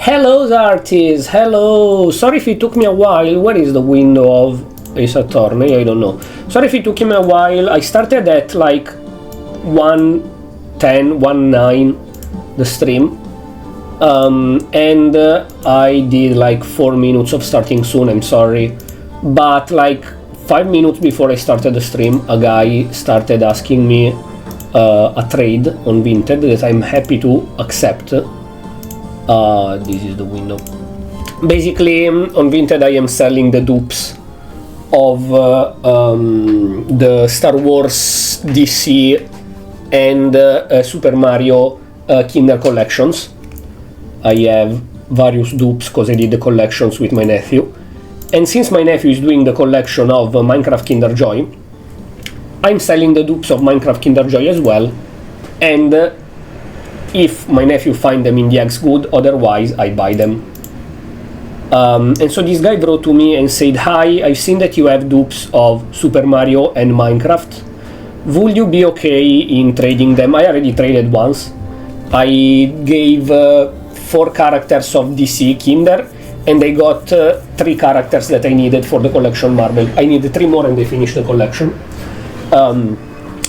Hello, artists. Hello. Sorry if it took me a while. Where is the window of Ace Attorney? I don't know. Sorry if it took me a while. I started at like 1:10, 1:09 the stream. And I did like 4 minutes of starting soon. I'm sorry. But like 5 minutes before I started the stream, a guy started asking me a trade on Vinted that I'm happy to accept. This is the window. Basically, on Vinted I am selling the dupes of the Star Wars, DC, and Super Mario Kinder collections. I have various dupes because I did the collections with my nephew. And since my nephew is doing the collection of Minecraft Kinder Joy, I'm selling the dupes of Minecraft Kinder Joy as well. And if my nephew finds them in the eggs, good, otherwise I buy them. And so this guy wrote to me and said, "Hi, I've seen that you have dupes of Super Mario and Minecraft. Would you be okay in trading them?" I already traded once. I gave 4 characters of DC Kinder, and I got 3 characters that I needed for the collection marble. I needed 3 more and they finished the collection.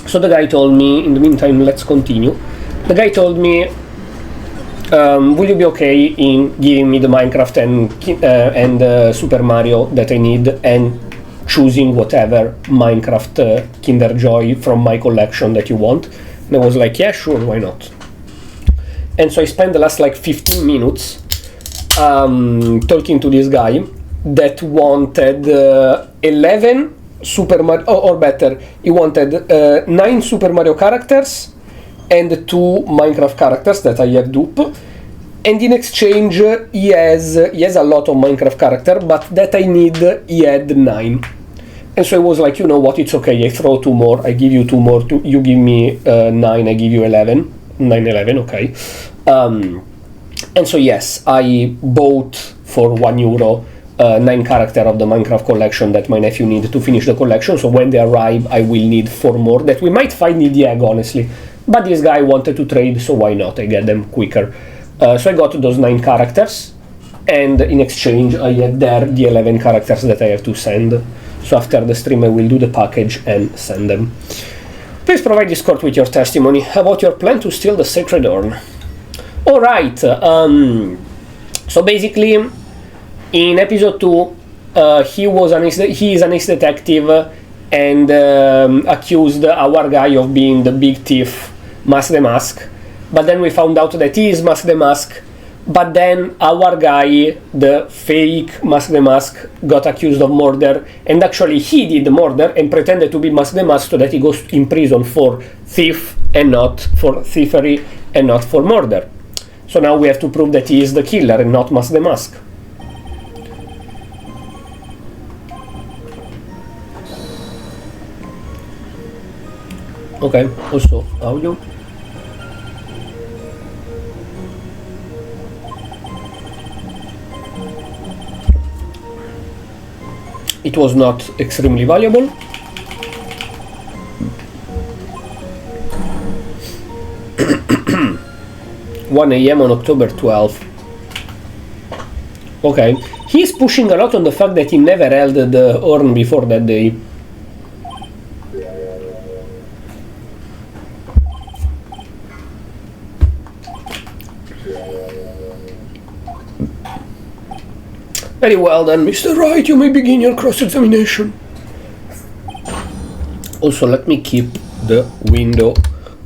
So the guy told me, in the meantime, let's continue. The guy told me, will you be okay in giving me the Minecraft and Super Mario that I need and choosing whatever Minecraft Kinder Joy from my collection that you want? And I was like, yeah, sure, why not? And so I spent the last like 15 minutes talking to this guy that wanted 11 Super Mario, or better, he wanted 9 Super Mario characters and 2 Minecraft characters that I have dupe, and in exchange he has a lot of Minecraft character, but that I need he had 9. And so I was like, you know what, it's okay, I throw 2 more, I give you 2 more, you give me 9, I give you 11, 9, 11, okay. And so yes, I bought for €1 9 character of the Minecraft collection that my nephew needed to finish the collection, so when they arrive I will need 4 more that we might find in the egg, honestly. But this guy wanted to trade, so why not? I get them quicker. So I got those 9 characters, and in exchange I had there the 11 characters that I have to send. So after the stream I will do the package and send them. Please provide Discord with your testimony about your plan to steal the Sacred Urn. Alright, so basically in episode 2 he is an ex-detective and accused our guy of being the big thief, Mask the Mask. But then we found out that he is Mask the Mask, but then our guy, the fake Mask the Mask, got accused of murder, and actually he did the murder and pretended to be Mask the Mask so that he goes in prison for thief and not for thievery and not for murder. So now we have to prove that he is the killer and not Mask the Mask. Okay, also audio. It was not extremely valuable. (1 a.m. on October 12th. Okay, he's pushing a lot on the fact that he never held the urn before that day. Very well then, Mr. Wright, you may begin your cross-examination. Also, let me keep the window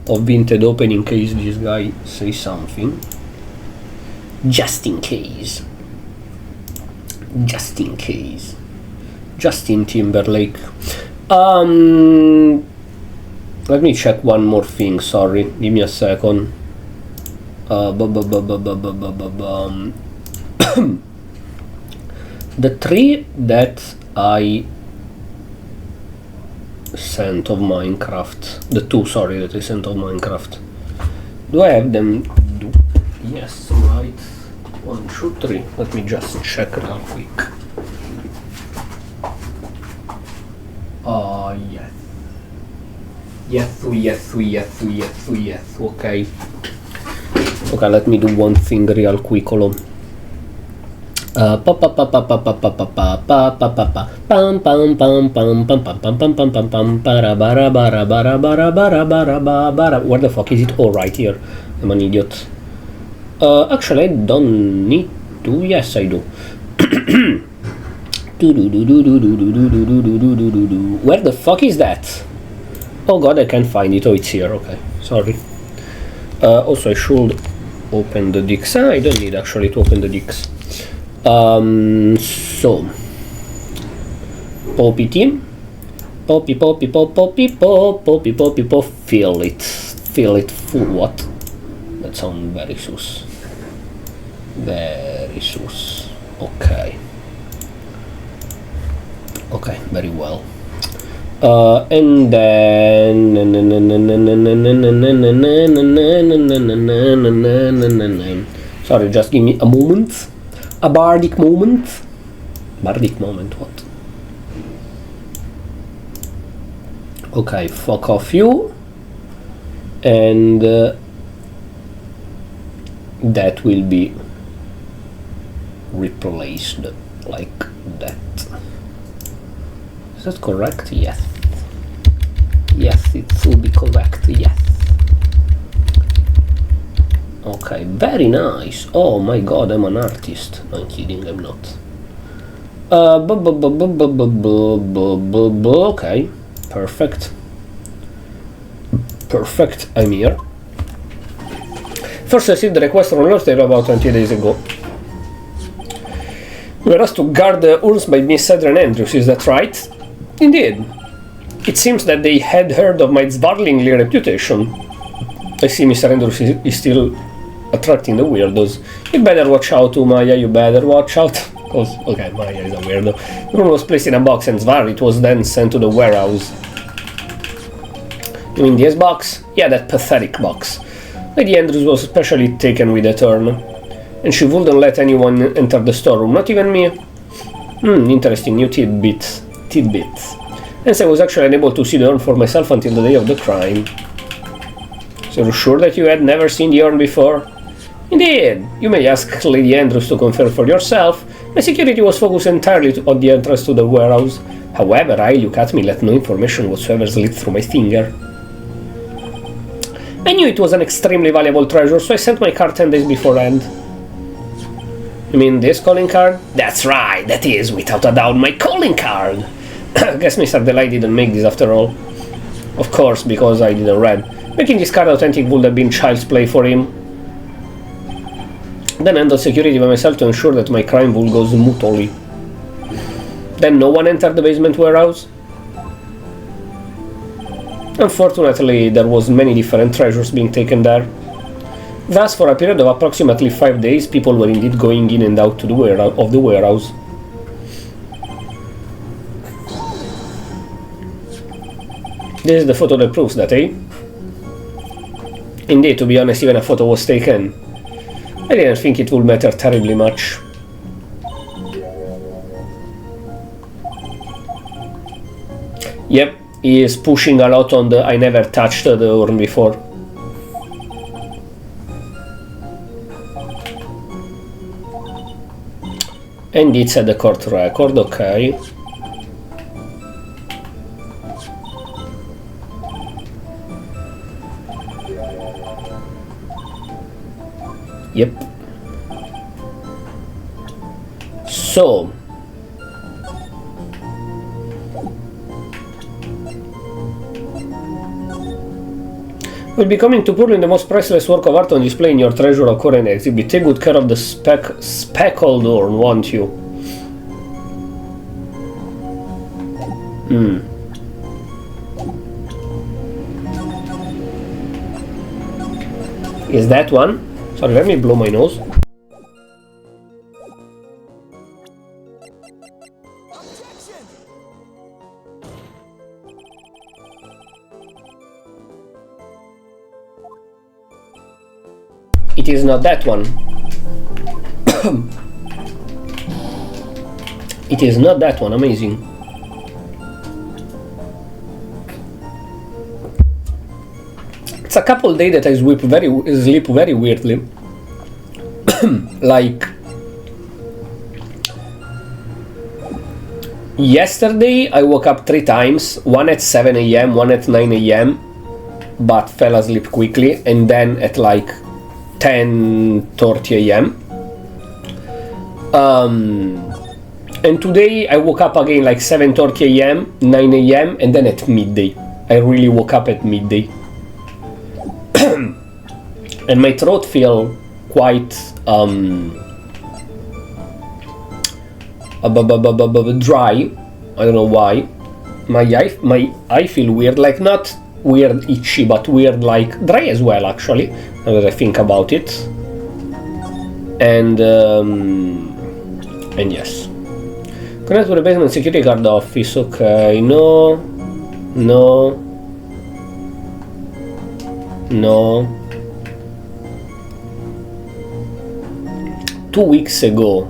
of Vinted open in case this guy says something. Just in case. Just in case. Justin Timberlake. Let me check one more thing, sorry. Give me a second. The 3 that I sent of Minecraft, the 2, sorry, that I sent of Minecraft, do I have them? Yes, right. 1, 2, 3. Let me just check real quick. Yes. Yes. Okay. Okay, let me do one thing real quick, hold on. Where the fuck is it? Oh, right here. I'm an idiot. Actually, I don't need to. Yes, I do. Where the fuck is that? Oh god, I can't find it. Oh, it's here. Okay, sorry. Also, I should open the dicks. I don't need actually to open the dicks. So Poppy team. Poppy, poppy, pop, poppy, pop, poppy, poppy, pop. Feel it. Feel it full. What? That sounds very sus. Very sus. Okay. Okay, very well. And then sorry, just give me a moment. A bardic moment. Bardic moment, what? Okay, fuck off you. And that will be replaced like that. Is that correct? Yes. Yes, it should be correct, yes. Okay, very nice. Oh my god, I'm an artist. No, I'm kidding, I'm not. Okay, perfect. Perfect, I'm here. First I received the request from Lord about 20 days ago. We were asked to guard the urns by Miss Adrian Andrews, is that right? Indeed. It seems that they had heard of my sparklingly reputation. I see Mr. Andrews is still attracting the weirdos. You better watch out, Maya, you better watch out. Cause, okay, Maya is a weirdo. The urn was placed in a box and Svar, it was then sent to the warehouse. You mean this box? Yeah, that pathetic box. Lady Andrews was especially taken with that urn. And she wouldn't let anyone enter the storeroom, not even me. Interesting new tidbits. Hence I was actually unable to see the urn for myself until the day of the crime. So you're sure that you had never seen the urn before? Indeed. You may ask Lady Andrews to confirm for yourself. My security was focused entirely on the entrance to the warehouse. However, I look at me, let no information whatsoever slip through my finger. I knew it was an extremely valuable treasure, so I sent my card 10 days beforehand. You mean this calling card? That's right, that is, without a doubt, my calling card! I guess Mr. Delay didn't make this after all. Of course, because I didn't read. Making this card authentic would have been child's play for him. Then I handled security by myself to ensure that my crime will go smoothly. Then no one entered the basement warehouse? Unfortunately, there was many different treasures being taken there. Thus, for a period of approximately 5 days, people were indeed going in and out to the warehouse. This is the photo that proves that, eh? Indeed, to be honest, even a photo was taken. I didn't think it would matter terribly much. Yep, he is pushing a lot on the I never touched the urn before. And it's at the court record, okay. Yep. So we'll be coming to put in the most priceless work of art on display in your treasure of current exhibit. Take good care of the speckled urn, won't you? Is that one? Sorry, let me blow my nose. It is not that one. It is not that one, amazing. It's a couple days that I sleep very weirdly. Like Yesterday I woke up 3 times, one at 7 a.m., one at 9 a.m., but fell asleep quickly, and then at like 10:30 a.m. And today I woke up again like 7:30 a.m., 9 a.m., and then at midday. I really woke up at midday. And my throat feel quite dry. I don't know why. My eye feel weird, like not weird itchy, but weird like dry as well actually, now that I think about it. And yes. Connect to the basement security guard office, okay, no. 2 weeks ago.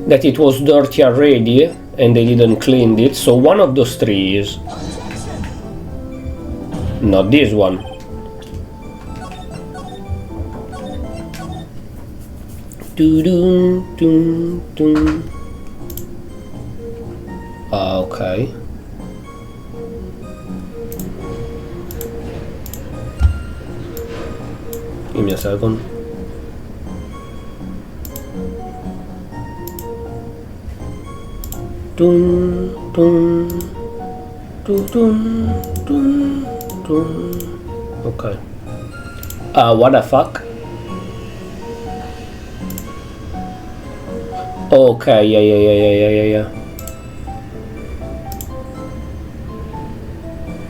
That it was dirty already and they didn't clean it, so one of those 3 is not this one. Okay. Give me a second. Okay. What the fuck? Okay, yeah.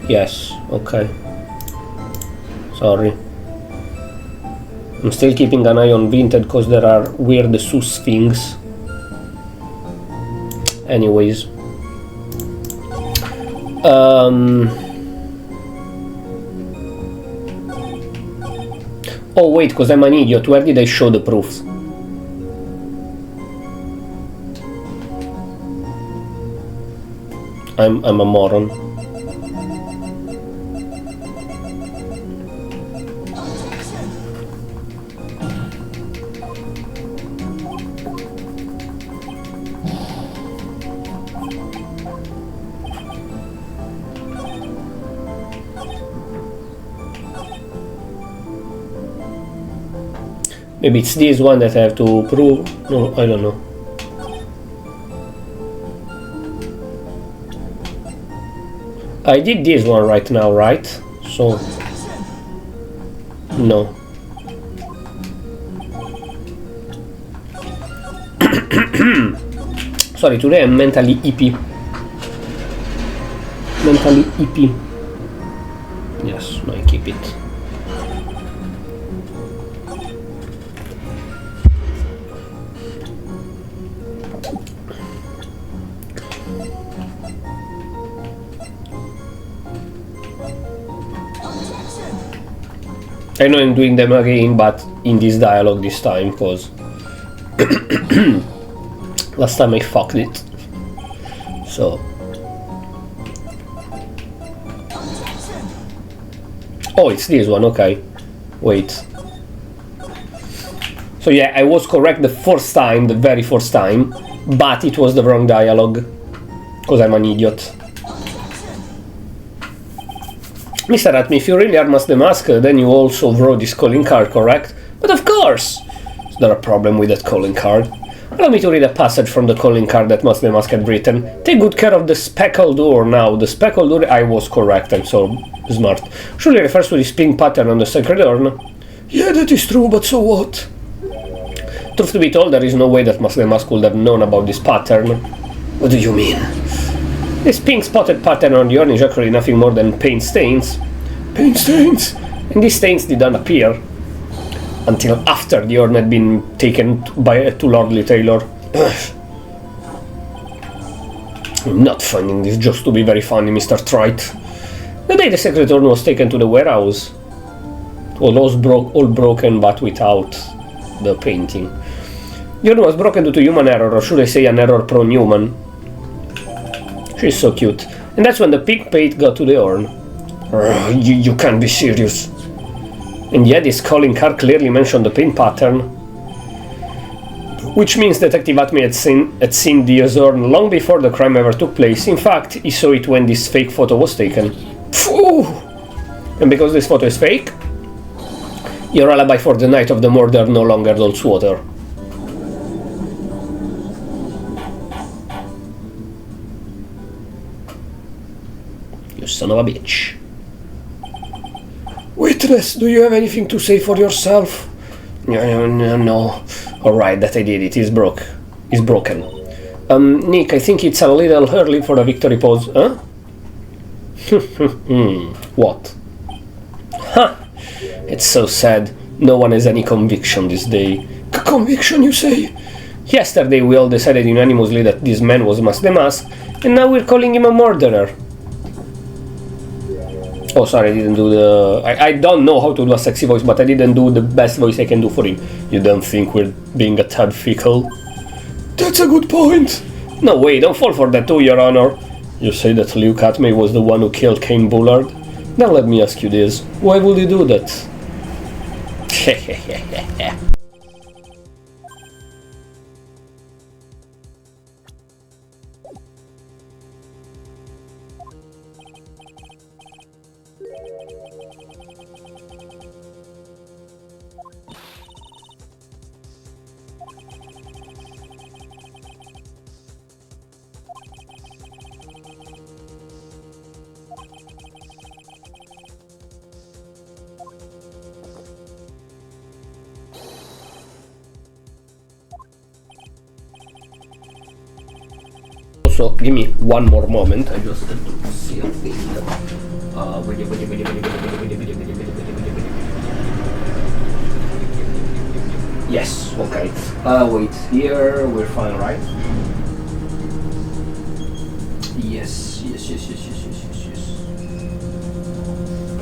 Yes, okay. Sorry. I'm still keeping an eye on Vinted because there are weird sus things. Anyways. Oh wait, because I'm an idiot. Where did I show the proofs? I'm a moron. Maybe it's this one that I have to prove. No, I don't know. I did this one right now, right? So... no. Sorry, today I'm mentally ippy. Mentally ippy. Yes, no, I keep it. I know I'm doing them again, but in this dialogue this time, because last time I fucked it. So. Oh, it's this one, okay. Wait. So yeah, I was correct the first time, the very first time, but it was the wrong dialogue, because I'm an idiot. Mr. Atme, if you really are Mask the Mask, then you also wrote this calling card, correct? But of course! Is there a problem with that calling card? Allow me to read a passage from the calling card that Mask the Mask had written. Take good care of the speckled door now. The speckled door, I was correct, I'm so smart. Surely refers to this pink pattern on the sacred urn. Yeah, that is true, but so what? Truth to be told, there is no way that Mask the Mask would have known about this pattern. What do you mean? This pink spotted pattern on the urn is actually nothing more than paint stains. Paint stains? And these stains didn't appear until after the urn had been taken to Lordly Taylor. I'm not finding this just to be very funny, Mr. Trite. The day the sacred urn was taken to the warehouse, it was all broken but without the painting. The urn was broken due to human error, or should I say an error-prone human. She's so cute. And that's when the pink paint got to the urn. You can't be serious. And yet his calling card clearly mentioned the paint pattern. Which means Detective Atme had seen the Azorn long before the crime ever took place. In fact, he saw it when this fake photo was taken. Phew! And because this photo is fake, your alibi for the night of the murder no longer holds water. You son of a bitch. Witness, do you have anything to say for yourself? No. Alright, that I did it. It's broken. Nick, I think it's a little early for a victory pose, huh? What? Huh. It's so sad. No one has any conviction this day. Conviction, you say? Yesterday we all decided unanimously that this man was Mask the Mask, and now we're calling him a murderer. Oh, sorry, I didn't do the... I don't know how to do a sexy voice, but I didn't do the best voice I can do for him. You don't think we're being a tad fickle? That's a good point. No way, don't fall for that too, Your Honor. You say that Luke Atme was the one who killed Kane Bullard? Now let me ask you this. Why would he do that? So give me one more moment. I just have to see a thing. Yes, okay. Wait, here we're fine, right? Yes.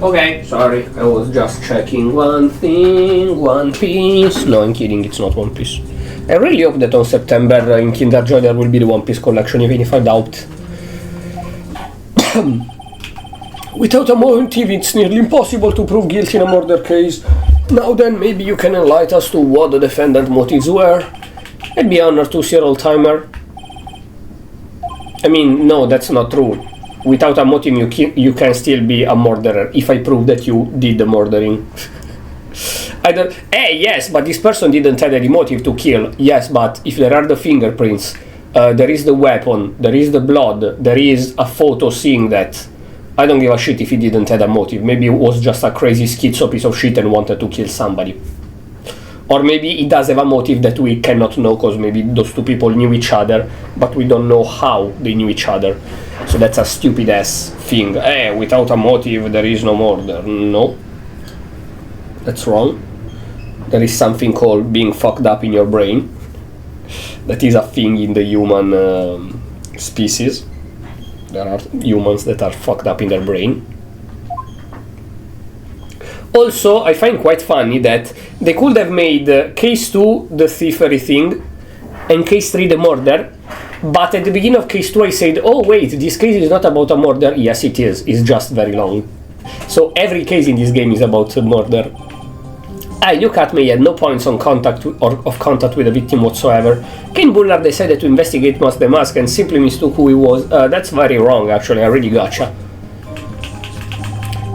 Okay, sorry, I was just checking one thing, One Piece. No, I'm kidding, it's not One Piece. I really hope that on September in Kinder Joy there will be the One Piece collection, even if I doubt. Without a motive, it's nearly impossible to prove guilt in a murder case. Now then, maybe you can enlighten us to what the defendant's motives were. I'd be honored to see your old-timer. I mean, no, that's not true. Without a motive, you can still be a murderer, if I prove that you did the murdering. Yes, but this person didn't have any motive to kill. Yes, but if there are the fingerprints, there is the weapon, there is the blood, there is a photo seeing that. I don't give a shit if he didn't have a motive. Maybe he was just a crazy schizo piece of shit and wanted to kill somebody. Or maybe he does have a motive that we cannot know, because maybe those two people knew each other, but we don't know how they knew each other. So that's a stupid ass thing. Without a motive there is no murder. No. That's wrong. There is something called being fucked up in your brain. That is a thing in the human species. There are humans that are fucked up in their brain. Also, I find quite funny that they could have made case 2 the thievery thing and case 3 the murder, but at the beginning of case 2 I said, oh wait, this case is not about a murder. Yes, it is. It's just very long. So every case in this game is about a murder. Luke Atme had no points on contact with the victim whatsoever. Kane Bullard decided to investigate Mask the Mask and simply mistook who he was. That's very wrong, actually. I really gotcha.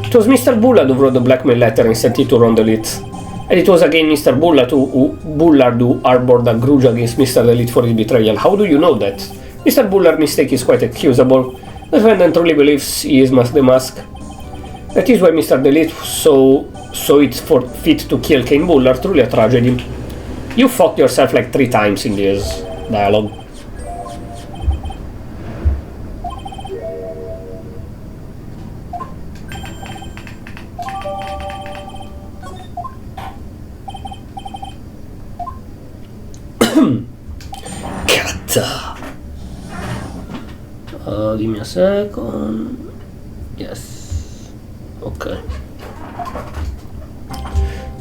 It was Mr. Bullard who wrote the blackmail letter and sent it to Ron DeLite. And it was again Mr. Bullard who harbored a grudge against Mr. DeLite for his betrayal. How do you know that? Mr. Bullard's mistake is quite excusable. The defendant truly believes he is Mask the Mask. That is why Mr. DeLite saw it fit to kill Kane Bullard. Truly a tragedy. You fucked yourself like 3 times in this dialogue. Cut! Give me a second. Yes. Okay.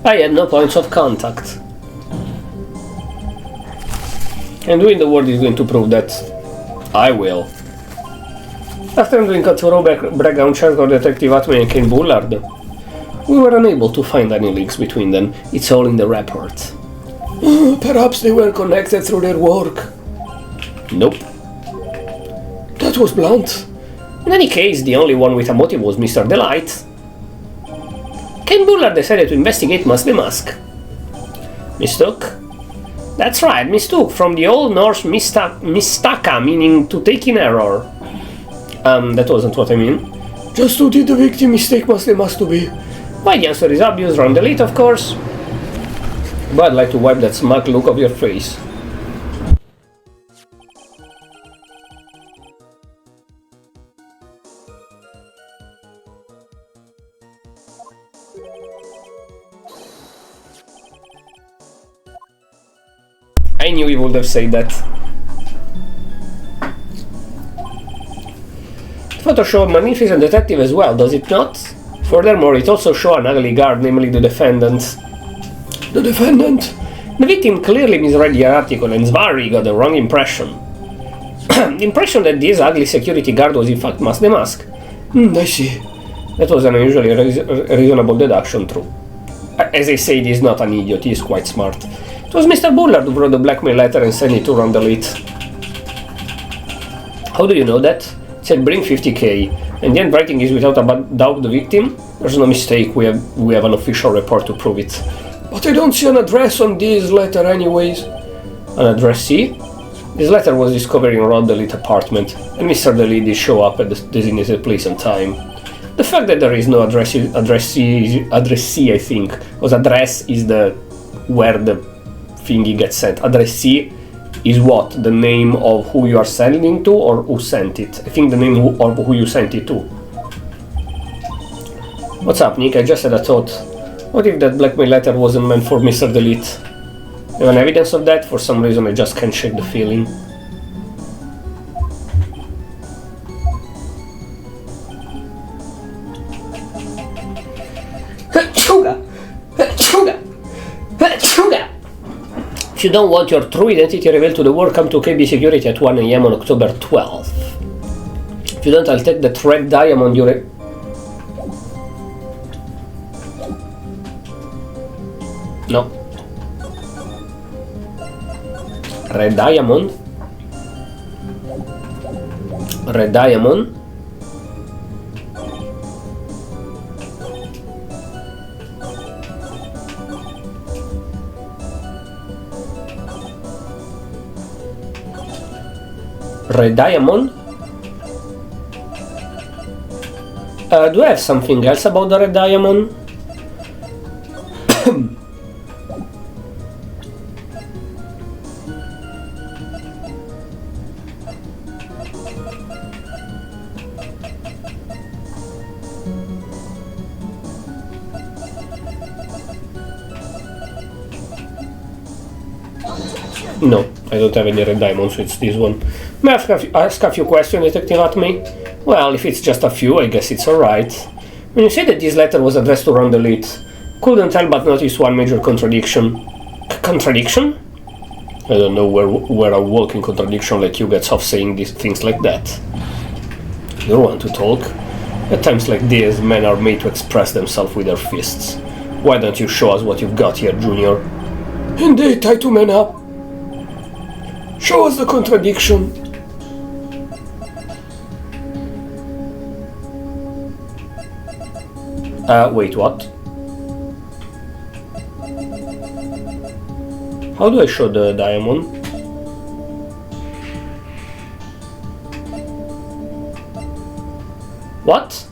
I had no points of contact. And doing the word is going to prove that I will. After doing a thorough background check on Detective Atme and Kane Bullard, We were unable to find any links between them. It's all in the report. Perhaps they were connected through their work. Nope. That was blunt. In any case, the only one with a motive was Mr. Delight. Ken Bullard decided to investigate Mask the Mask. Mistook? That's right, mistook, from the Old Norse mistaka, meaning to take in error. That wasn't what I mean. Just who did the victim mistake Mask the Mask to be? Why, the answer is obvious, Ron Delete, of course. But I'd like to wipe that smug look off your face. I knew he would have said that. The photo shows a magnificent detective as well, does it not? Furthermore, it also shows an ugly guard, namely the defendant. The defendant? The victim clearly misread the article and Zvari got the wrong impression. The impression that this ugly security guard was in fact Mask the Mask. I see. That was an unusually reasonable deduction, true. As I say, he's not an idiot, he's quite smart. It was Mr. Bullard who wrote the blackmail letter and sent it to Ron Delete. How do you know that? It said bring 50k, and the handwriting is without a doubt the victim? There's no mistake, we have an official report to prove it. But I don't see an address on this letter anyways. An addressee? This letter was discovered in Ron Delete's apartment, and Mr. Delete did show up at the designated place and time. The fact that there is no addressee, I think, because address is the where the thingy gets sent. Addressee is what? The name of who you are sending to or who sent it? I think the name of who you sent it to. What's up, Nick? I just had a thought. What if that blackmail letter wasn't meant for Mr. Delete? You have an evidence of that? For some reason I just can't shake the feeling. If you don't want your true identity revealed to the world, come to KB Security at 1 AM on October 12th. If you don't, I'll take that red diamond you No. Red diamond? Red diamond? Red diamond? Do I have something else about the red diamond? No, I don't have any red diamonds, so it's this one. May I ask a few questions, Detective Atme? Well, if it's just a few, I guess it's alright. When you say that this letter was addressed to Ron Delete, couldn't tell but notice one major contradiction. Contradiction? I don't know where a walking contradiction like you gets off saying these things like that. You want to talk? At times like this, men are made to express themselves with their fists. Why don't you show us what you've got here, Junior? Indeed, tie two men up. Show us the contradiction. Wait, what? How do I show the diamond? What?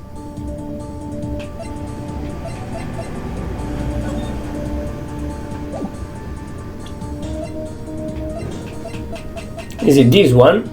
Is it this one?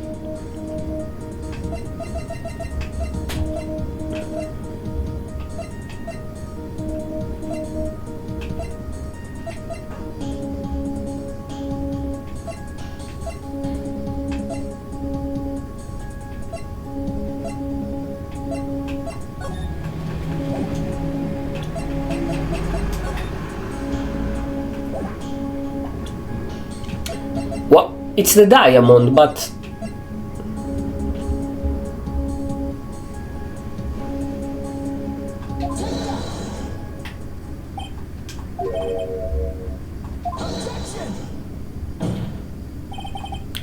What? It's the diamond, but...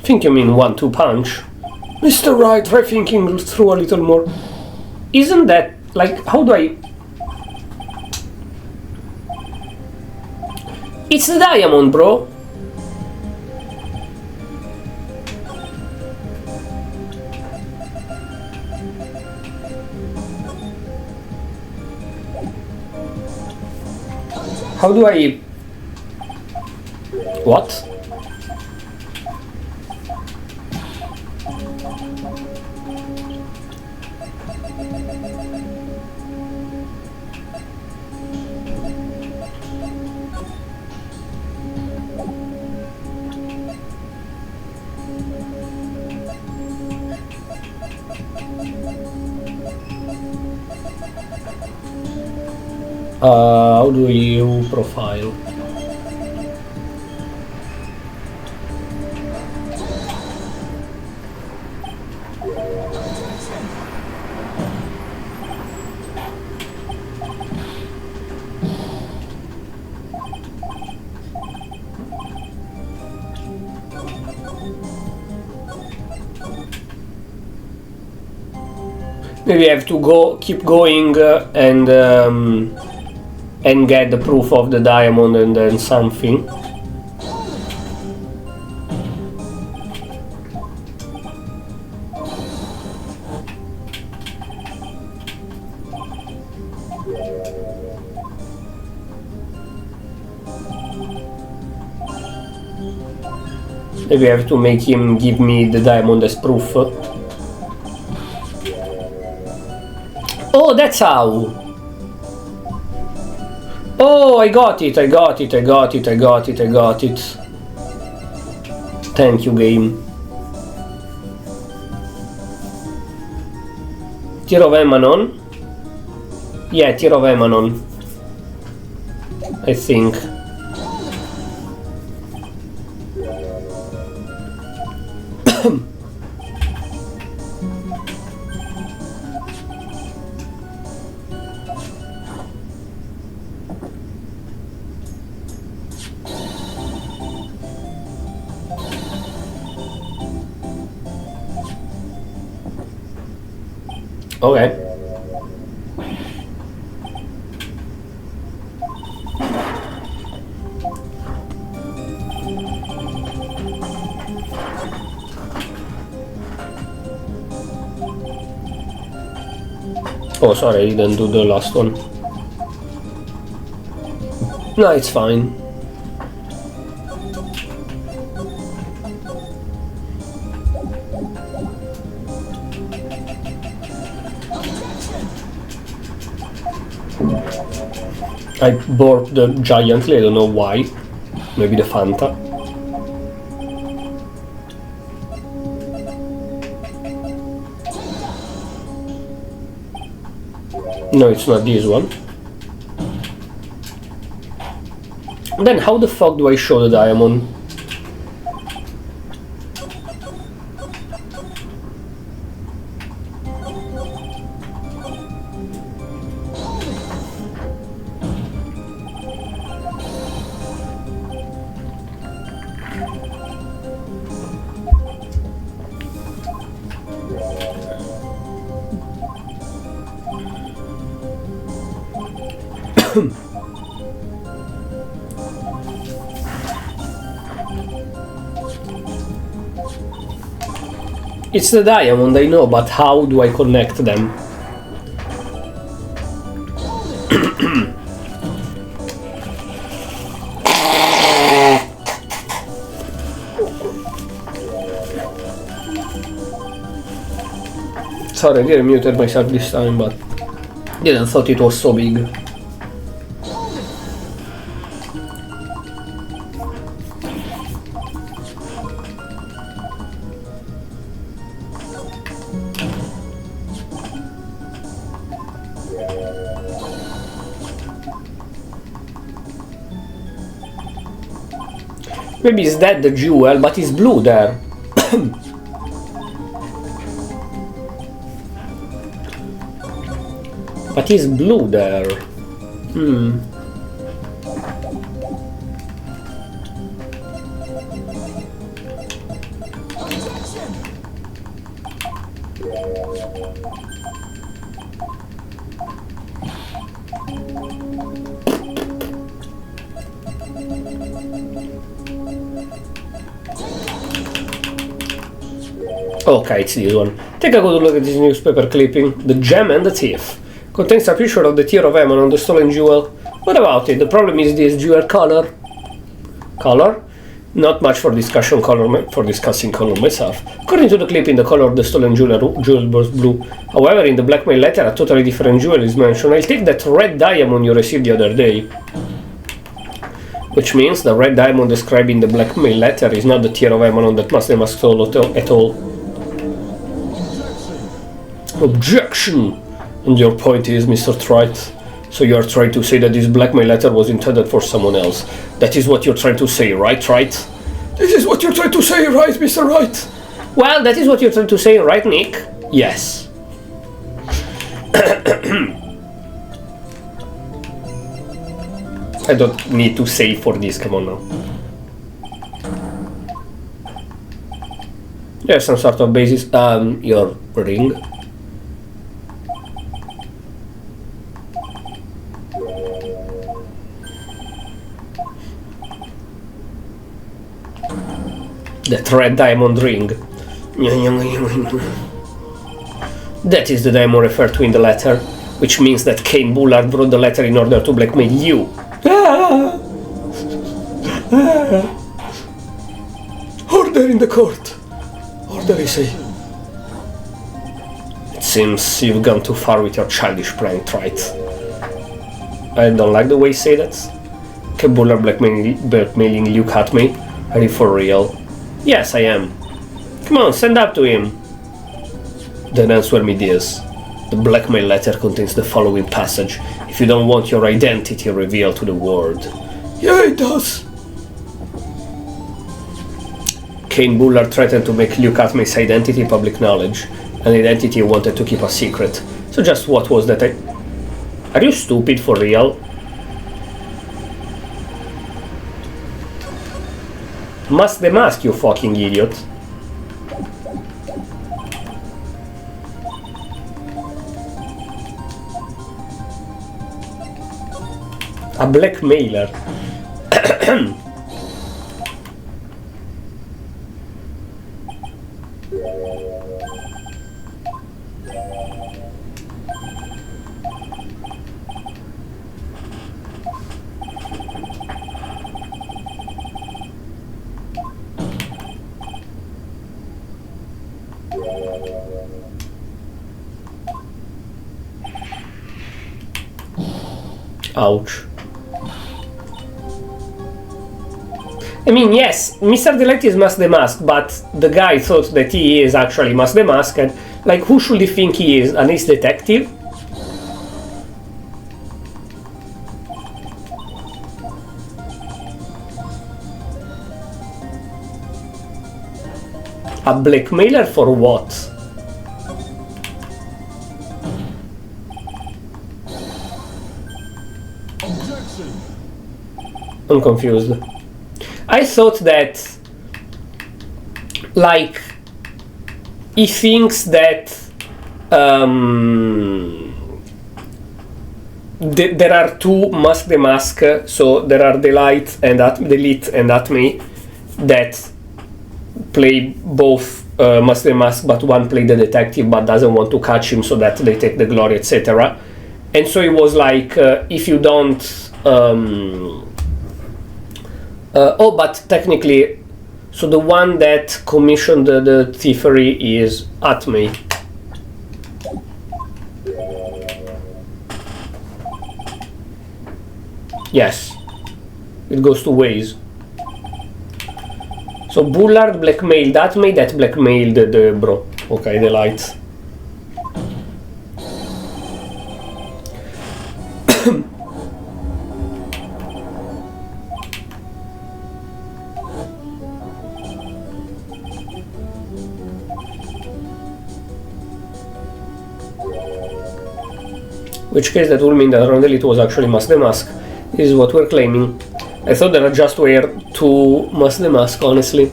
Think you mean 1-2 punch? Mr. Wright, try thinking through a little more. Isn't that, like, how do I... It's the diamond, bro. How do I... What? How do you profile? Maybe I have to keep going and get the proof of the diamond and then something. Maybe I have to make him give me the diamond as proof. Oh, that's how! Oh, I got it. Thank you, game. Tear of Emanon? Yeah, Tear of Emanon. I think. Okay. Oh, sorry, I didn't do the last one. No, it's fine. I burped giantly, I don't know why. Maybe the Fanta. No, it's not this one. Then how the fuck do I show the diamond? It's the diamond, I know, but how do I connect them? Sorry, I didn't muted myself this time, but didn't thought it was so big. Maybe it's that the jewel, but it's blue there. But it's blue there. Okay, it's this one. Take a good look at this newspaper clipping. The Gem and the Thief. Contains a picture of the tear of Ammon on the stolen jewel. What about it? The problem is this jewel color. Color? Not much for discussing color myself. According to the clipping, the color of the stolen jewel was blue. However, in the blackmail letter, a totally different jewel is mentioned. I'll take that red diamond you received the other day. Which means the red diamond described in the blackmail letter is not the tear of Ammon that must at all. Objection! And your point is, Mr. Trite? So you are trying to say that this blackmail letter was intended for someone else. That is what you're trying to say, right, Trite? This is what you're trying to say, right, Mr. Wright? Well, that is what you're trying to say, right, Nick? Yes. I don't need to save for this, come on now. There's some sort of basis. Your ring. That red diamond ring. That is the diamond referred to in the letter, which means that Cain Bullard brought the letter in order to blackmail you. Order in the court. Order, I say. It seems you've gone too far with your childish prank, Trite. I don't like the way you say that. Cain Bullard blackmailing Luke at me? Are you for real? Yes, I am. Come on, stand up to him. Then answer me this. The blackmail letter contains the following passage. If you don't want your identity revealed to the world. Yeah, it does. Cain Bullard threatened to make Luke Atmay's identity public knowledge. An identity he wanted to keep a secret. So just what was that? Are you stupid for real? Mask the mask, you fucking idiot. A blackmailer. Ouch. I mean, yes, Mr. Delight is Mask the Mask, but the guy thought that he is actually Mask the Mask, and, like, who should he think he is? An ace detective? A blackmailer for what? I'm confused. I thought that, like, he thinks that there are two Mask the Mask, so there are Delete and Atme that play both Mask the Mask, but one play the detective but doesn't want to catch him, so that they take the glory, etc. And so he was like, if you don't... oh, but technically, so the one that commissioned the thievery is Atme. Yes, it goes two ways. So Bullard blackmailed Atme, that blackmailed the bro. Okay, the lights. Which case that will mean that Rondellit was actually Mask the Mask. This is what we're claiming. I thought there just were two Mask the Mask, honestly.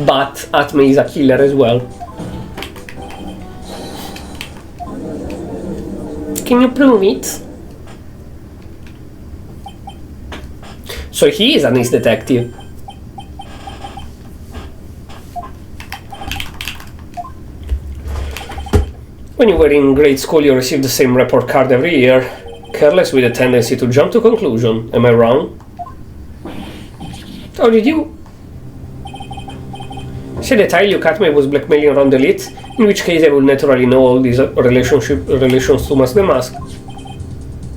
But Atme is a killer as well. Can you prove it? So he is an ace detective. When you were in grade school, you received the same report card every year. Careless with a tendency to jump to conclusion. Am I wrong? How did you? Say that Ilio Katme was blackmailing around the elite, in which case I would naturally know all these relations to Mask the Mask.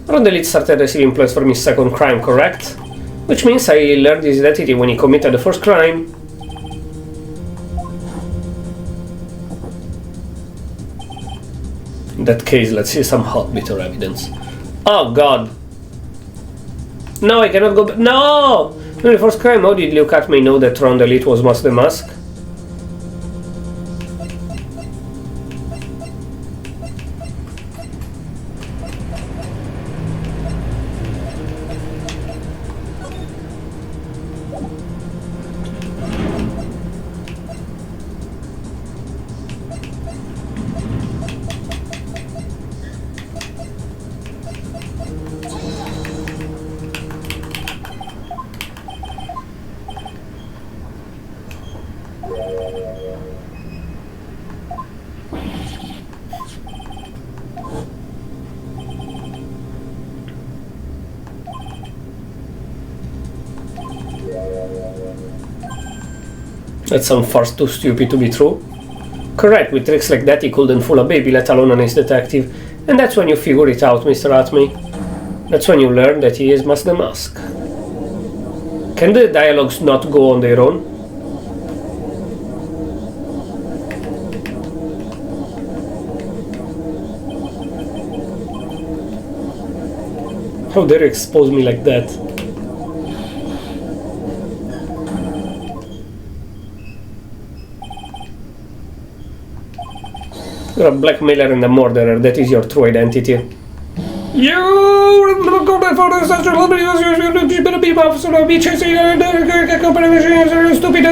Around the elite started receiving plots for his second crime, correct? Which means I learned his identity when he committed the first crime. In that case, let's see some hot bitter evidence. Oh god! No, I cannot go back. No! In the first crime, how did Liu Katme know that Round Elite was Mask the Mask? That sounds far too stupid to be true. Correct, with tricks like that he couldn't fool a baby, let alone an ace detective. And that's when you figure it out, Mr. Atme. That's when you learn that he is Mask the Mask. Can the dialogues not go on their own? How dare you expose me like that? You're a blackmailer and a murderer, that is your true identity. You go back for the social abuse, you better be off, so be chasing stupid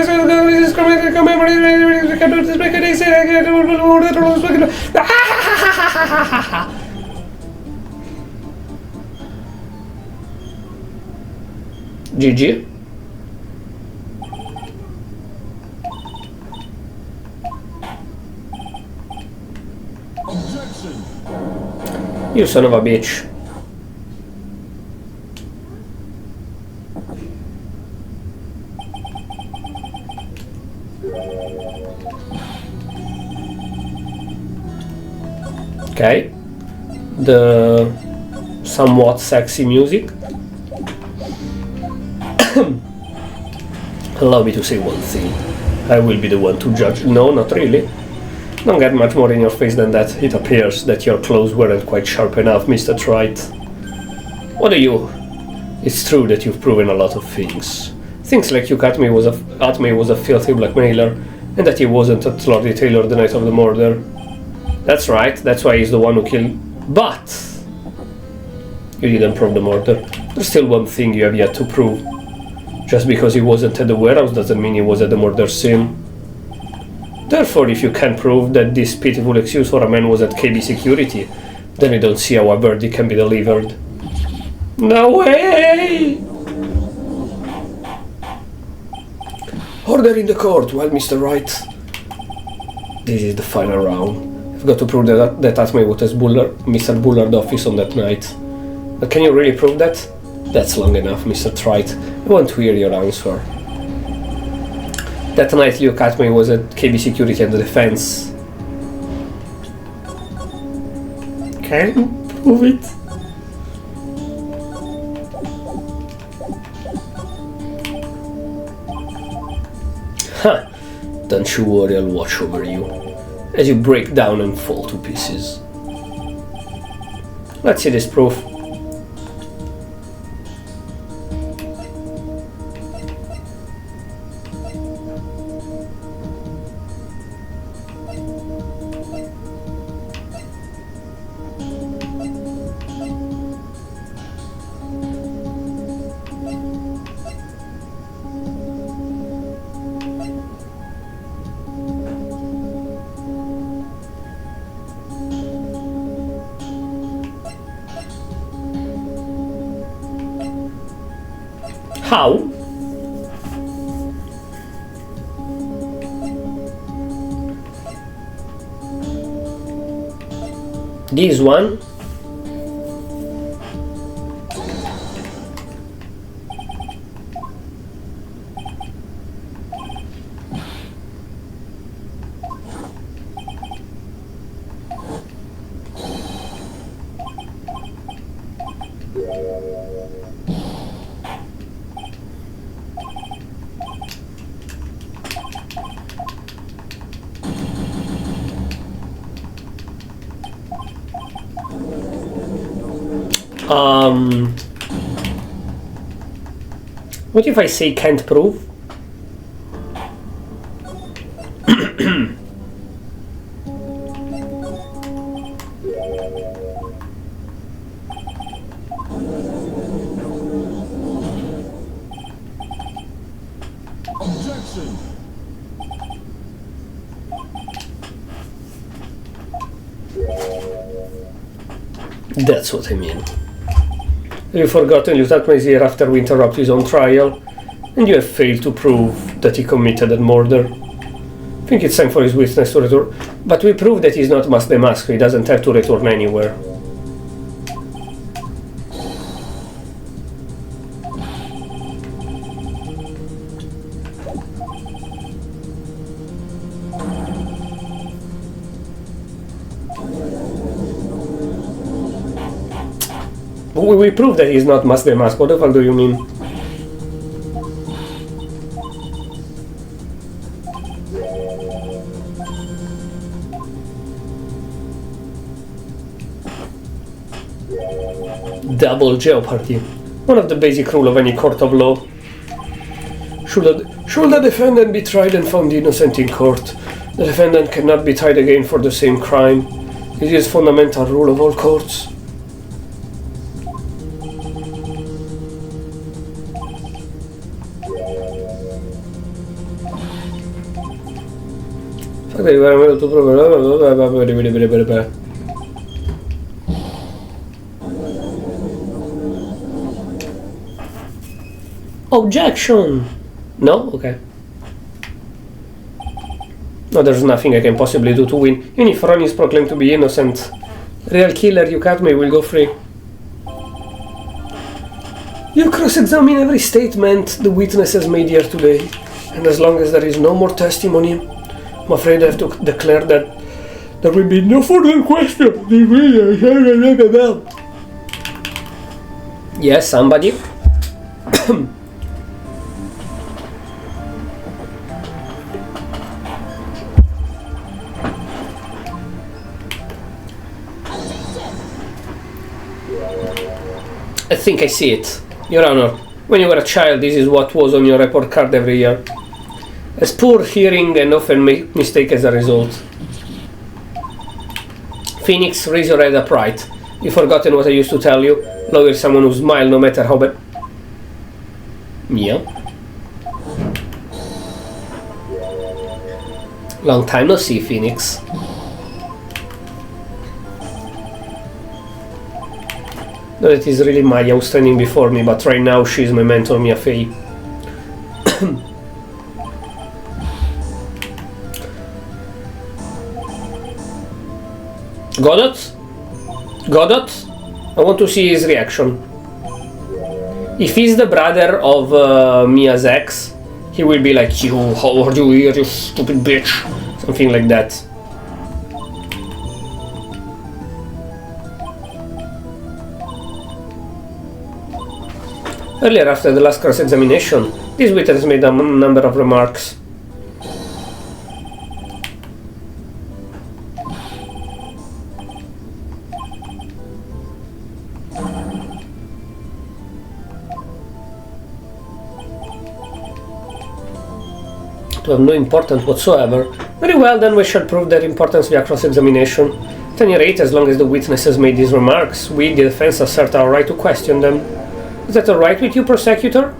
GG. You son of a bitch. Okay. The somewhat sexy music. Allow me to say one thing. I will be the one to judge. No, not really. Don't get much more in your face than that. It appears that your clothes weren't quite sharp enough, Mr. Trite. What are you? It's true that you've proven a lot of things. Things like Atme was a filthy blackmailer, and that he wasn't at Lord Taylor the night of the murder. That's right, that's why he's the one who killed... But! You didn't prove the murder. There's still one thing you have yet to prove. Just because he wasn't at the warehouse doesn't mean he was at the murder scene. Therefore, if you can't prove that this pitiful excuse for a man was at KB security, then I don't see how a verdict can be delivered. No way! Order in the court, well, Mr. Wright. This is the final round. I've got to prove that Atme was at Mr. Bullard's office on that night. But can you really prove that? That's long enough, Mr. Trite. I want to hear your answer. That night, Liu Katme was at KB Security and the Defense. Can you prove it? Huh. Don't you worry, I'll watch over you. As you break down and fall to pieces. Let's see this proof. How? This one? What if I say can't prove? Objection. That's what I mean. You've forgotten Lieutenant Mazier after we interrupt his own trial, and you have failed to prove that he committed that murder. I think it's time for his witness to return, but we proved that he's not Mask the Mask, so he doesn't have to return anywhere. We proved that he's not Mask the Mask. What the fuck do you mean? Double jeopardy. One of the basic rules of any court of law. Should the defendant be tried and found innocent in court, the defendant cannot be tried again for the same crime. This is fundamental rule of all courts. Objection! No? Okay. No, there's nothing I can possibly do to win. Even if Ron is proclaimed to be innocent, real killer you cut me will go free. You cross-examine every statement the witness has made here today, and as long as there is no more testimony, I'm afraid I have to declare that there will be no further question. Yes, somebody? I think I see it. Your Honor, when you were a child, this is what was on your report card every year. As poor hearing and often make mistake as a result. Phoenix, raise your head upright. You've forgotten what I used to tell you? Lawyer is someone who smiles no matter how bad. Yeah. Long time no see, Phoenix. No, it is really Maya standing before me, but right now she's my mentor, Mia Fey. Godot? Godot? I want to see his reaction. If he's the brother of Mia's ex, he will be like, you, how are you here, you stupid bitch? Something like that. Earlier, after the last cross-examination, this witness made a number of remarks. To have no importance whatsoever. Very well, then we shall prove their importance via cross-examination. At any rate, as long as the witness has made these remarks, we, the defense, assert our right to question them. Is that alright with you, prosecutor?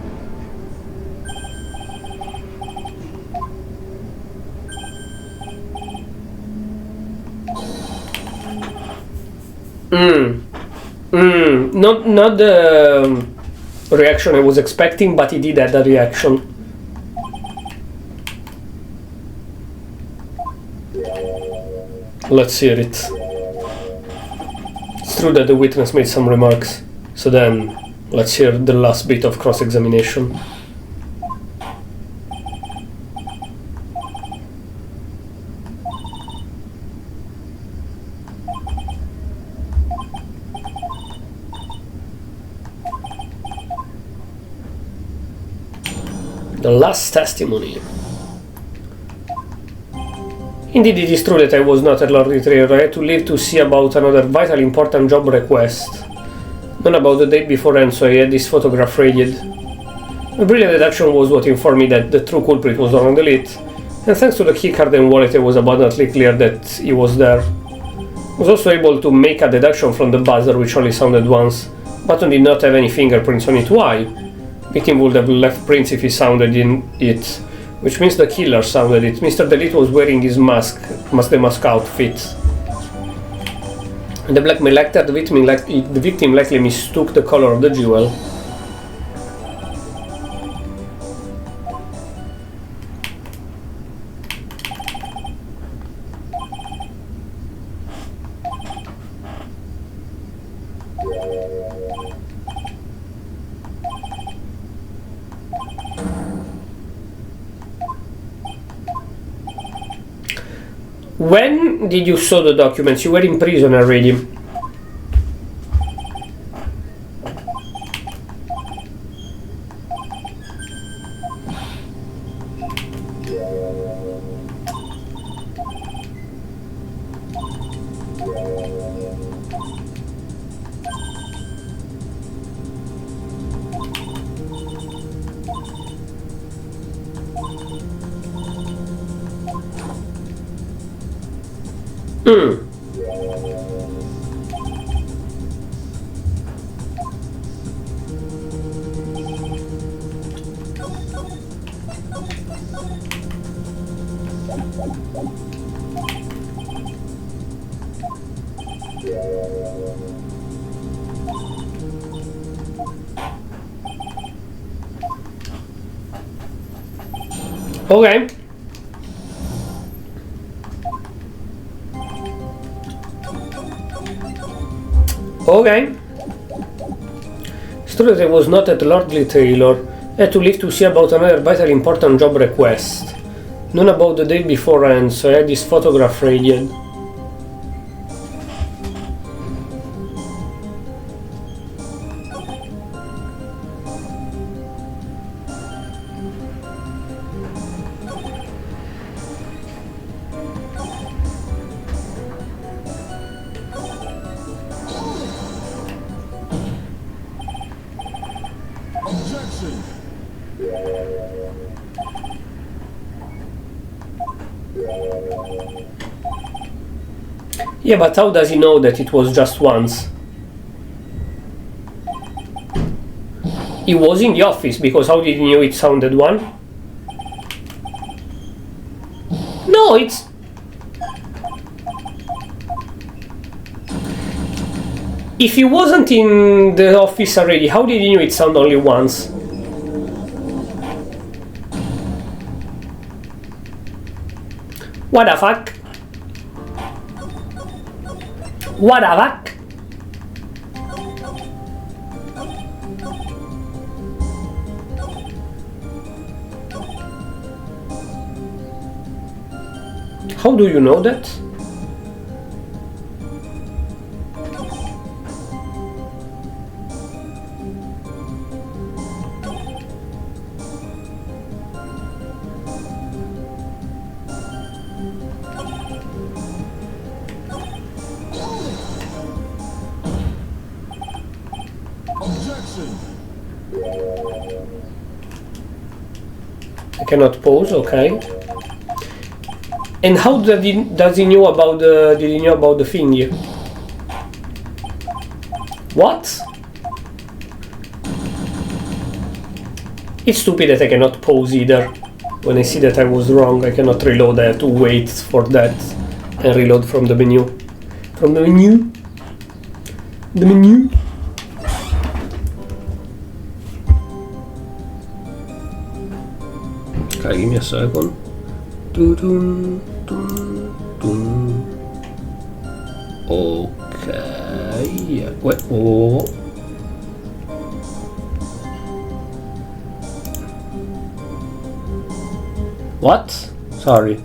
Not the reaction I was expecting, but he did have a reaction. Let's hear it. It's true that the witness made some remarks, so then let's hear the last bit of cross-examination. The last testimony. Indeed, it is true that I was not at Lord Retrayer. I had to leave to see about another vital important job request. Not about the date beforehand, so I had this photograph raided. A brilliant deduction was what informed me that the true culprit was on the lead, and thanks to the keycard and wallet it was abundantly clear that he was there. I was also able to make a deduction from the buzzer, which only sounded once. Button did not have any fingerprints on it. Why? Victim would have left prints if he sounded in it, which means the killer sounded it. Mr. Delete was wearing his mask, the mask outfit. The blackmail actor, the victim likely mistook the color of the jewel. When did you saw the documents? You were in prison already. Okay. Okay. It's true that I was not at Lordly Taylor. I had to leave to see about another vital important job request. None about the day beforehand, so I had this photograph raided. Yeah, but how does he know that it was just once? He was in the office, because how did he know it sounded one? No, it's... If he wasn't in the office already, how did he know it sounded only once? What the fuck? What the fuck? How do you know that? I cannot pause, okay. And how does he know about the... Did he know about the thing here? What? It's stupid that I cannot pause either. When I see that I was wrong, I cannot reload. I have to wait for that and reload from the menu. From the menu? The menu? Okay, give me a second. Dun, dun, dun. Okay. Wait. Oh. What? Sorry.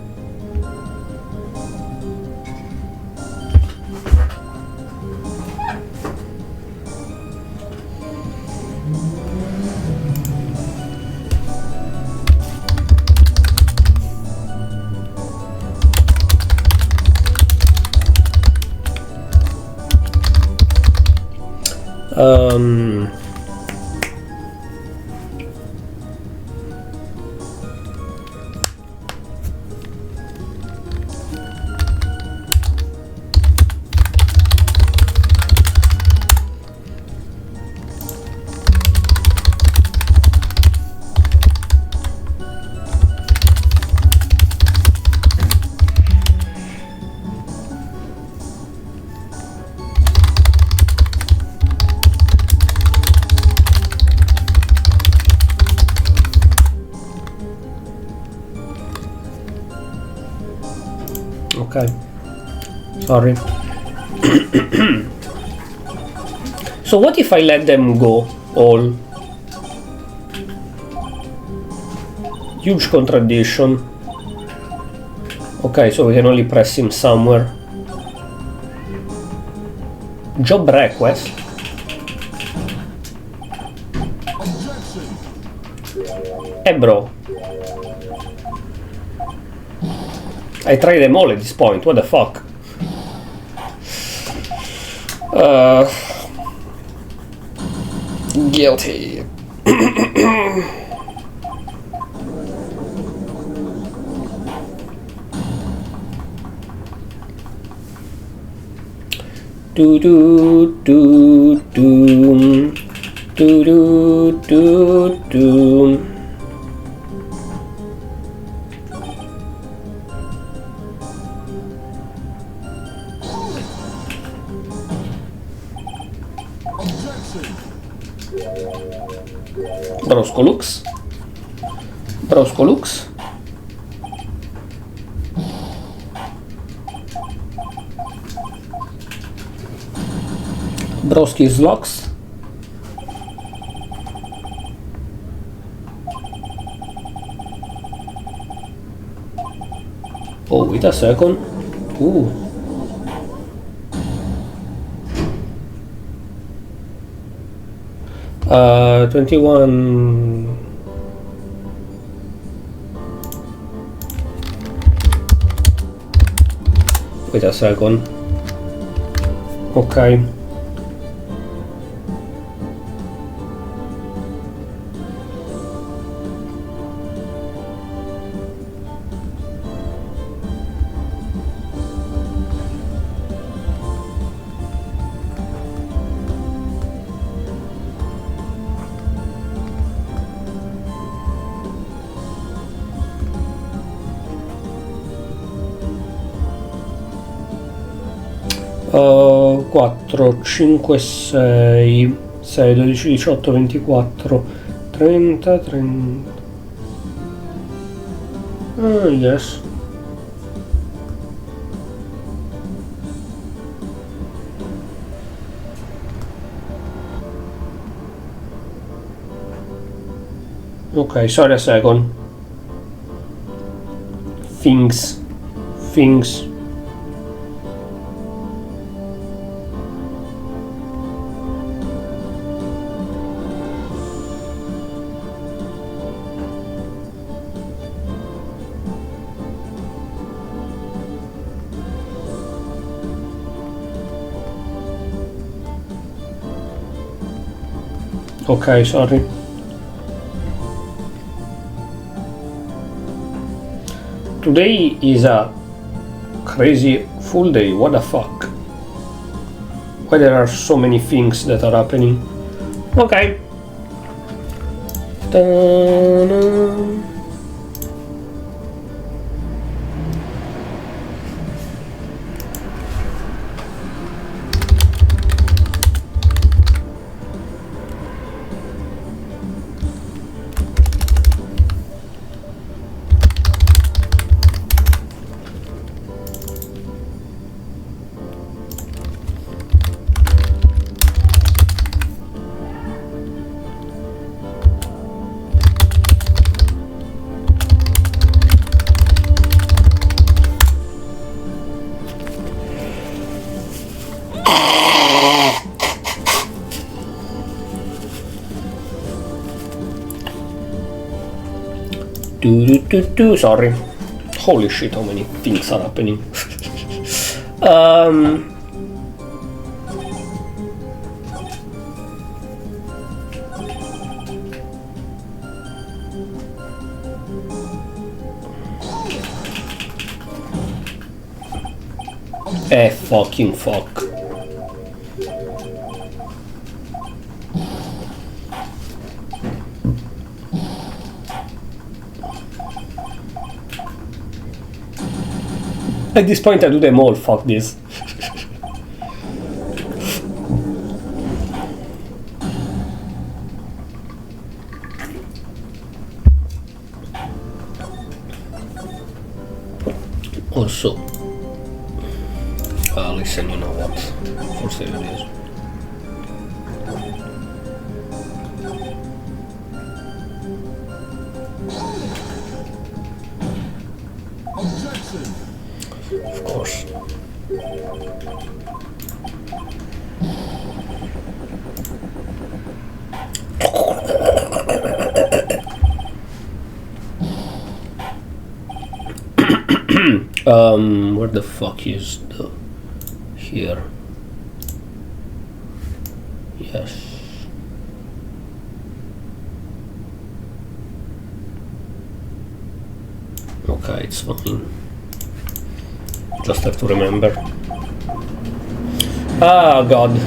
Okay. Sorry. So what if I let them go all? Huge contradiction. Okay, so we can only press him somewhere. Job request. Hey bro. I tried them all at this point, what the fuck? Guilty. Do do do do do do do do. Broscolux. Broscolux. Broski's locks. Oh, wait a second. Ooh. Uh, 21. Wait a second. Okay. Uh, 4, 5, 6, 6, 12, 18, 24, 30, 30. Yes. Okay, sorry a second. Things. Okay, sorry. Today is a crazy full day, what the fuck? Why there are so many things that are happening? Okay. Ta-da. Sorry. Holy shit, how many things are happening. Fucking fuck. At this point I do them all, fuck this. Also, listen, you know what, for serious. Of course. Where the fuck is the... here? Yes. Okay, it's fine. Just have to remember. Ah, God.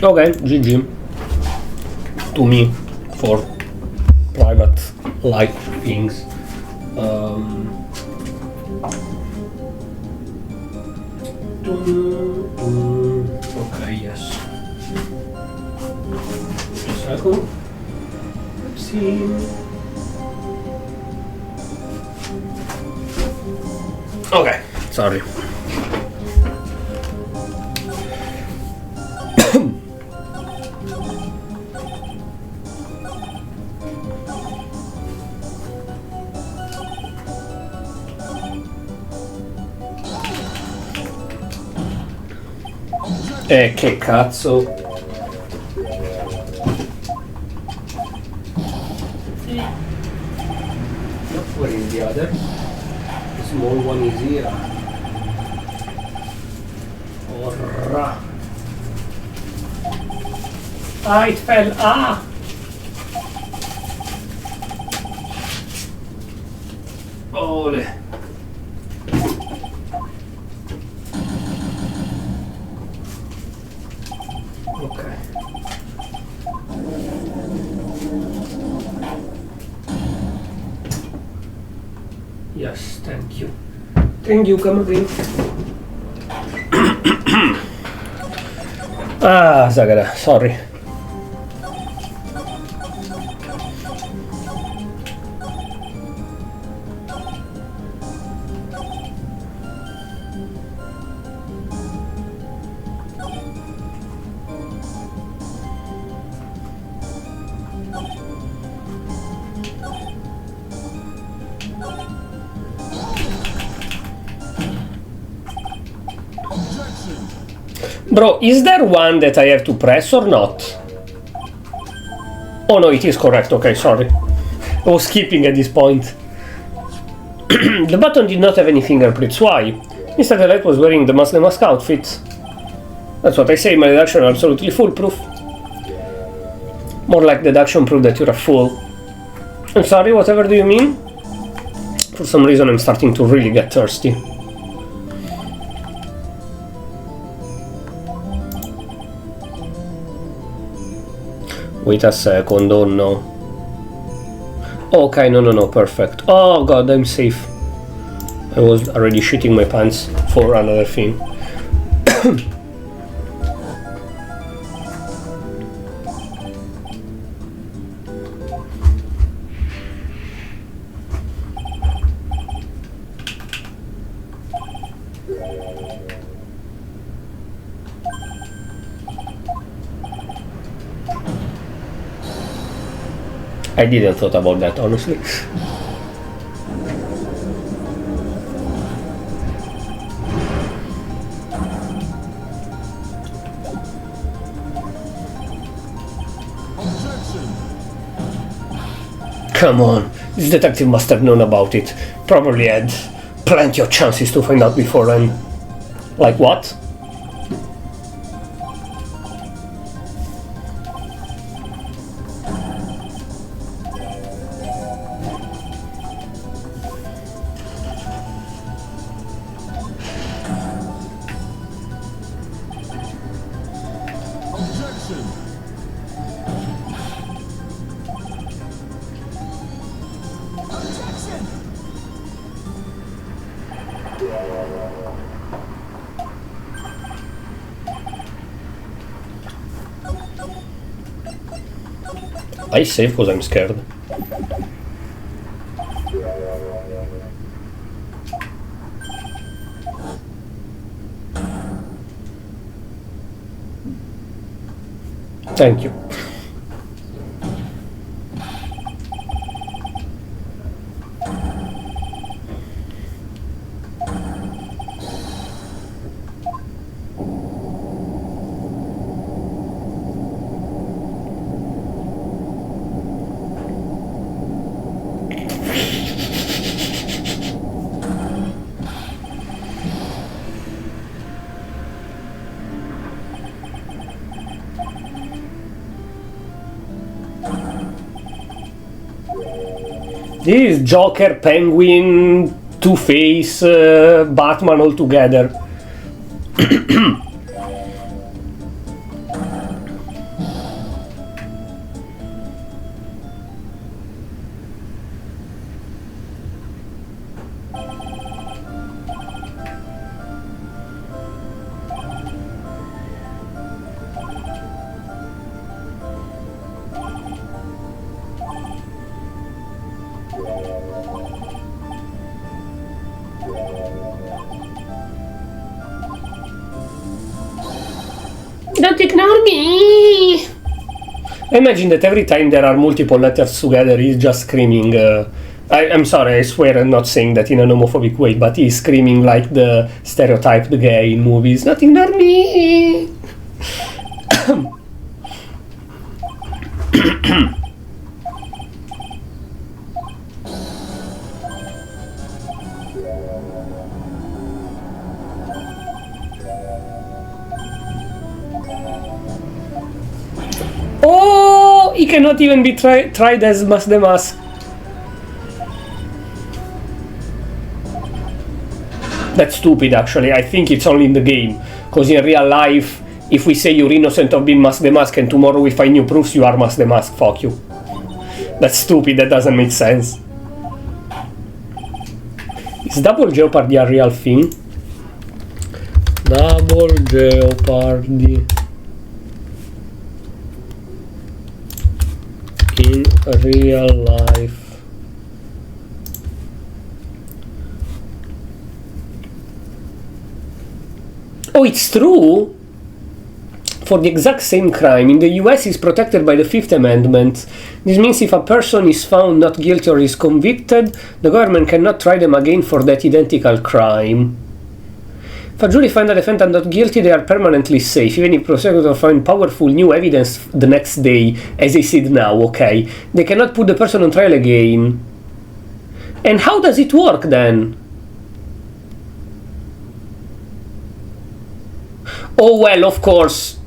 Okay, GG. To me, for private life things. Okay, yes. Just a second. Let's see. Okay, sorry. Che cazzo? Where is the other? The small one is here. Orra. Ah, it fell. Ah! Ole. Okay. Yes, thank you. Thank you, come again. Ah, Zagara, sorry. Bro, is there one that I have to press or not? Oh no, it is correct, okay, sorry. I was skipping at this point. The button did not have any fingerprints, why? Mr. Delight was wearing the Muslim mask outfit. That's what I say, my deduction are absolutely foolproof. More like deduction proof that you're a fool. I'm sorry, whatever do you mean? For some reason I'm starting to really get thirsty. Wait a second, oh no. Okay, no, perfect. Oh god, I'm safe. I was already shitting my pants for another thing. I didn't thought about that, honestly. Come on, this detective must have known about it. Probably had plenty of chances to find out before then. Like what? I save because I'm scared. Thank you. This is Joker, Penguin, Two-Face, Batman all together. Don't ignore me! I imagine that every time there are multiple letters together, he's just screaming. I'm sorry, I swear I'm not saying that in an homophobic way, but he's screaming like the stereotyped gay in movies. Don't ignore me! Oh, he cannot even be tried as the Mask. That's stupid, actually. I think it's only in the game, because in real life, if we say you're innocent of being the Mask and tomorrow we find new proofs, you are the Mask. Fuck you. That's stupid. That doesn't make sense. Is Double Jeopardy a real thing? Double Jeopardy. In real life. Oh, it's true? For the exact same crime, in the US is protected by the Fifth Amendment. This means if a person is found not guilty or is convicted, the government cannot try them again for that identical crime. If a jury finds a defendant not guilty, they are permanently safe, even if prosecutors find powerful new evidence the next day, as they said now, okay? They cannot put the person on trial again. And how does it work then? Oh well, of course,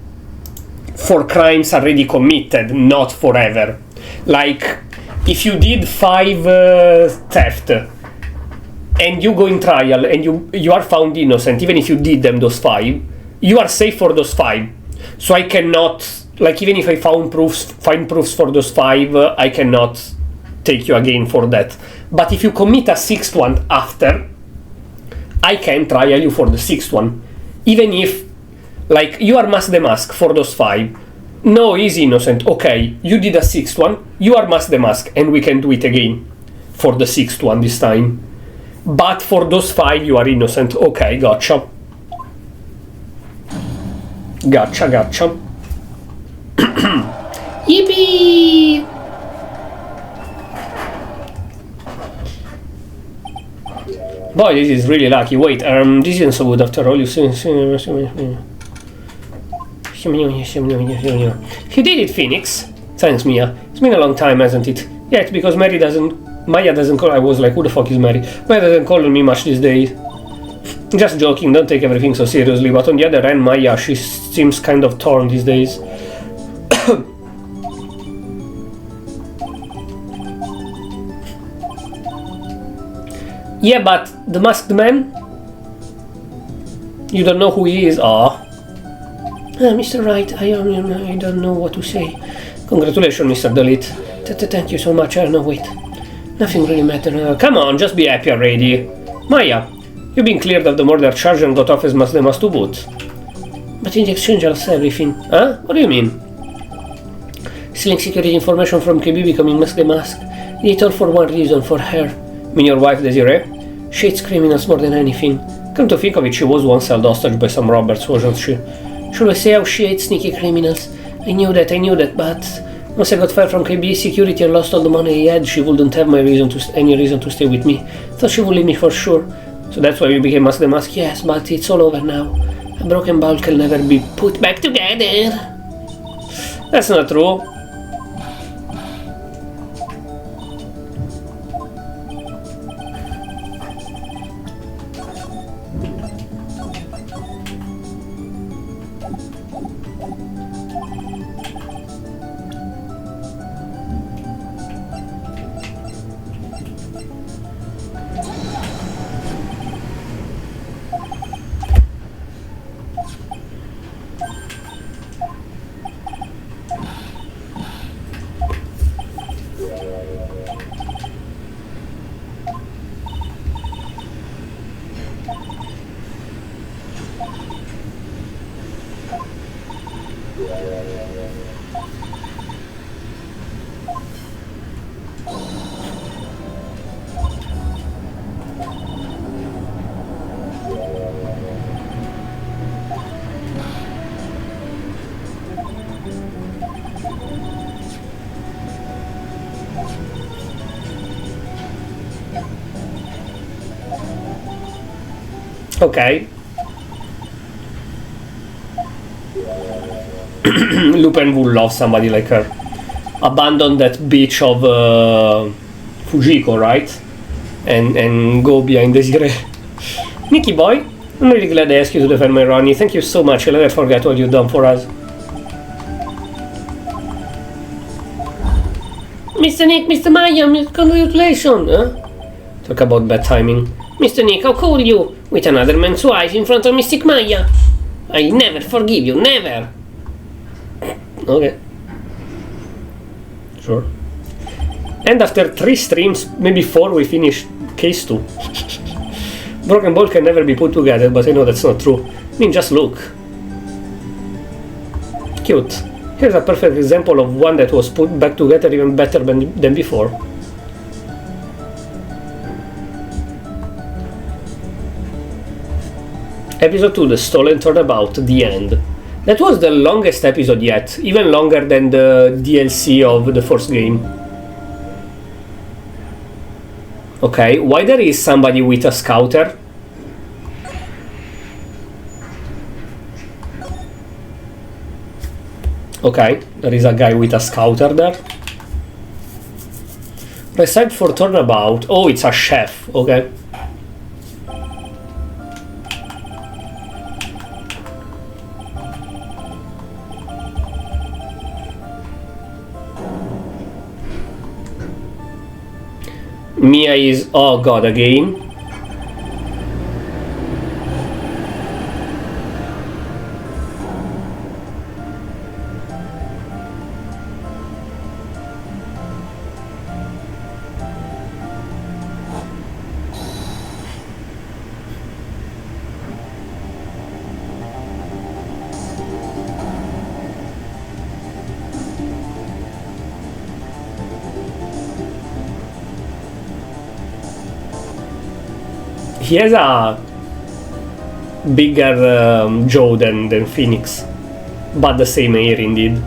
for crimes already committed, not forever. Like, if you did 5 theft, and you go in trial and you are found innocent, even if you did them those 5, you are safe for those 5. So I cannot, like, even if I find proofs for those 5, I cannot take you again for that. But if you commit a 6th one after, I can trial you for the 6th one. Even if, like, you are the Mask for those 5. No, he's innocent. Okay, you did a 6th one, you are the Mask, and we can do it again for the 6th one this time. But for those 5, you are innocent. Okay, gotcha. Gotcha. Yippee! Boy, this is really lucky. Wait, this isn't so good after all. You did it, Phoenix. Thanks, Mia. It's been a long time, hasn't it? Yeah, it's because Maya doesn't call. I was like, who the fuck is Mary? Maya doesn't call on me much these days. Just joking, don't take everything so seriously, but on the other hand, Maya, she seems kind of torn these days. Yeah, but the masked man? You don't know who he is? Mr. Wright, I don't know what to say. Congratulations, Mr. Dalit. Thank you so much. No, wait. Nothing really matters. Come on, just be happy already. Maya, you've been cleared of the murder charge and got off as Masdemas to boot. But in exchange, I'll say everything. Huh? What do you mean? Stealing security information from KB becoming Masdemas. Did it all for one reason, for her. Mean your wife, Desiree? She hates criminals more than anything. Come to think of it, she was once held hostage by some robbers, wasn't she? Should I say how she hates sneaky criminals? I knew that, but once I got fired from KB security and lost all the money I had, she wouldn't have any reason to stay with me. Thought she would leave me for sure. So that's why we became Mask the Mask. Yes, but it's all over now. A broken bowl can never be put back together. That's not true. Okay. Lupin would love somebody like her. Abandon that bitch of Fujiko, right? And go behind Desiree. Nicky boy, I'm really glad I asked you to defend my Ronnie. Thank you so much. I'll never forget what you've done for us. Mr. Nick, Mr. Maya, congratulations! Huh? Talk about bad timing. Mr. Nick, how could you? With another man's wife in front of Mystic Maya. I never forgive you, never! Okay. Sure. And after 3 streams, maybe 4, we finish case 2. Broken ball can never be put together, but I know that's not true. I mean, just look. Cute. Here's a perfect example of one that was put back together even better than before. Episode 2, The Stolen Turnabout, the end. That was the longest episode yet, even longer than the DLC of the first game. Okay, why there is somebody with a scouter? Okay, there is a guy with a scouter there. Recipe for Turnabout. Oh, it's a chef, okay. Mia is... oh god, again? He has a bigger jaw than Phoenix, but the same hair indeed.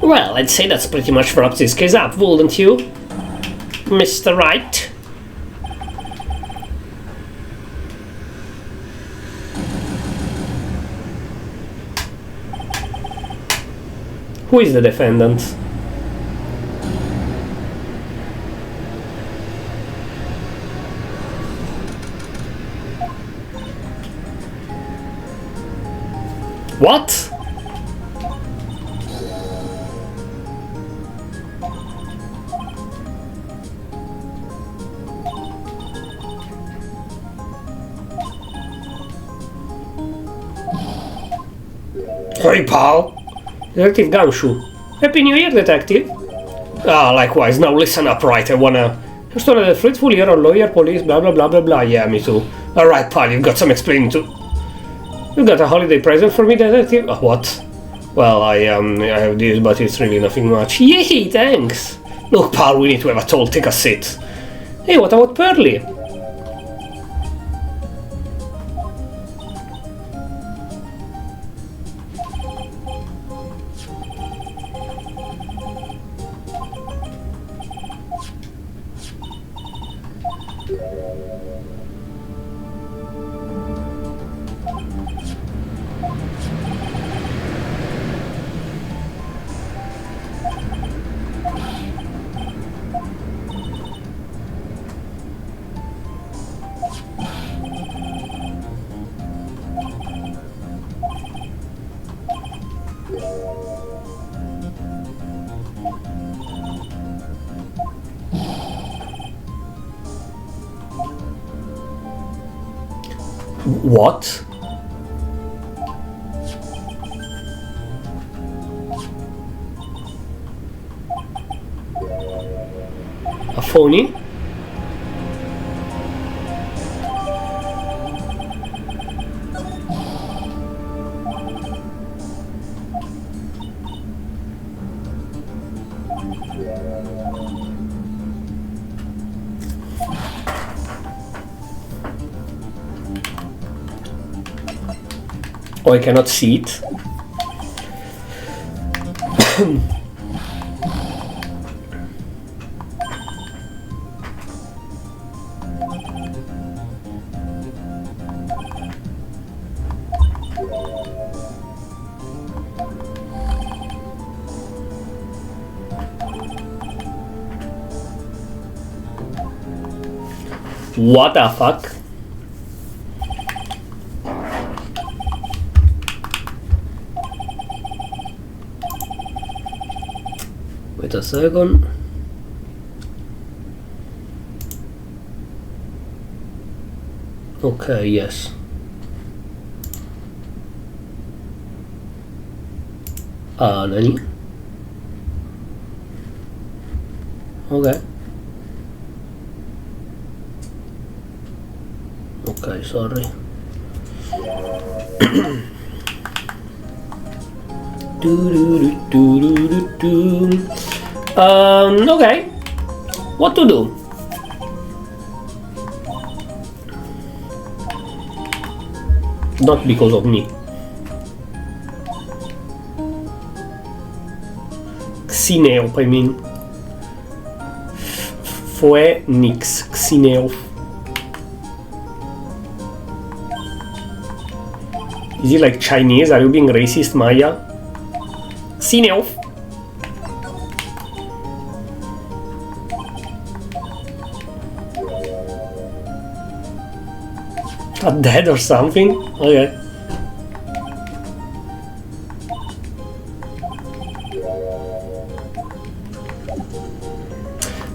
Well, I'd say that's pretty much wraps this case up, wouldn't you? Mr. Wright. Who is the defendant? What? Hey, pal. Detective Gumshoe. Happy New Year, Detective. Ah, likewise. Now listen up, right? I wanna... You started a fruitful year on lawyer, police, blah blah blah blah blah. Yeah, me too. Alright, pal, you've got some explaining to... You got a holiday present for me, Detective? What? Well, I have this, but it's really nothing much. Yay, thanks! Look, pal, we need to have a talk. Take a seat. Hey, what about Pearly? What? A phony? Oh, I cannot see it. What the fuck? Wait a second. Okay, yes. Nani? Okay. Okay, sorry. Okay. What to do? Not because of me. Xineop, I mean. Franix. Xineop. Is it like Chinese? Are you being racist, Maya? Xineop. Not dead or something? Okay.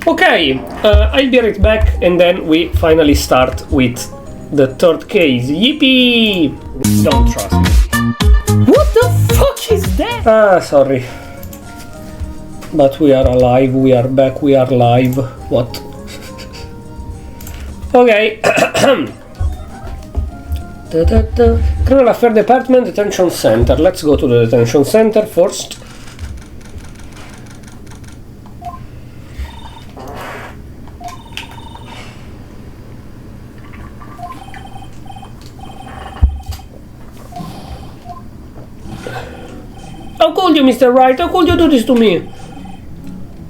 Okay, I'll be right back and then we finally start with the third case. Yippee! Don't trust me. What the fuck is that? Ah, sorry. But we are alive, we are back, we are live. What? Okay. Criminal Affair Department, Detention Center. Let's go to the Detention Center first. How could you, Mr. Wright? How could you do this to me?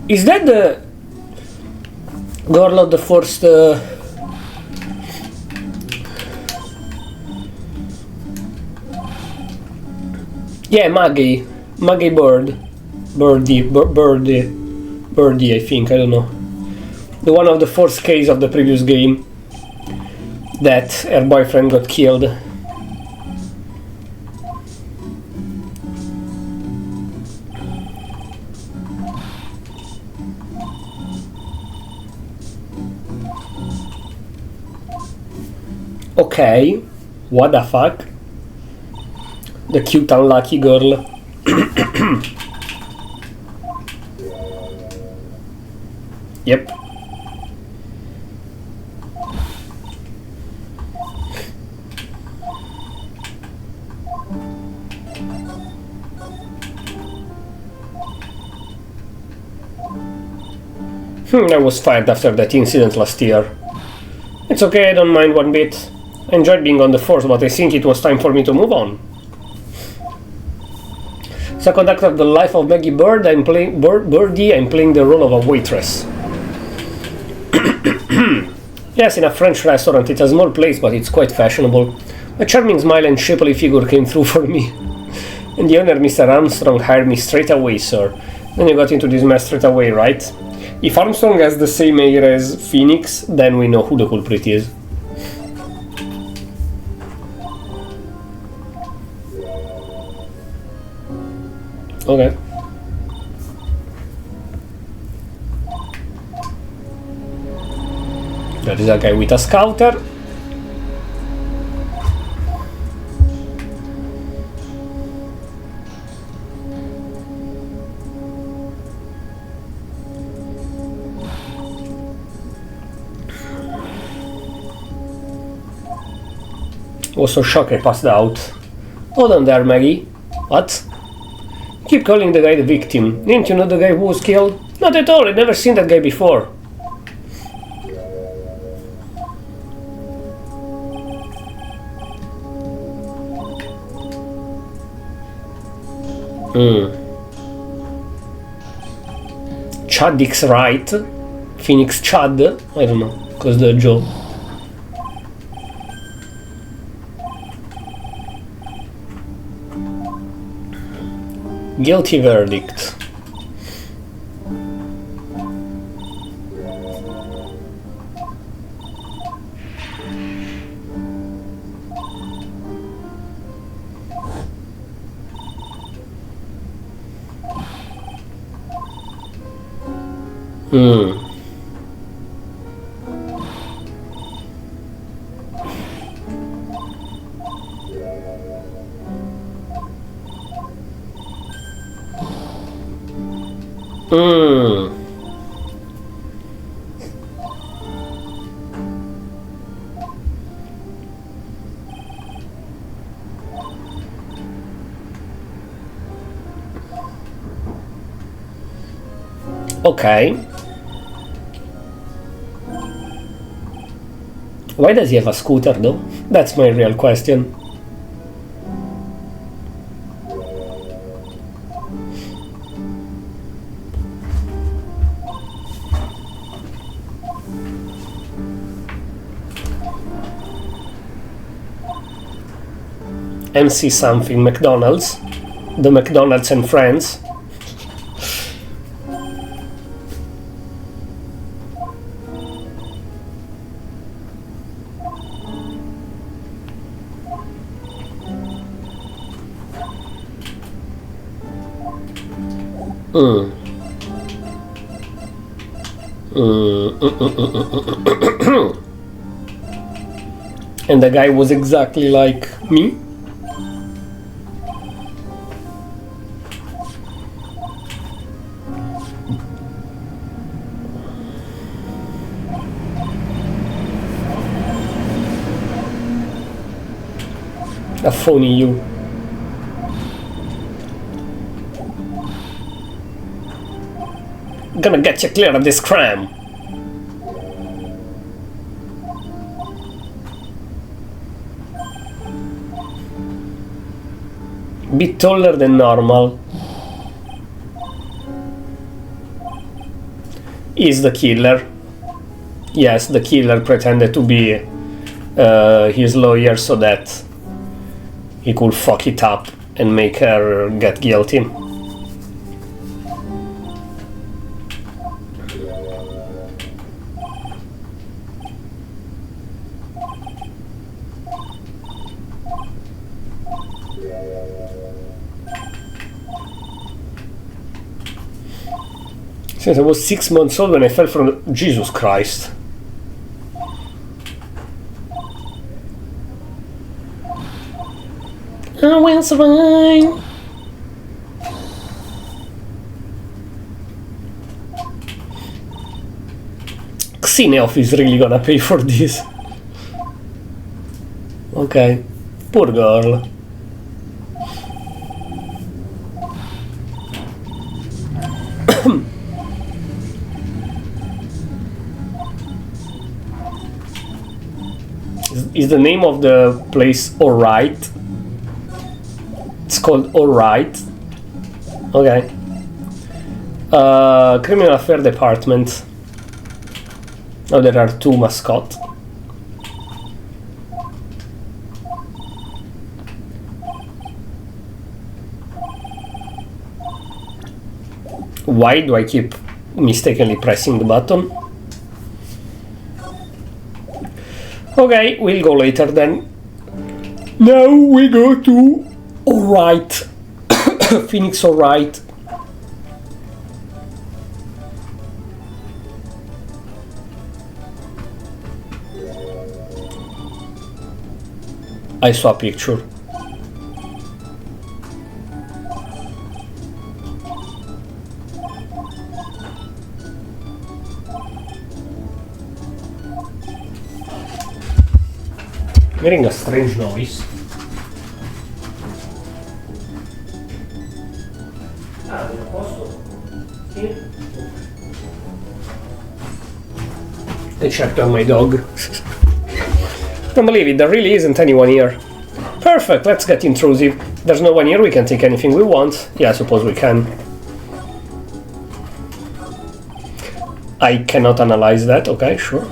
Is that the... Girl of the first... yeah, Maggie. Maggie Bird. Birdie, I think, I don't know. The one of the first case of the previous game that her boyfriend got killed. Okay, what the fuck? The cute unlucky girl. Yep. I was fired after that incident last year. It's okay, I don't mind one bit. I enjoyed being on the force, but I think it was time for me to move on. Second act of the life of Maggie Bird, I'm playing Birdie, I'm playing the role of a waitress. Yes, in a French restaurant. It's a small place, but it's quite fashionable. A charming smile and shapely figure came through for me. And the owner, Mr. Armstrong, hired me straight away, sir. Then you got into this mess straight away, right? If Armstrong has the same hair as Phoenix, then we know who the culprit is. Okay. There is a guy with a scouter. Was so shocked I passed out. Hold on there, Maggie. What? Keep calling the guy the victim. Didn't you know the guy who was killed? Not at all, I'd never seen that guy before. Chaddick's right. Phoenix Chad. I don't know, because the Joe. Guilty verdict. Okay. Why does he have a scooter though? That's my real question. MC something McDonald's. The McDonald's and Friends. And the guy was exactly like me. A phony you. Gonna get you clear of this crime. Bit taller than normal. Is the killer. Yes, the killer pretended to be his lawyer so that he could fuck it up and make her get guilty. Since I was 6 months old when I fell from Jesus Christ. I will survive. Xeneoff is really gonna pay for this. Okay, poor girl. Is the name of the place Alright? It's called Alright. Okay. Criminal Affair Department. Oh, there are 2 mascots. Why do I keep mistakenly pressing the button? Okay, we'll go later then. Now we go to Alright. Phoenix Alright. I saw a picture. Hearing a strange noise. I checked on my dog. Don't believe it, there really isn't anyone here. Perfect, let's get intrusive. There's no one here, we can take anything we want. Yeah, I suppose we can. I cannot analyze that, okay, sure.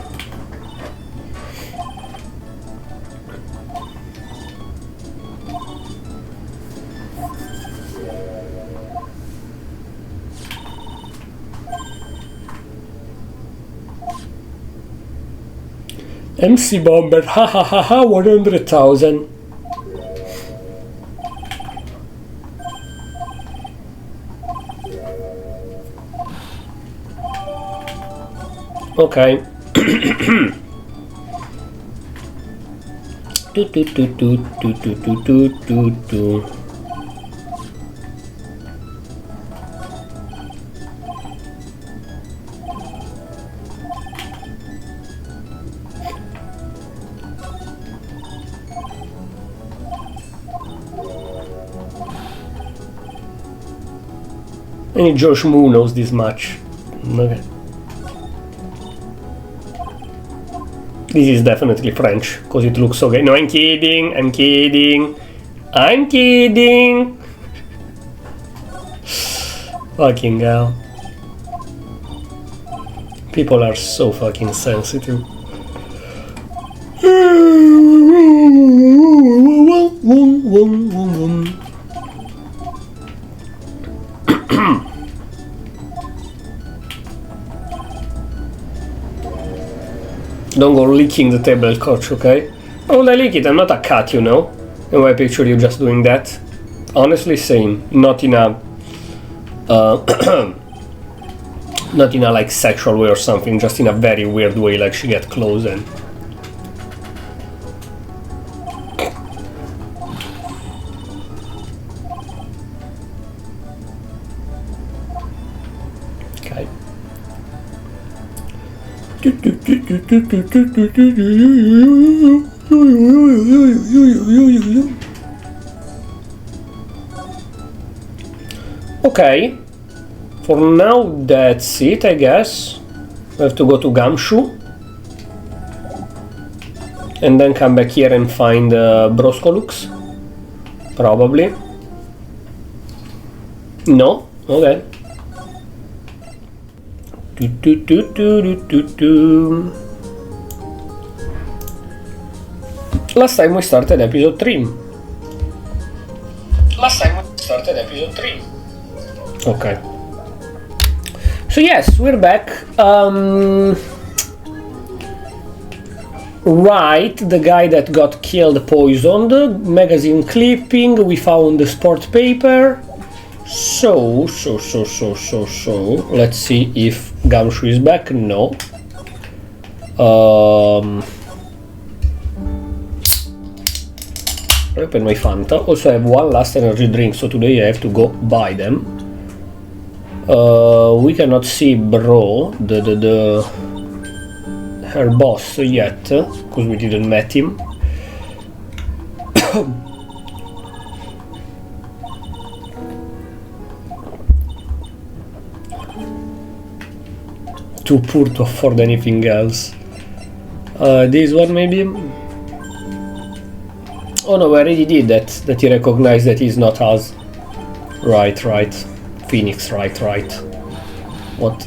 MC Bomber, ha ha ha ha, 100,000. Okay. Only Josh Moo knows this much. Okay. This is definitely French, because it looks so gay. No, I'm kidding, I'm kidding. I'm kidding! Fucking hell. People are so fucking sensitive. Don't go licking the table, coach, okay? Why would I lick it? I'm not a cat, you know? And I picture you just doing that. Honestly, same. Not in a... not in a, like, sexual way or something. Just in a very weird way, like she get close and... Okay. Okay, for now that's it, I guess. We have to go to Gamshu and then come back here and find Broskolux, probably. No? Okay. Last time we started episode 3. Okay. So yes, we're back. Right, the guy that got killed poisoned. Magazine clipping. We found the sport paper. So. Let's see if Gumshoe is back. No. Open my Fanta. Also, I have one last energy drink, so today I have to go buy them. We cannot see Bro, her boss yet, because we didn't met him. Too poor to afford anything else. This one maybe? Oh no, we already did that he recognized that he's not us. Right. Phoenix, right. What?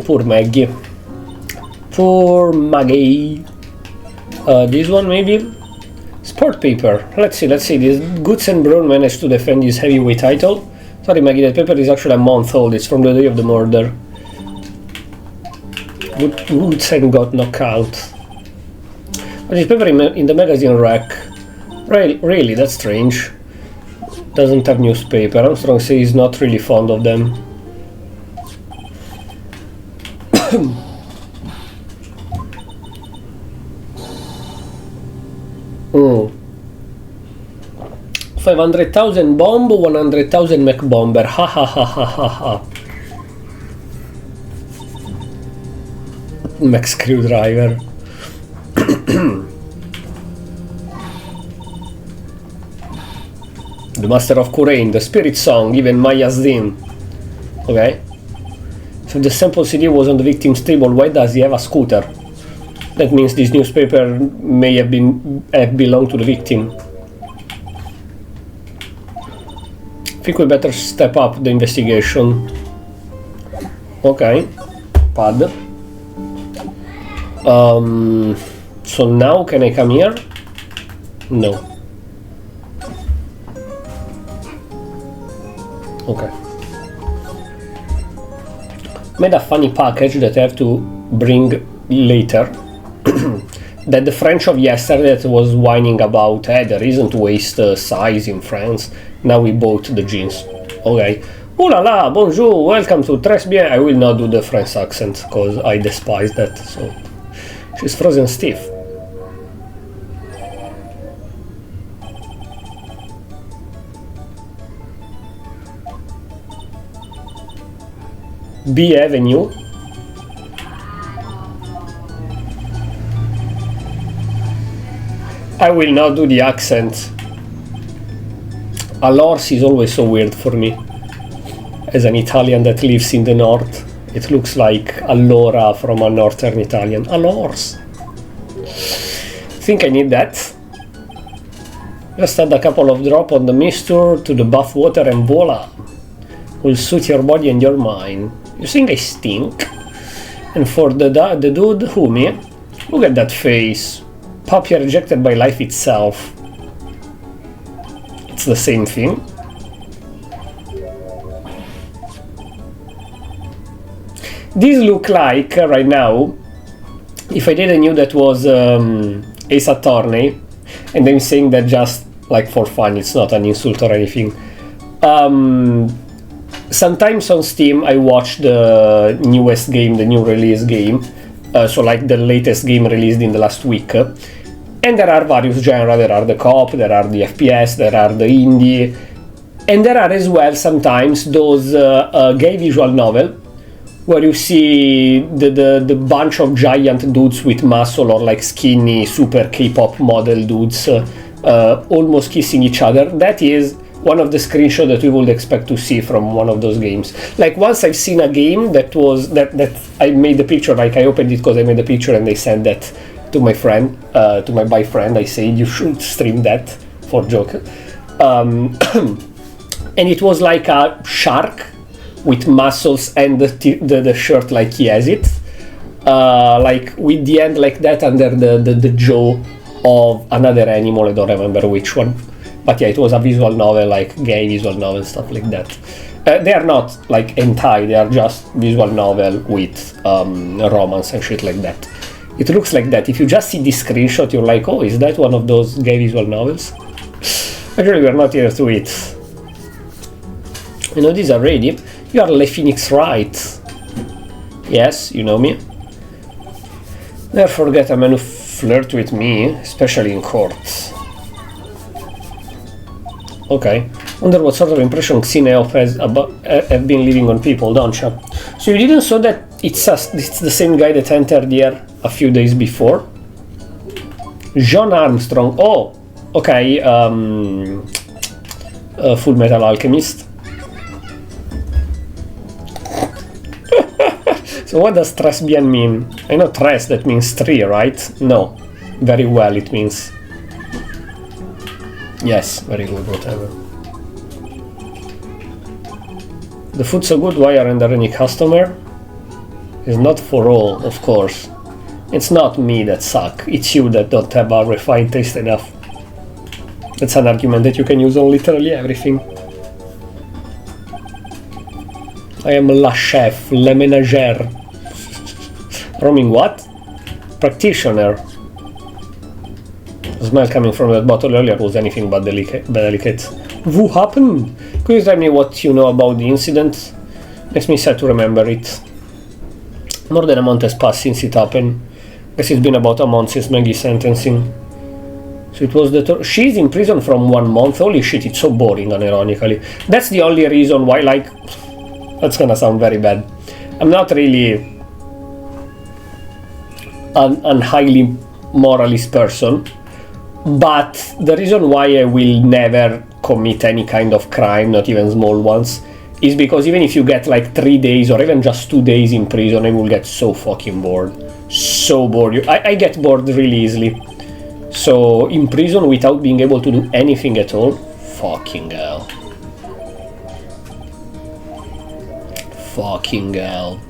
Poor Maggie. Poor Maggie. This one maybe? Sport paper. Let's see. This Goods and Brown managed to defend his heavyweight title. Sorry Maggie, that paper is actually a month old. It's from the day of the murder. Woodson got knocked out. But his paper in the magazine rack. Really, that's strange. Doesn't have newspaper. Armstrong says he's not really fond of them. Oh. 500,000 bomb, 100,000 mech bomber. Ha. Mech screwdriver. The Master of Kurain, the Spirit Song, even Maya's Din. Okay. So the sample CD was on the victim's table. Why does he have a scooter? That means this newspaper may have belonged to the victim. I think we better step up the investigation. Okay. Pad. So now can I come here? No. Okay. Made a funny package that I have to bring later. That the French of yesterday that was whining about, there isn't waist size in France. Now we bought the jeans. Okay. Ooh la la, bonjour, welcome to Très bien. I will not do the French accent because I despise that. So she's frozen stiff. B Avenue. I will not do the accent. Allors is always so weird for me. As an Italian that lives in the north, it looks like Allora from a northern Italian. Allors. Think I need that. Just add a couple of drops on the mixture to the bath water and voila. Will suit your body and your mind. You think I stink? And for the dude, who me? Look at that face. Puppy rejected by life itself. It's the same thing. These look like, right now, if I didn't knew that was Ace Attorney, and I'm saying that just like for fun, it's not an insult or anything. Sometimes on Steam I watch the newest game, the new release game, so like the latest game released in the last week. And there are various genres, there are the co-op, there are the FPS, there are the indie, and there are as well sometimes those gay visual novel where you see the bunch of giant dudes with muscle or like skinny super K-pop model dudes almost kissing each other. That is one of the screenshots that we would expect to see from one of those games. Like once I've seen a game that was that I made the picture, like I opened it because I made the picture and they sent that to my friend, to my boyfriend. I said you should stream that for joke. And it was like a shark with muscles and the shirt like he has it. Like with the end like that under the jaw of another animal, I don't remember which one. But yeah, it was a visual novel, like gay visual novel, stuff like that. They are not like hentai, they are just visual novel with romance and shit like that. It looks like that. If you just see this screenshot, you're like, oh, is that one of those gay visual novels? Actually, we're not here to it. You know, these are ready. You are Le Phoenix, right? Yes, you know me. Never forget a man who flirt with me, especially in court. Okay. Wonder what sort of impression Xeneop has have been leaving on people, don't you? So you didn't saw that it's the same guy that entered here a few days before? John Armstrong. Oh, okay. Full Metal Alchemist. So what does Tresbian mean? I know tres, that means 3, right? No. Very well, it means... Yes, very good, whatever. The food's so good, why aren't there any customer? It's not for all, of course. It's not me that suck, it's you that don't have a refined taste enough. That's an argument that you can use on literally everything. I am la chef, le ménagère. Roaming what? Practitioner. The smell coming from that bottle earlier was anything but delicate. What happened? Could you tell me what you know about the incident? Makes me sad to remember it. More than a month has passed since it happened. Guess it's been about a month since Maggie's sentencing. So it was she's in prison from 1 month. Holy shit, it's so boring, unironically. That's the only reason why, like... That's gonna sound very bad. I'm not really an highly moralist person, but the reason why I will never commit any kind of crime, not even small ones, is because even if you get like 3 days or even just 2 days in prison, I will get so fucking bored. So bored. I get bored really easily. So in prison without being able to do anything at all, fucking hell. Fucking hell.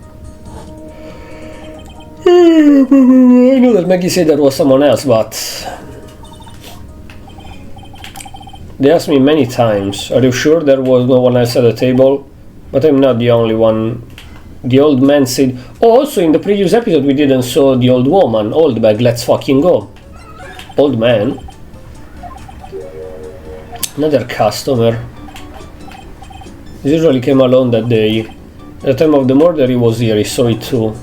I know that Maggie said there was someone else, but they asked me many times, are you sure there was no one else at the table? But I'm not the only one. The old man said, oh, also in the previous episode we didn't saw the old woman. Old bag, let's fucking go. Old man. Another customer. He usually came alone that day. At the time of the murder he was here, he saw it too.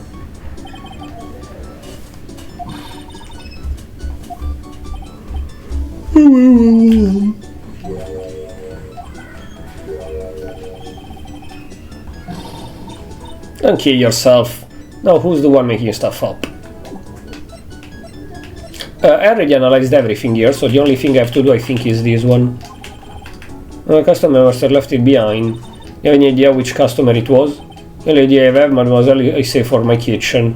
Don't kill yourself. Now who's the one making stuff up? I already analyzed everything here, so the only thing I have to do I think is this one. Customer master left it behind. You have any idea which customer it was? The only idea I have, mademoiselle, I say for my kitchen.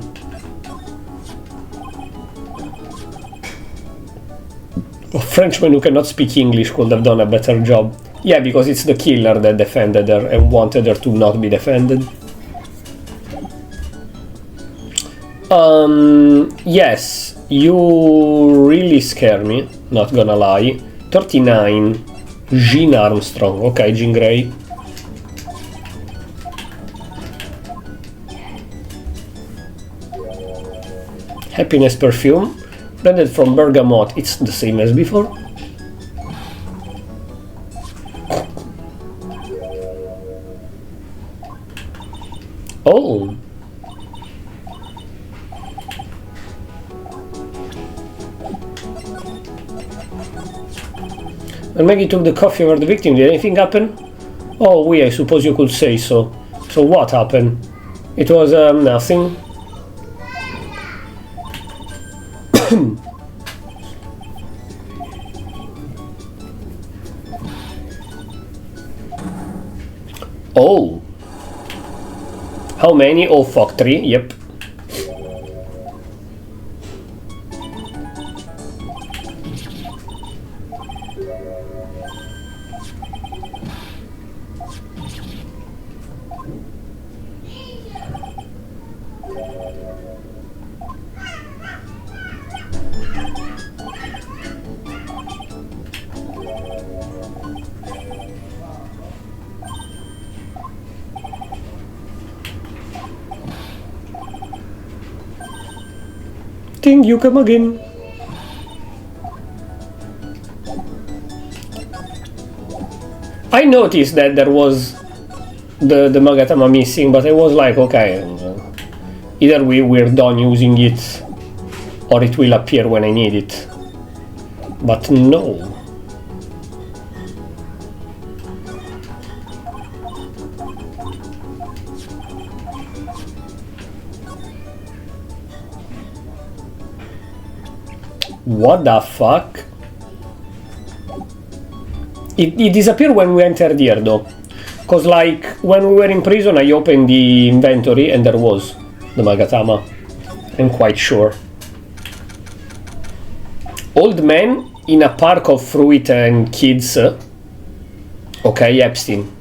A Frenchman who cannot speak English could have done a better job. Yeah, because it's the killer that defended her and wanted her to not be defended. Yes, you really scare me, not gonna lie. 39, Jean Armstrong, okay, Jean Grey. Happiness perfume, blended from bergamot, it's the same as before. Oh. When Maggie took the coffee over the victim, did anything happen? Oh, I suppose you could say so. So what happened? It was, nothing. Oh. How many? Oh, fuck, 3, yep. Think you come again. I noticed that there was the Magatama missing, but I was like, okay, either we're done using it, or it will appear when I need it. But no. What the fuck? It disappeared when we entered here though. Cause like, when we were in prison I opened the inventory and there was the Magatama. I'm quite sure. Old man in a park of fruit and kids. Okay, Epstein.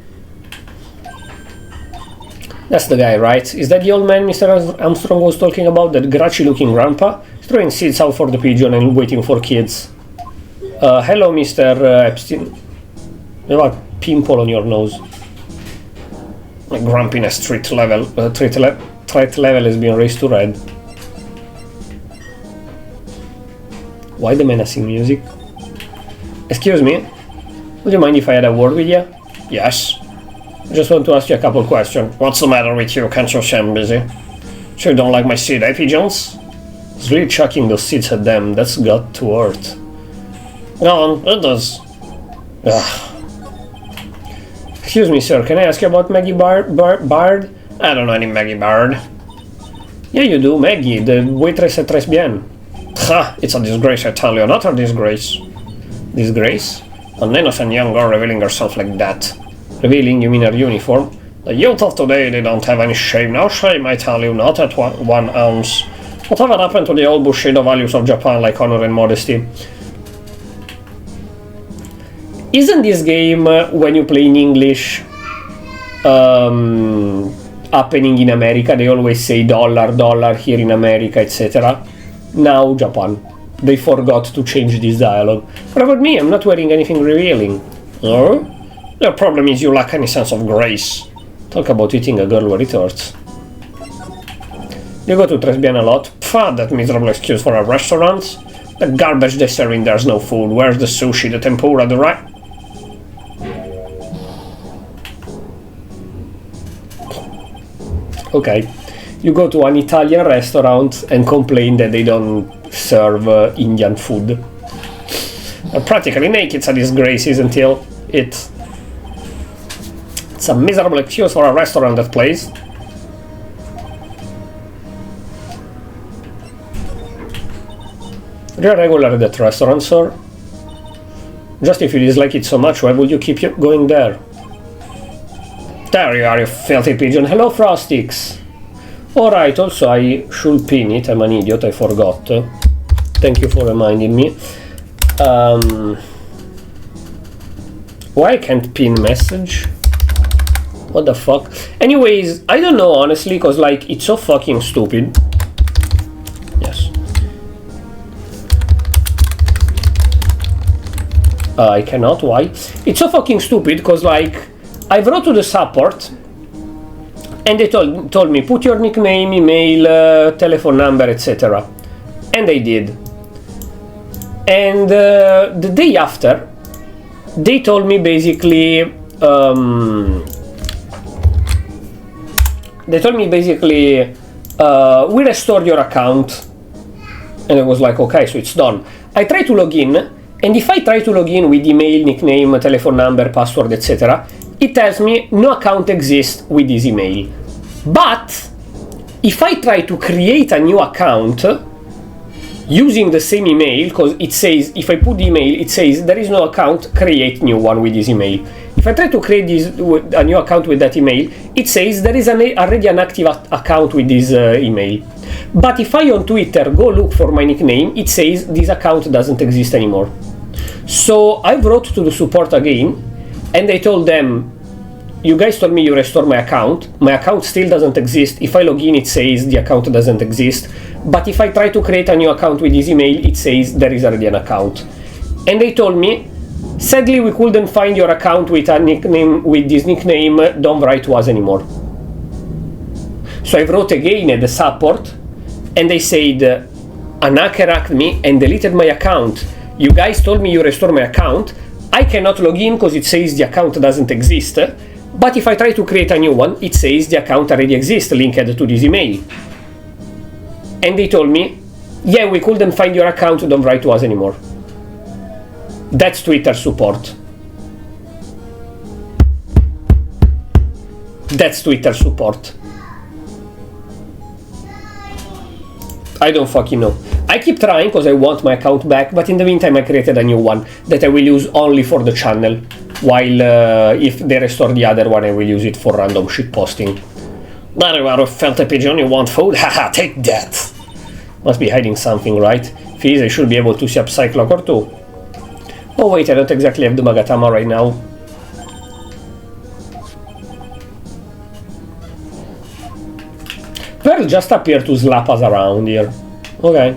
That's the guy, right? Is that the old man Mr. Armstrong was talking about? That grouchy looking grandpa? He's throwing seeds out for the pigeon and waiting for kids. Hello, Mr. Epstein. You have a pimple on your nose. My grumpiness threat level has been raised to red. Why the menacing music? Excuse me? Would you mind if I had a word with you? Yes. I just want to ask you a couple questions. What's the matter with you? Can't you say I'm busy? So you don't like my seed, eh, pigeons? It's really chucking those seeds at them. That's got to hurt. Go on, it does. Ugh. Excuse me, sir, can I ask you about Maggie Bard? I don't know any Maggie Bard. Yeah, you do, Maggie, the waitress at Lesbian. Ha! It's a disgrace, I tell you, not a disgrace. Disgrace? An innocent young girl revealing herself like that. Revealing, you mean her uniform? The youth of today, they don't have any shame. No shame, I tell you, not at 1 ounce. Whatever happened to the old Bushido values of Japan, like honor and modesty? Isn't this game, when you play in English, happening in America? They always say dollar here in America, etc. Now, Japan. They forgot to change this dialogue. What about me? I'm not wearing anything revealing. Oh? The problem is you lack any sense of grace. Talk about eating a girl where it hurts. You go to Tresbian a lot? Pfft, that miserable excuse for a restaurant. The garbage they serve in there's no food. Where's the sushi, the tempura, the rice? Okay, you go to an Italian restaurant and complain that they don't serve Indian food. Practically naked, it's a disgrace, isn't it? It's a miserable excuse for a restaurant that plays. You're a regular at that restaurant, sir. Just if you dislike it so much, why would you keep going there? There you are, you filthy pigeon. Hello, Frostix. Alright, also I should pin it. I'm an idiot, I forgot. Thank you for reminding me. Why I can't pin message? What the fuck? Anyways, I don't know, honestly, because, like, it's so fucking stupid. Yes. I cannot, why? It's so fucking stupid, because, like, I wrote to the support, and they told me, put your nickname, email, telephone number, etc. And I did. And the day after, they told me basically, we restored your account. And I was like, okay, so it's done. I tried to log in, and if I try to log in with email, nickname, telephone number, password, etc., it tells me no account exists with this email. But if I try to create a new account using the same email, because it says, if I put the email, it says there is no account, create new one with this email. If I try to create a new account with that email, it says there is already an active account with this email. But if I on Twitter go look for my nickname, it says this account doesn't exist anymore. So I wrote to the support again, and I told them, you guys told me you restore my account. My account still doesn't exist. If I log in, it says the account doesn't exist. But if I try to create a new account with this email, it says there is already an account. And they told me, sadly, we couldn't find your account with a nickname, with this nickname, don't write to us anymore. So I wrote again at the support, and they said, an hacker hacked me and deleted my account. You guys told me you restore my account. I cannot log in because it says the account doesn't exist. But if I try to create a new one, it says the account already exists, linked to this email. And they told me, yeah, we couldn't find your account, don't write to us anymore. That's Twitter support. That's Twitter support. I don't fucking know. I keep trying because I want my account back, but in the meantime I created a new one that I will use only for the channel, while if they restore the other one I will use it for random shit posting. Now you are a felt a pigeon, you want food? Haha, take that! Must be hiding something, right? Fizz, I should be able to see a Psyclock or two. Oh wait, I don't exactly have the Magatama right now. Pearl just appeared to slap us around here. Okay.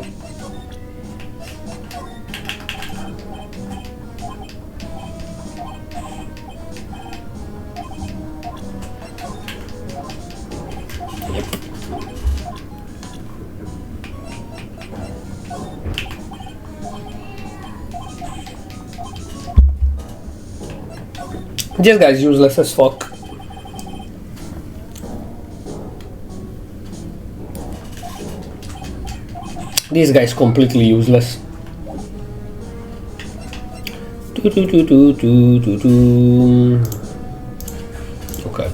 This guy's useless as fuck. This guy's completely useless. Okay.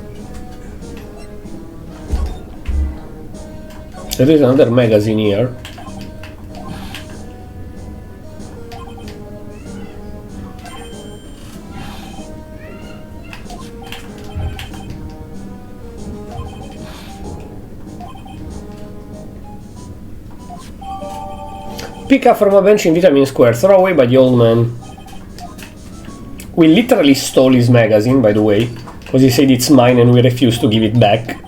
There is another magazine here. Pick up from a bench in Vitamin Square, throw away by the old man. We literally stole his magazine, by the way, because he said it's mine and we refused to give it back.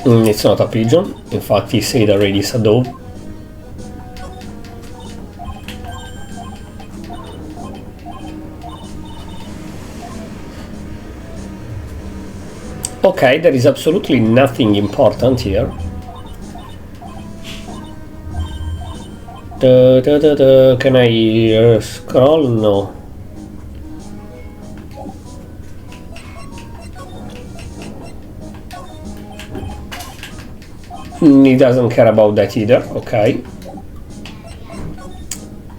It's not a pigeon, in fact he said already it's a dove. Okay, there is absolutely nothing important here. Can I scroll? No. He doesn't care about that either, okay.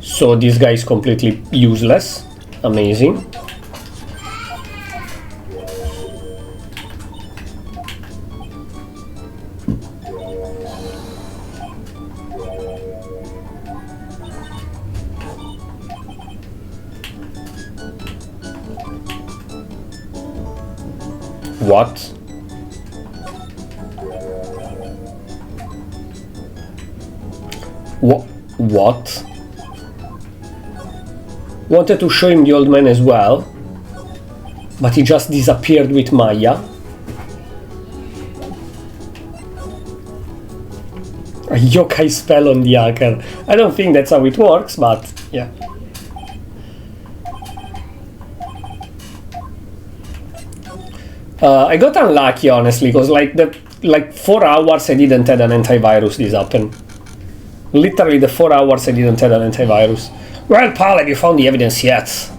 So this guy is completely useless. Amazing. What? What? Wanted to show him the old man as well, but he just disappeared with Maya. A yokai spell on the hacker. I don't think that's how it works, but yeah. I got unlucky, honestly, because like 4 hours I didn't have an antivirus this happened. Literally the 4 hours I didn't have an antivirus. Well, pal, have you found the evidence yet?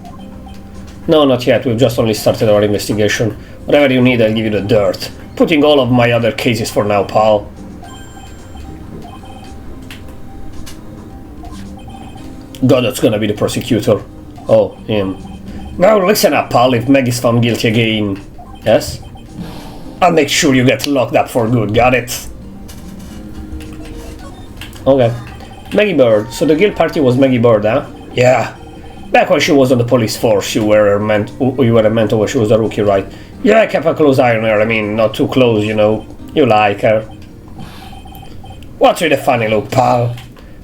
No, not yet. We've just only started our investigation. Whatever you need, I'll give you the dirt. Putting all of my other cases for now, pal. God, that's gonna be the prosecutor. Oh, him. Now listen up, pal, if Meg is found guilty again. Yes? I'll make sure you get locked up for good, got it? Okay. Maggie Bird. So the guild party was Maggie Bird, huh? Yeah. Back when she was on the police force, you were a mentor when she was a rookie, right? Yeah, I kept a close eye on her. I mean, not too close, you know. You like her. What's with the funny look, pal?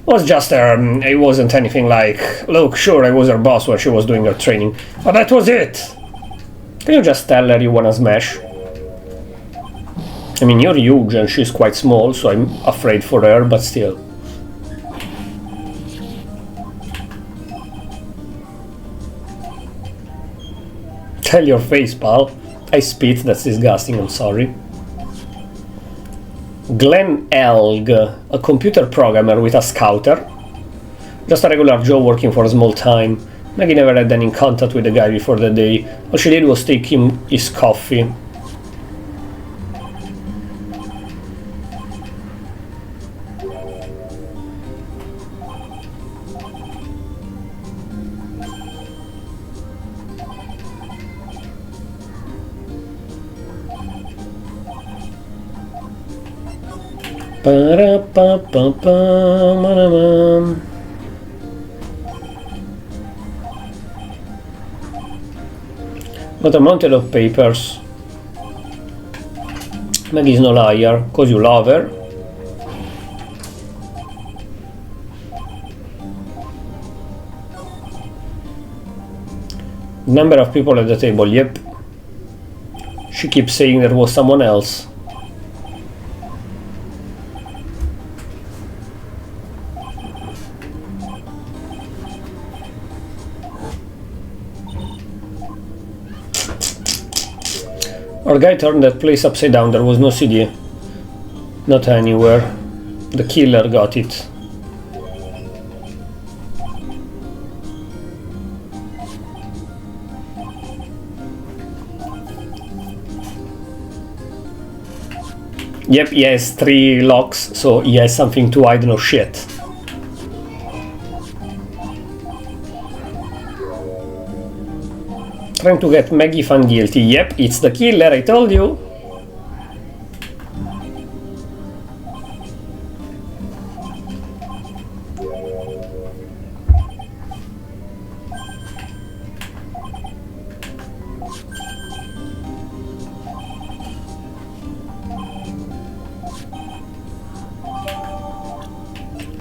Was just it wasn't anything like, look, sure, I was her boss when she was doing her training, but that was it. Can you just tell her you wanna smash? I mean, you're huge and she's quite small, so I'm afraid for her, but still. Tell your face, pal. I spit, that's disgusting, I'm sorry. Glenn Elg, a computer programmer with a scouter. Just a regular Joe working for a small time. Maggie never had any contact with the guy before the day. All she did was take him his coffee. Got a mountain of papers. Maggie's no liar, cause you love her. Number of people at the table, yep. She keeps saying there was someone else. Our guy turned that place upside down, there was no CD. Not anywhere. The killer got it. Yep, he has 3 locks, so he has something to hide, no shit. Trying to get Maggie found guilty. Yep, it's the killer, I told you.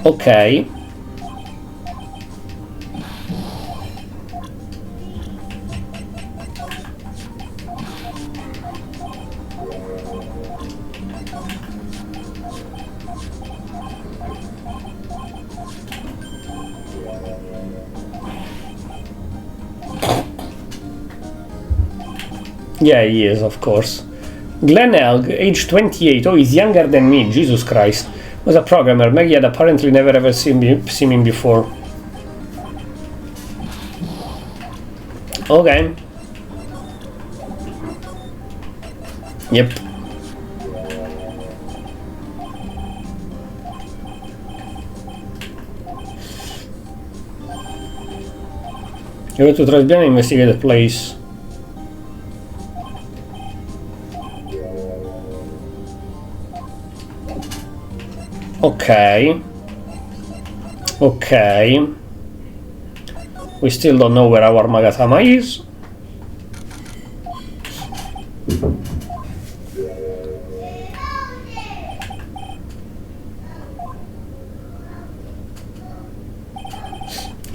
Okay. Yeah, he is, of course. Glenn Elg, age 28. Oh, he's younger than me, Jesus Christ. Was a programmer. Maggie had apparently never ever seen him before. Okay. Yep. You go to Tribulations and investigate the place. Okay. Okay. We still don't know where our Magatama is.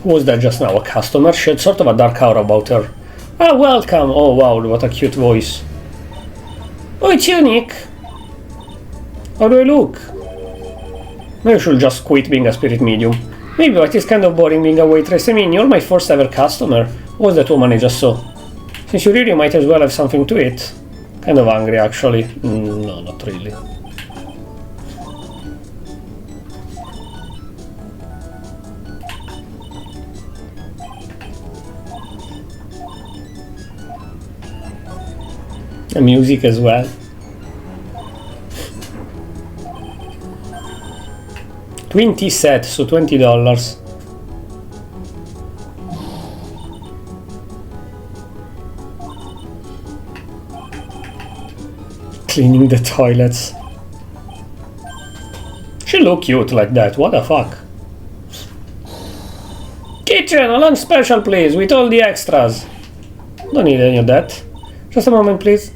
Who was that just now? A customer? She had sort of a dark aura about her. Ah, welcome! Oh wow, what a cute voice. Oh, it's unique! How do I look? Maybe I should just quit being a spirit medium. Maybe, but it's kind of boring being a waitress. I mean, you're my first ever customer. What was that woman I just saw? Since you're here, you might as well have something to eat. Kind of hungry, actually. No, not really. And music as well. 20 sets, so $20. Cleaning the toilets. She look cute like that, what the fuck? Kitchen, a lunch special please, with all the extras. Don't need any of that. Just a moment please.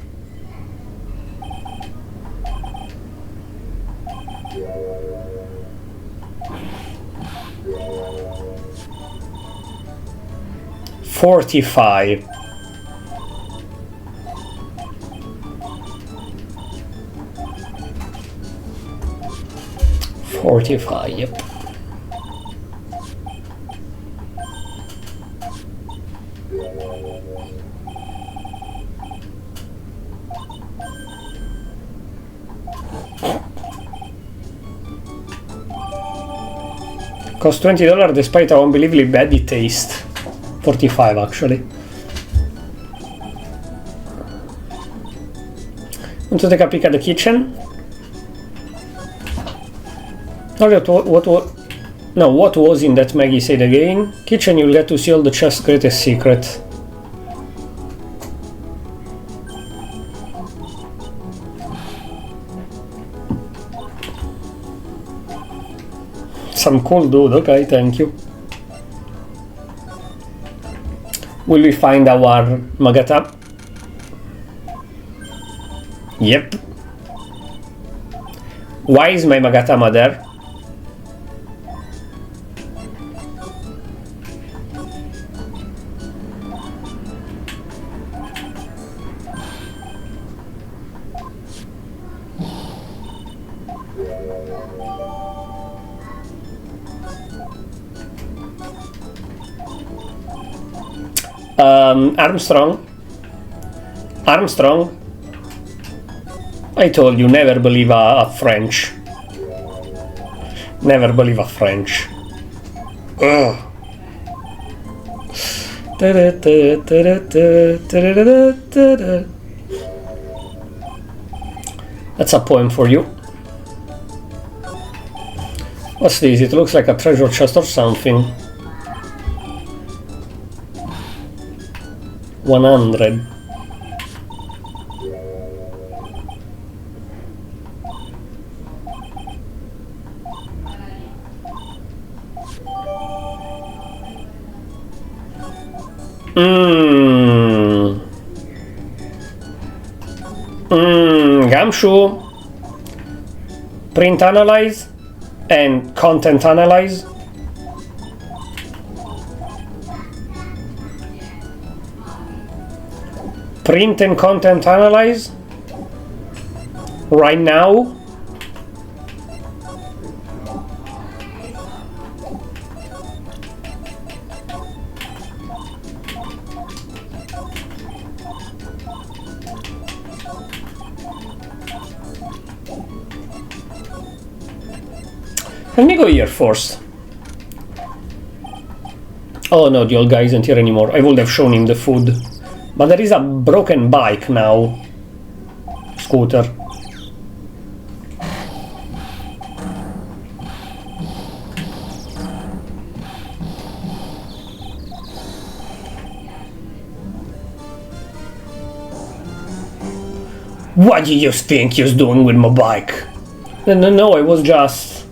45. Yep. Cost $20 despite how unbelievably bad it tastes. 45 actually. Want to take a peek at the kitchen? What was in that Maggie said again? Kitchen, you'll get to see all the chef's greatest secret. Some cool dude, okay, thank you. Will we find our Magata? Yep. Why is my Magatama there? Armstrong. I told you, never believe a French. Never believe a French. Ugh. That's a poem for you. What's this? It looks like a treasure chest or something. 100. Gumshoe. Print analyze and content analyze. Print and content analyze right now. Let me go here first. Oh no, the old guy isn't here anymore. I would have shown him the food. But there is a broken bike now. Scooter. What do you think you're doing with my bike? No, I was just...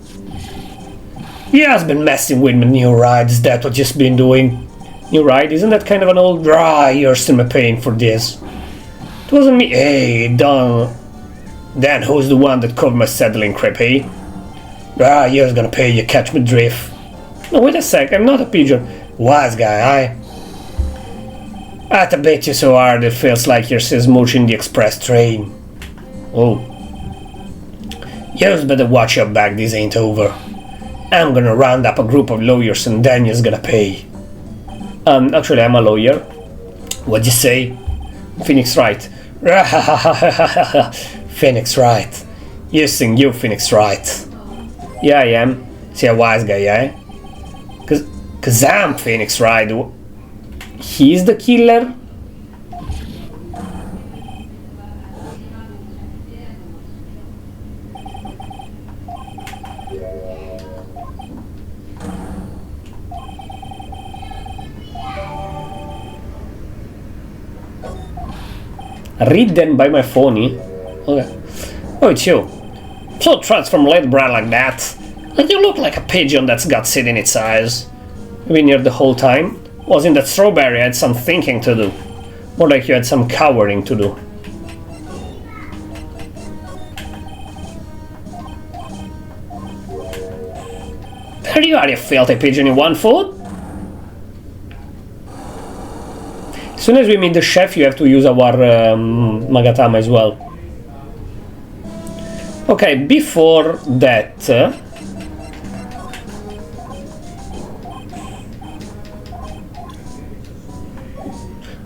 He has been messing with my new ride, is that what you've been doing? New ride? Isn't that kind of an old... you're still paying for this. It wasn't me. Hey, Don. Then who's the one that covered my saddle in crepe, eh? You're gonna pay, you catch me drift. No, wait a sec, I'm not a pigeon. Wise guy, I bet you so hard it feels like you're smooching the express train. Oh. You better watch your back, this ain't over. I'm gonna round up a group of lawyers and Daniel's gonna pay. Actually, I'm a lawyer. What'd you say? Phoenix Wright. Phoenix Wright. You sing you, Phoenix Wright. Yeah, I am. See, a wise guy, yeah? Cause I'm Phoenix Wright. He's the killer? Ridden by my phony. Okay. Oh, it's you. So transform late brand like that. And you look like a pigeon that's got seed in its eyes. You've been here the whole time? Wasn't that strawberry had some thinking to do? More like you had some cowering to do. There you are, you filthy pigeon in one foot. As soon as we meet the chef, you have to use our Magatama as well. Okay, before that...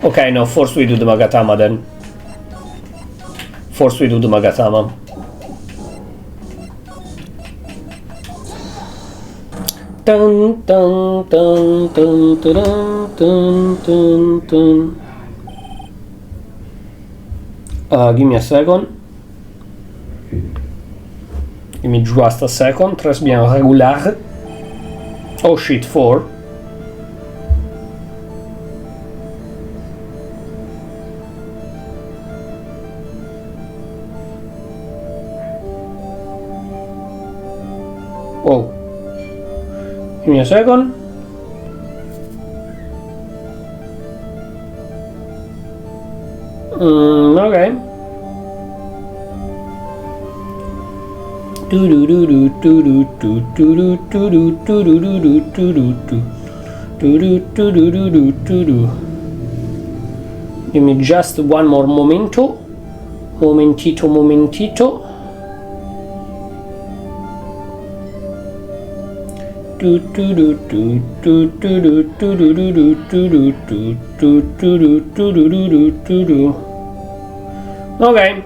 okay, no, first we do the Magatama then. First we do the Magatama. Dun, dun, dun, dun, dun, dun, dun, dun. Give me a second. Give me just a second. Très bien régular. Oh shit, 4. Whoa. Give me a second. Okay. Give me just one more momento. Momentito. Okay.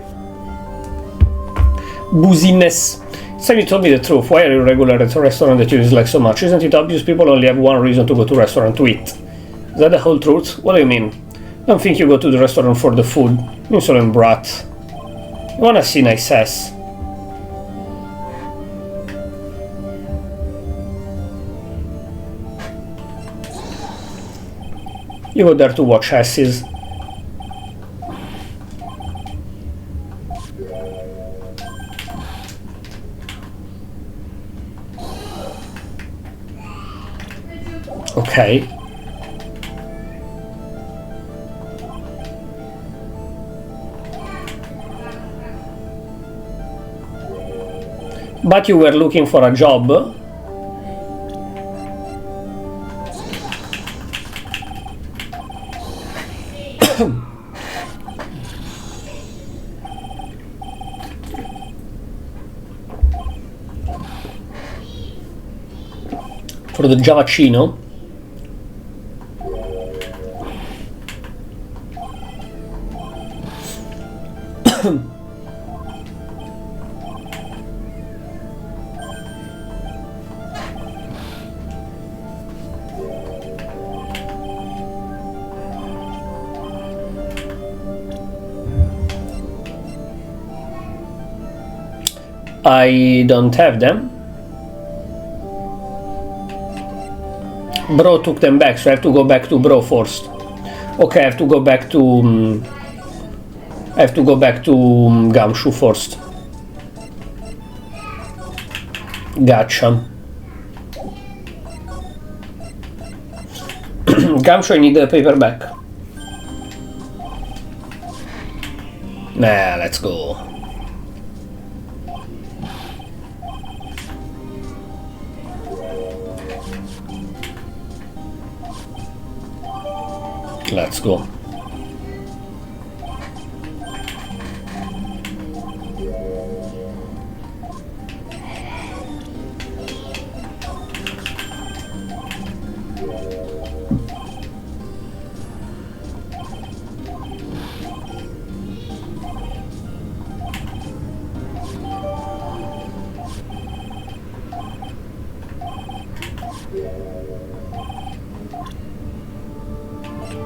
Booziness. Sam, you told me the truth. Why are you regular at a restaurant that you dislike so much? Isn't it obvious people only have one reason to go to a restaurant to eat? Is that the whole truth? What do you mean? I don't think you go to the restaurant for the food. Insolent brat. You wanna see nice ass. You go there to watch asses. Okay. But you were looking for a job? For the Giavacino? I don't have them. Bro took them back, so I have to go back to Bro first. Okay, I have to go back to... Gamshu first. Gotcha. Gamshu, I need the paperback. Nah, let's go. Let's go.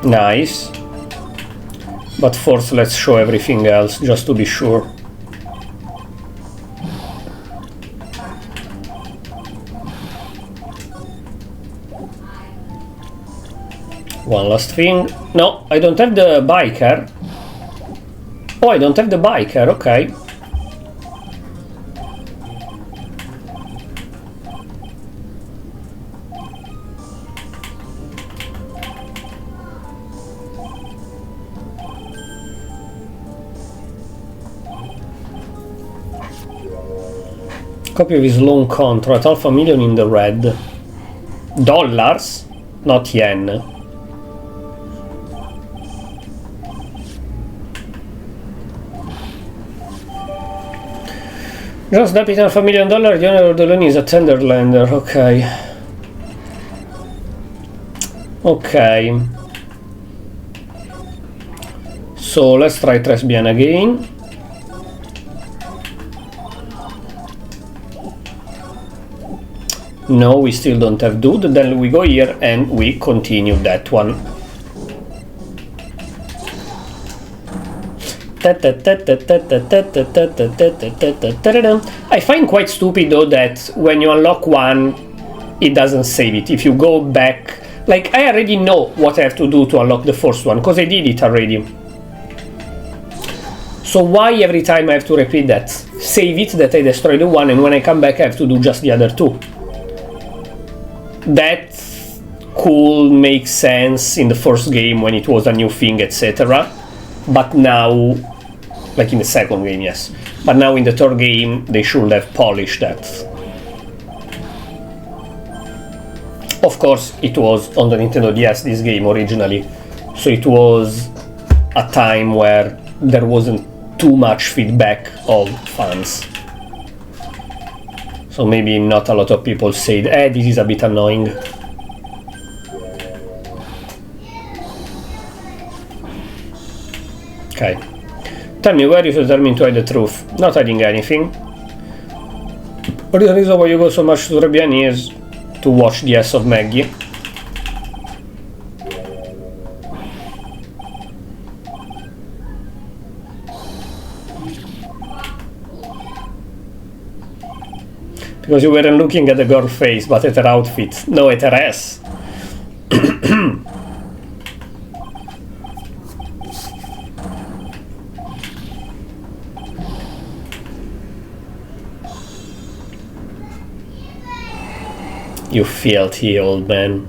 Nice. But first let's show everything else, just to be sure. One last thing. No, I don't have the biker. Oh, I don't have the biker, okay. Copy of his loan contract, $500,000 in the red. Dollars, not yen. Just debit $5 million, the owner of the loan is a tender lender, okay. Okay. So let's try Tresbian again. No, we still don't have dude. Then we go here and we continue that one. I find quite stupid though that when you unlock one, it doesn't save it. If you go back, like I already know what I have to do to unlock the first one, because I did it already. So why every time I have to repeat that? Save it that I destroy the one, and when I come back I have to do just the other two. That could make sense in the first game when it was a new thing, etc. But now, like in the second game, yes. But now in the third game, they should have polished that. Of course, it was on the Nintendo DS, this game originally. So it was a time where there wasn't too much feedback of fans. So maybe not a lot of people said, this is a bit annoying. Okay. Tell me, where you determined to hide the truth? Not hiding anything. But the reason why you go so much to Trebiani is to watch the ass of Maggie. Because you weren't looking at the girl face, but at her outfit. No, at her ass. You filthy old man.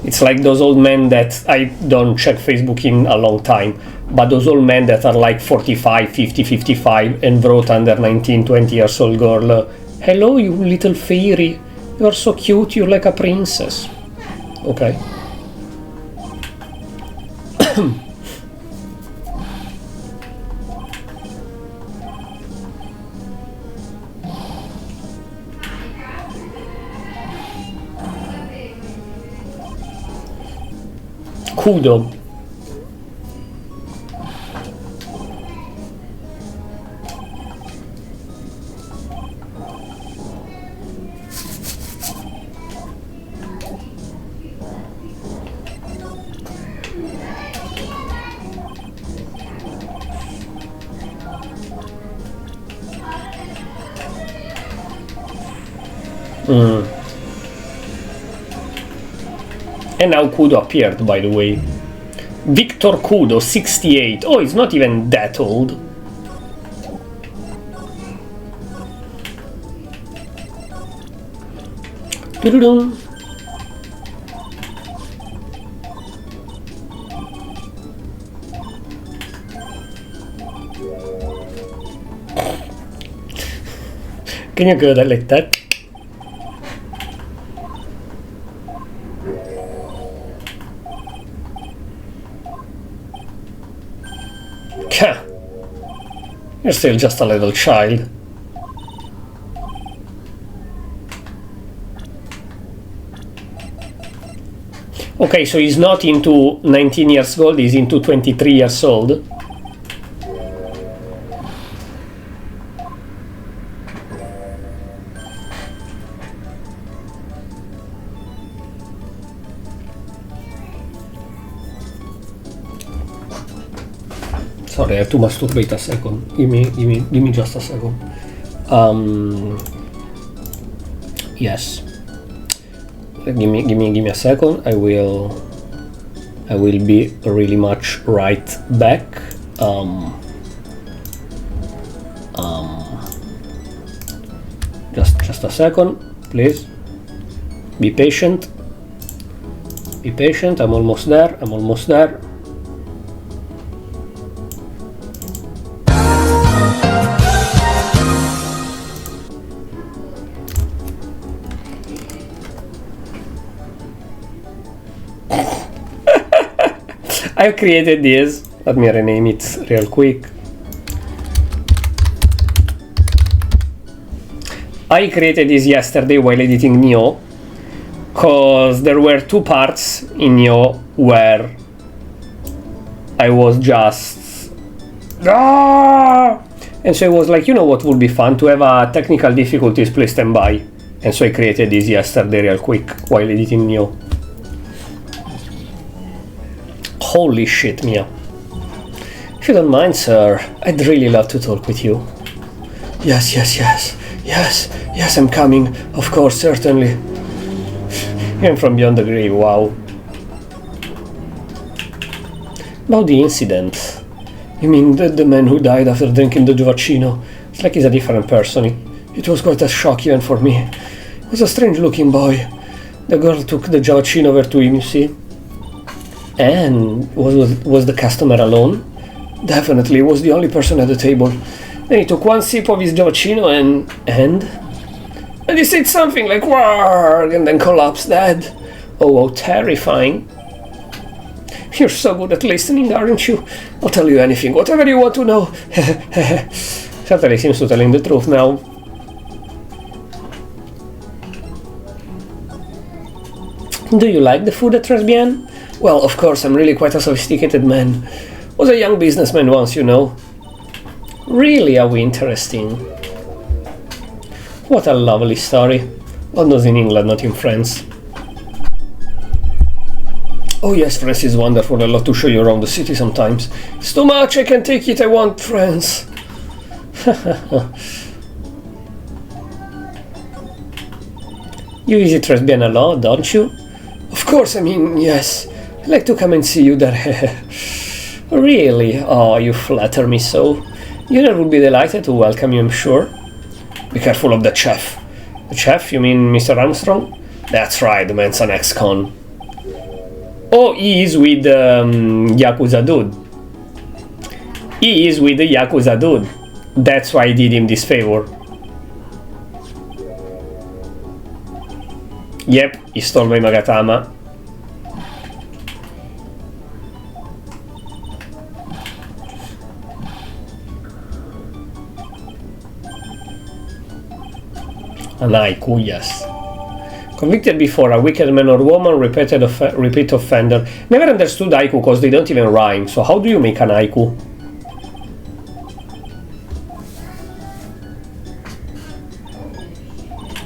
It's like those old men that I don't check Facebook in a long time, but those old men that are like 45, 50, 55 and wrote under 19, 20 years old girl, hello you little fairy, you're so cute, you're like a princess. Okay. Kudo. And now Kudo appeared, by the way. Victor Kudo, 68. Oh, he's not even that old. Doo-doo-doo. Can you go that like that? You're still just a little child. Okay, so he's not into 19 years old, he's into 23 years old. Sorry, I have to masturbate a second. Give me just a second. Yes. Give me a second. I will be really much right back. Just a second, please. Be patient. Be patient. I'm almost there. I'm almost there. I've created this. Let me rename it real quick. I created this yesterday while editing Neo, because there were 2 parts in Neo where I was just... And so it was like, you know what would be fun? To have a technical difficulties, please stand by. And so I created this yesterday real quick while editing Neo. Holy shit, Mia. If you don't mind, sir, I'd really love to talk with you. Yes, yes, yes. Yes, yes, I'm coming. Of course, certainly. I'm from beyond the grave, wow. About the incident. You mean the man who died after drinking the Giovacchino? It's like he's a different person. It was quite a shock even for me. He was a strange-looking boy. The girl took the Giovacchino over to him, you see. And was the customer alone? Definitely, he was the only person at the table. Then he took one sip of his Giovacchino and he said something like "warg" and then collapsed dead. Oh, terrifying. You're so good at listening, aren't you? I'll tell you anything, whatever you want to know. Certainly seems to telling the truth now. Do you like the food at Tresbian? Well, of course, I'm really quite a sophisticated man. Was a young businessman once, you know. Really, how interesting. What a lovely story. One was in England, not in France. Oh yes, France is wonderful. I'd love to show you around the city sometimes. It's too much, I can't take it, I want France. You visit Tresbian a lot, don't you? Of course, I mean, yes. I'd like to come and see you there. Really? Oh, you flatter me so. Junior would be delighted to welcome you, I'm sure. Be careful of the chef. The chef? You mean Mr. Armstrong? That's right, the man's an ex-con. Oh, he is with Yakuza dude. He is with the Yakuza dude. That's why I did him this favor. Yep, he stole my Magatama. An haiku, yes. Convicted before, a wicked man or woman, repeat offender. Never understood haiku because they don't even rhyme, so how do you make an haiku?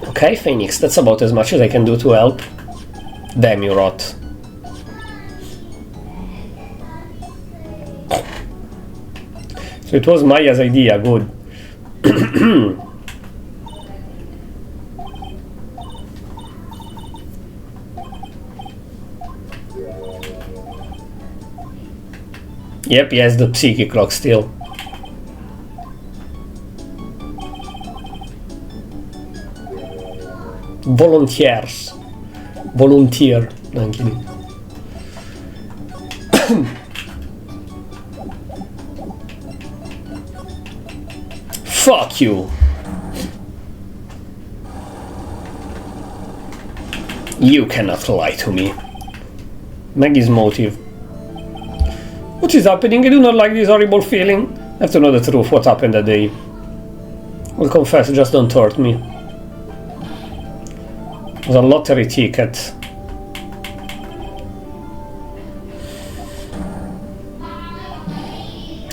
Okay, Phoenix, that's about as much as I can do to help. Damn you, rot. So it was Maya's idea, good. Yep, he has the psychic clock still. Volunteers. Volunteer. No, I'm kidding. Fuck you. You cannot lie to me. Maggie's motive. What is happening? I do not like this horrible feeling. I have to know the truth, what happened that day. I'll confess, just don't hurt me. It was a lottery ticket.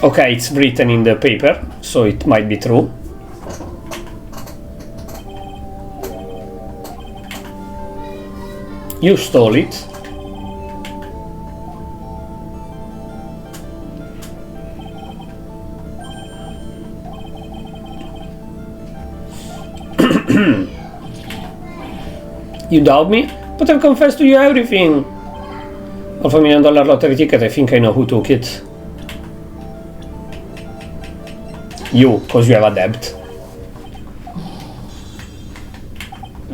Okay, it's written in the paper, so it might be true. You stole it. You doubt me? But I've confessed to you everything. Of $1 million lottery ticket, I think I know who took it. You, because you have a debt.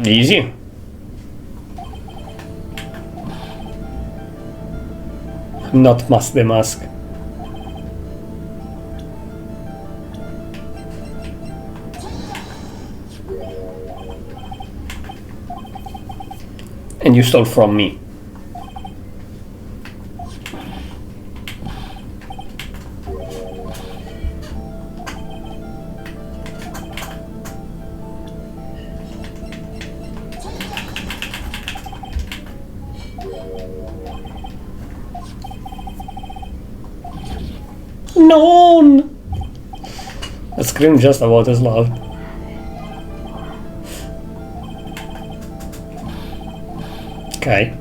Easy. Not Mask the Mask. And you stole from me. No! I screamed just about as loud. Okay.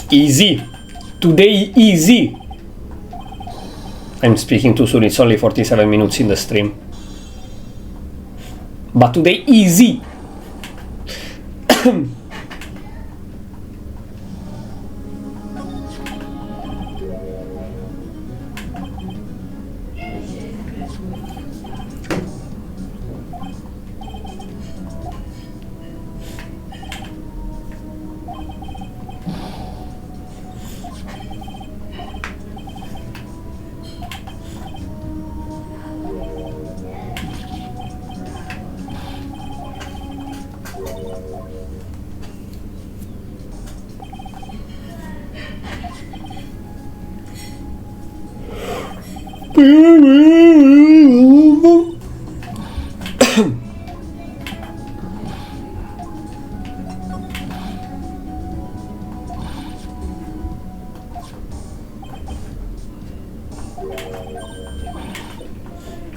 Easy. Today easy. I'm speaking too soon, it's only 47 minutes in the stream. But today easy.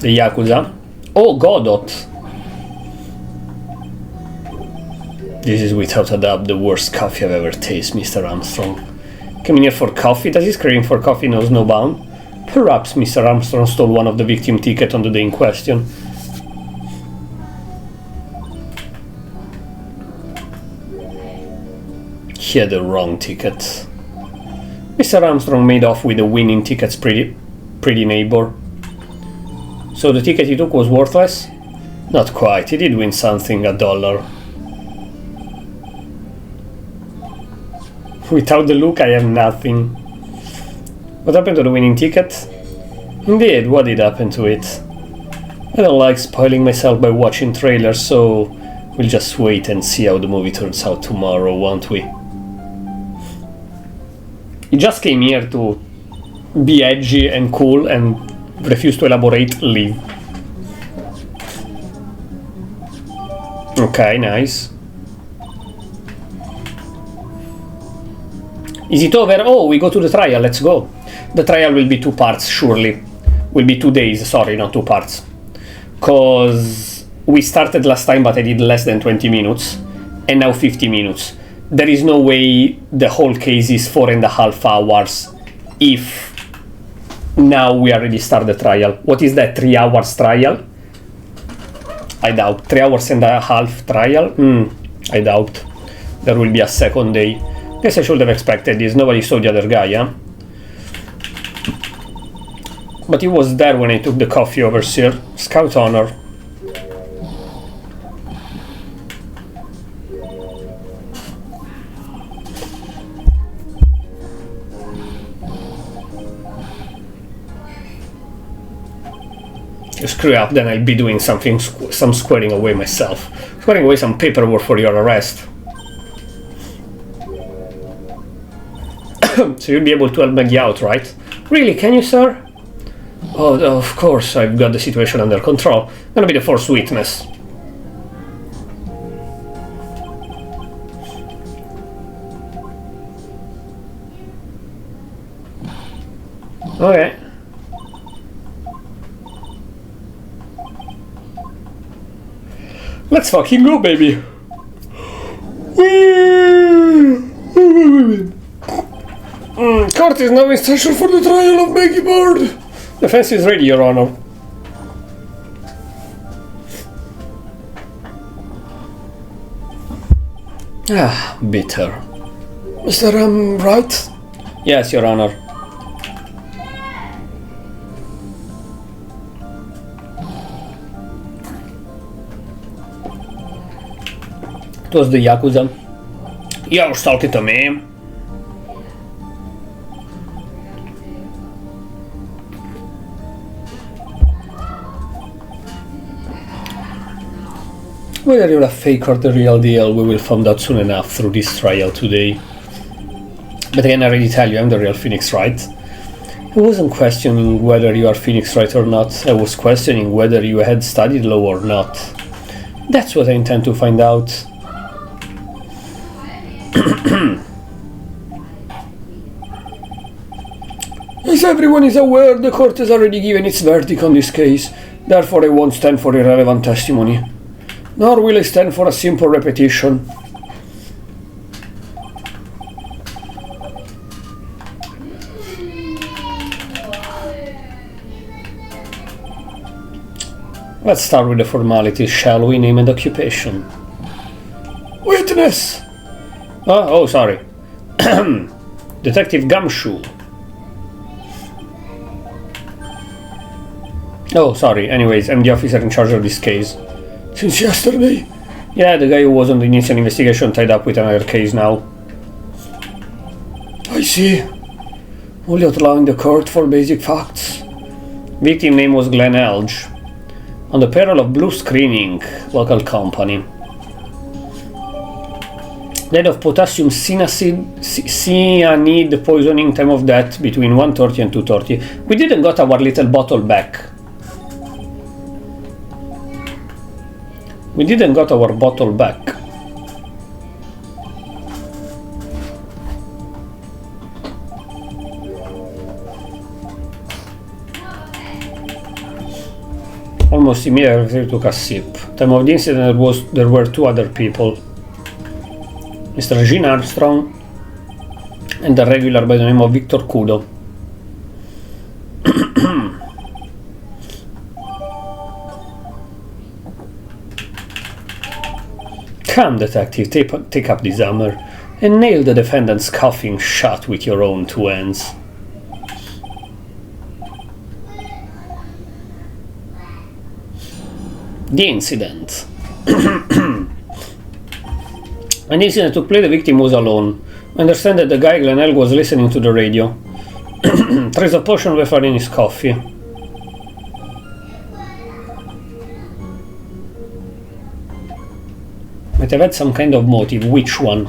The Yakuza. Oh, Godot. This is without a doubt the worst coffee I've ever tasted, Mr. Armstrong. Coming here for coffee? Does his craving for coffee know no bound? Perhaps Mr. Armstrong stole one of the victim tickets on the day in question. He had the wrong ticket. Mr. Armstrong made off with the winning ticket's pretty neighbor. So the ticket he took was worthless? Not quite, he did win something, $1. Without the look, I have nothing. What happened to the winning ticket? Indeed, what did happen to it? I don't like spoiling myself by watching trailers, so we'll just wait and see how the movie turns out tomorrow, won't we? He just came here to be edgy and cool and refuse to elaborate, leave. Okay, nice. Is it over? Oh, we go to the trial, let's go. The trial will be 2 parts, surely. Will be 2 days, sorry, not 2 parts. Cause we started last time, but I did less than 20 minutes. And now 50 minutes. There is no way the whole case is 4.5 hours if now we already start the trial. What is that, 3 hours trial? I doubt. 3 hours and a half trial? I doubt. There will be a second day. Guess I should have expected this. Nobody saw the other guy, huh? But he was there when I took the coffee over, sir. Scout honor. Screw up, then I'll be doing something, some squaring away myself. Squaring away some paperwork for your arrest. So you'll be able to help Maggie out, right? Really, can you, sir? Oh, of course, I've got the situation under control. I'm gonna be the first witness. Okay. Let's fucking go, baby! Court is now in session for the trial of Maggie Bird. Defense is ready, Your Honor. Ah, bitter. Mr. Wright? Yes, Your Honor. It was the Yakuza. You're talking to me. Whether you're a fake or the real deal, we will find out soon enough through this trial today. But I can already tell you I'm the real Phoenix, right? I wasn't questioning whether you are Phoenix right or not. I was questioning whether you had studied law or not. That's what I intend to find out. As everyone is aware, the court has already given its verdict on this case. Therefore, I won't stand for irrelevant testimony. Nor will I stand for a simple repetition. Let's start with the formalities, shall we? Name and occupation. Witness! Oh, sorry. Detective Gumshoe. Oh, sorry. Anyways, I'm the officer in charge of this case. Since yesterday? Yeah, the guy who was on the initial investigation tied up with another case now. I see. Only outlawing the court for basic facts. Victim name was Glenn Elge. On the payroll of Blue Screening, local company. Died of potassium cyanide poisoning, time of death between 1:30 and 2:30. We didn't got our little bottle back. We didn't got our bottle back. Almost immediately took a sip. Time of the incident there were two other people. Mr. Gene Armstrong and a regular by the name of Victor Kudo. Come, detective, take up this hammer and nail the defendant's coffin shut with your own two hands. The incident. An incident took place, the victim was alone. I understand that the guy Glenelg was listening to the radio. Trace a portion of the fire in his coffee. Might have had some kind of motive. Which one?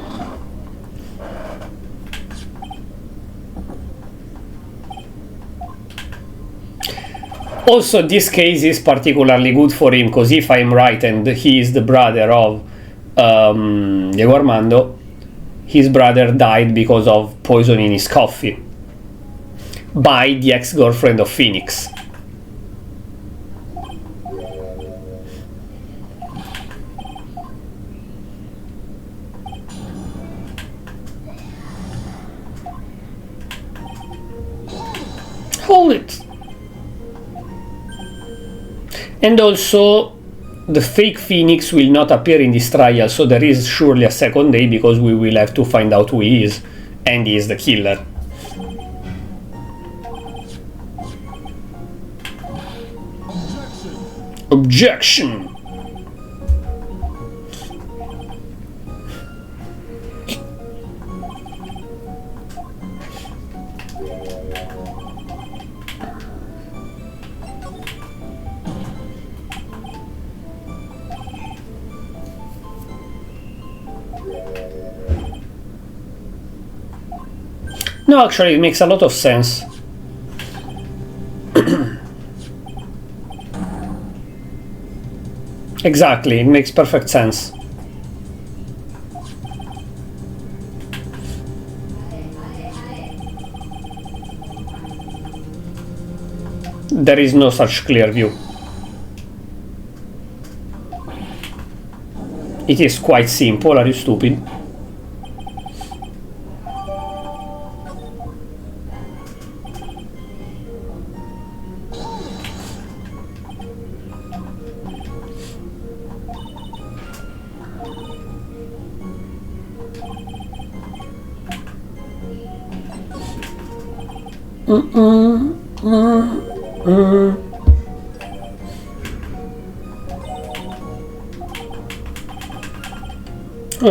Also, this case is particularly good for him, because if I'm right and he is the brother of Diego Armando, his brother died because of poison in his coffee by the ex-girlfriend of Phoenix. Hold it. And also, the fake Phoenix will not appear in this trial, so there is surely a second day, because we will have to find out who he is, and he is the killer. Objection! No, actually, it makes a lot of sense. Exactly, it makes perfect sense. There is no such clear view. It is quite simple, are you stupid?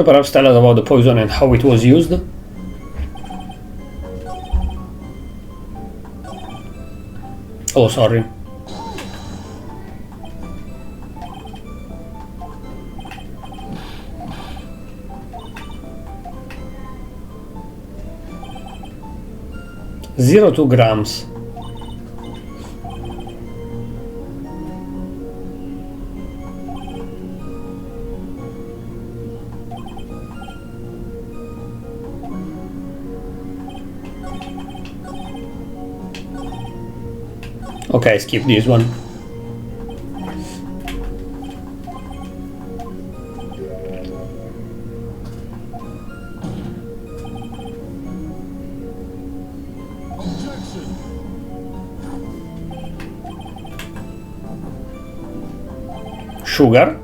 Perhaps tell us about the poison and how it was used. Oh, sorry. Zero 2 grams. Okay, skip this one. Sugar?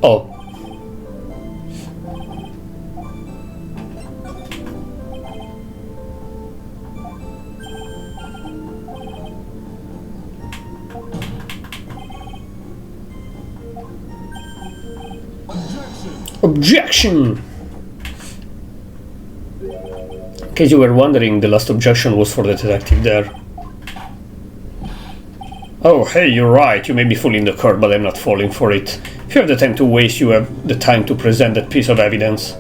Oh. Objection! In case you were wondering, the last objection was for the detective there. Oh, hey, you're right. You may be fooling the court, but I'm not falling for it. If you have the time to waste, you have the time to present that piece of evidence.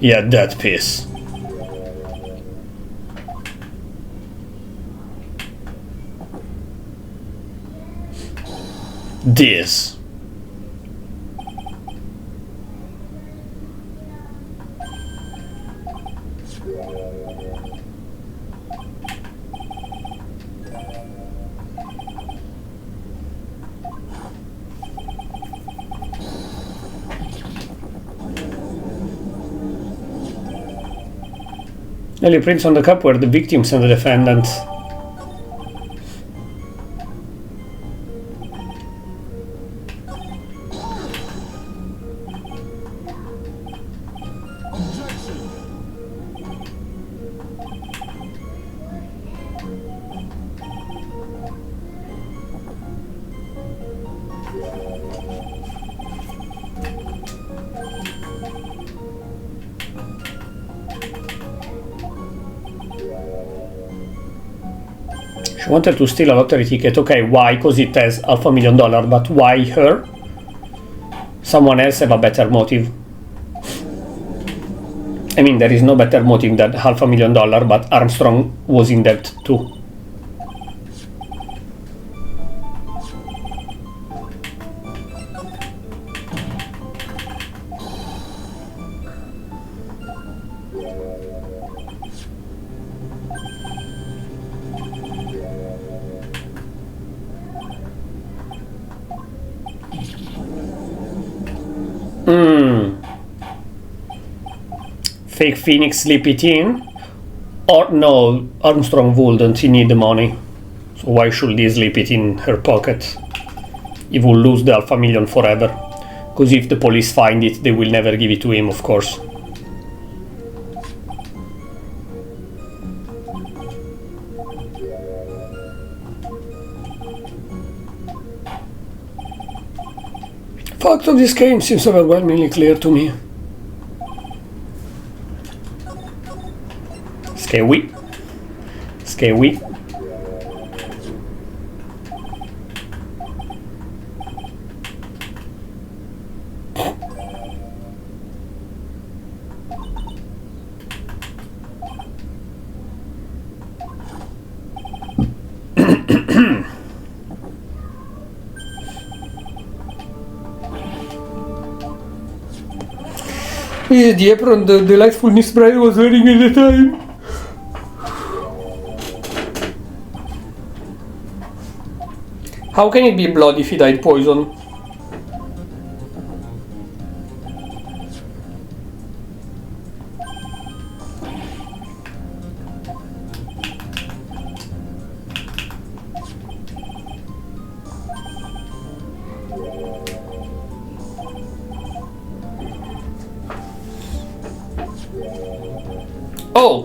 Yeah, that piece. This. Early prints on the cup were the victims and the defendant. She wanted to steal a lottery ticket. Okay, why? Because it has $500,000, but why her? Someone else have a better motive. I mean, there is no better motive than $500,000, but Armstrong was in debt too. Fake Phoenix slip it in? Or no, Armstrong wouldn't, he need the money. So why should he slip it in her pocket? He will lose the $500,000 forever. Because if the police find it, they will never give it to him, of course. Fact of this game seems overwhelmingly clear to me. Scary. Scary. The apron the delightful Miss Bride was wearing at the time. How can it be blood if he died poison? Oh!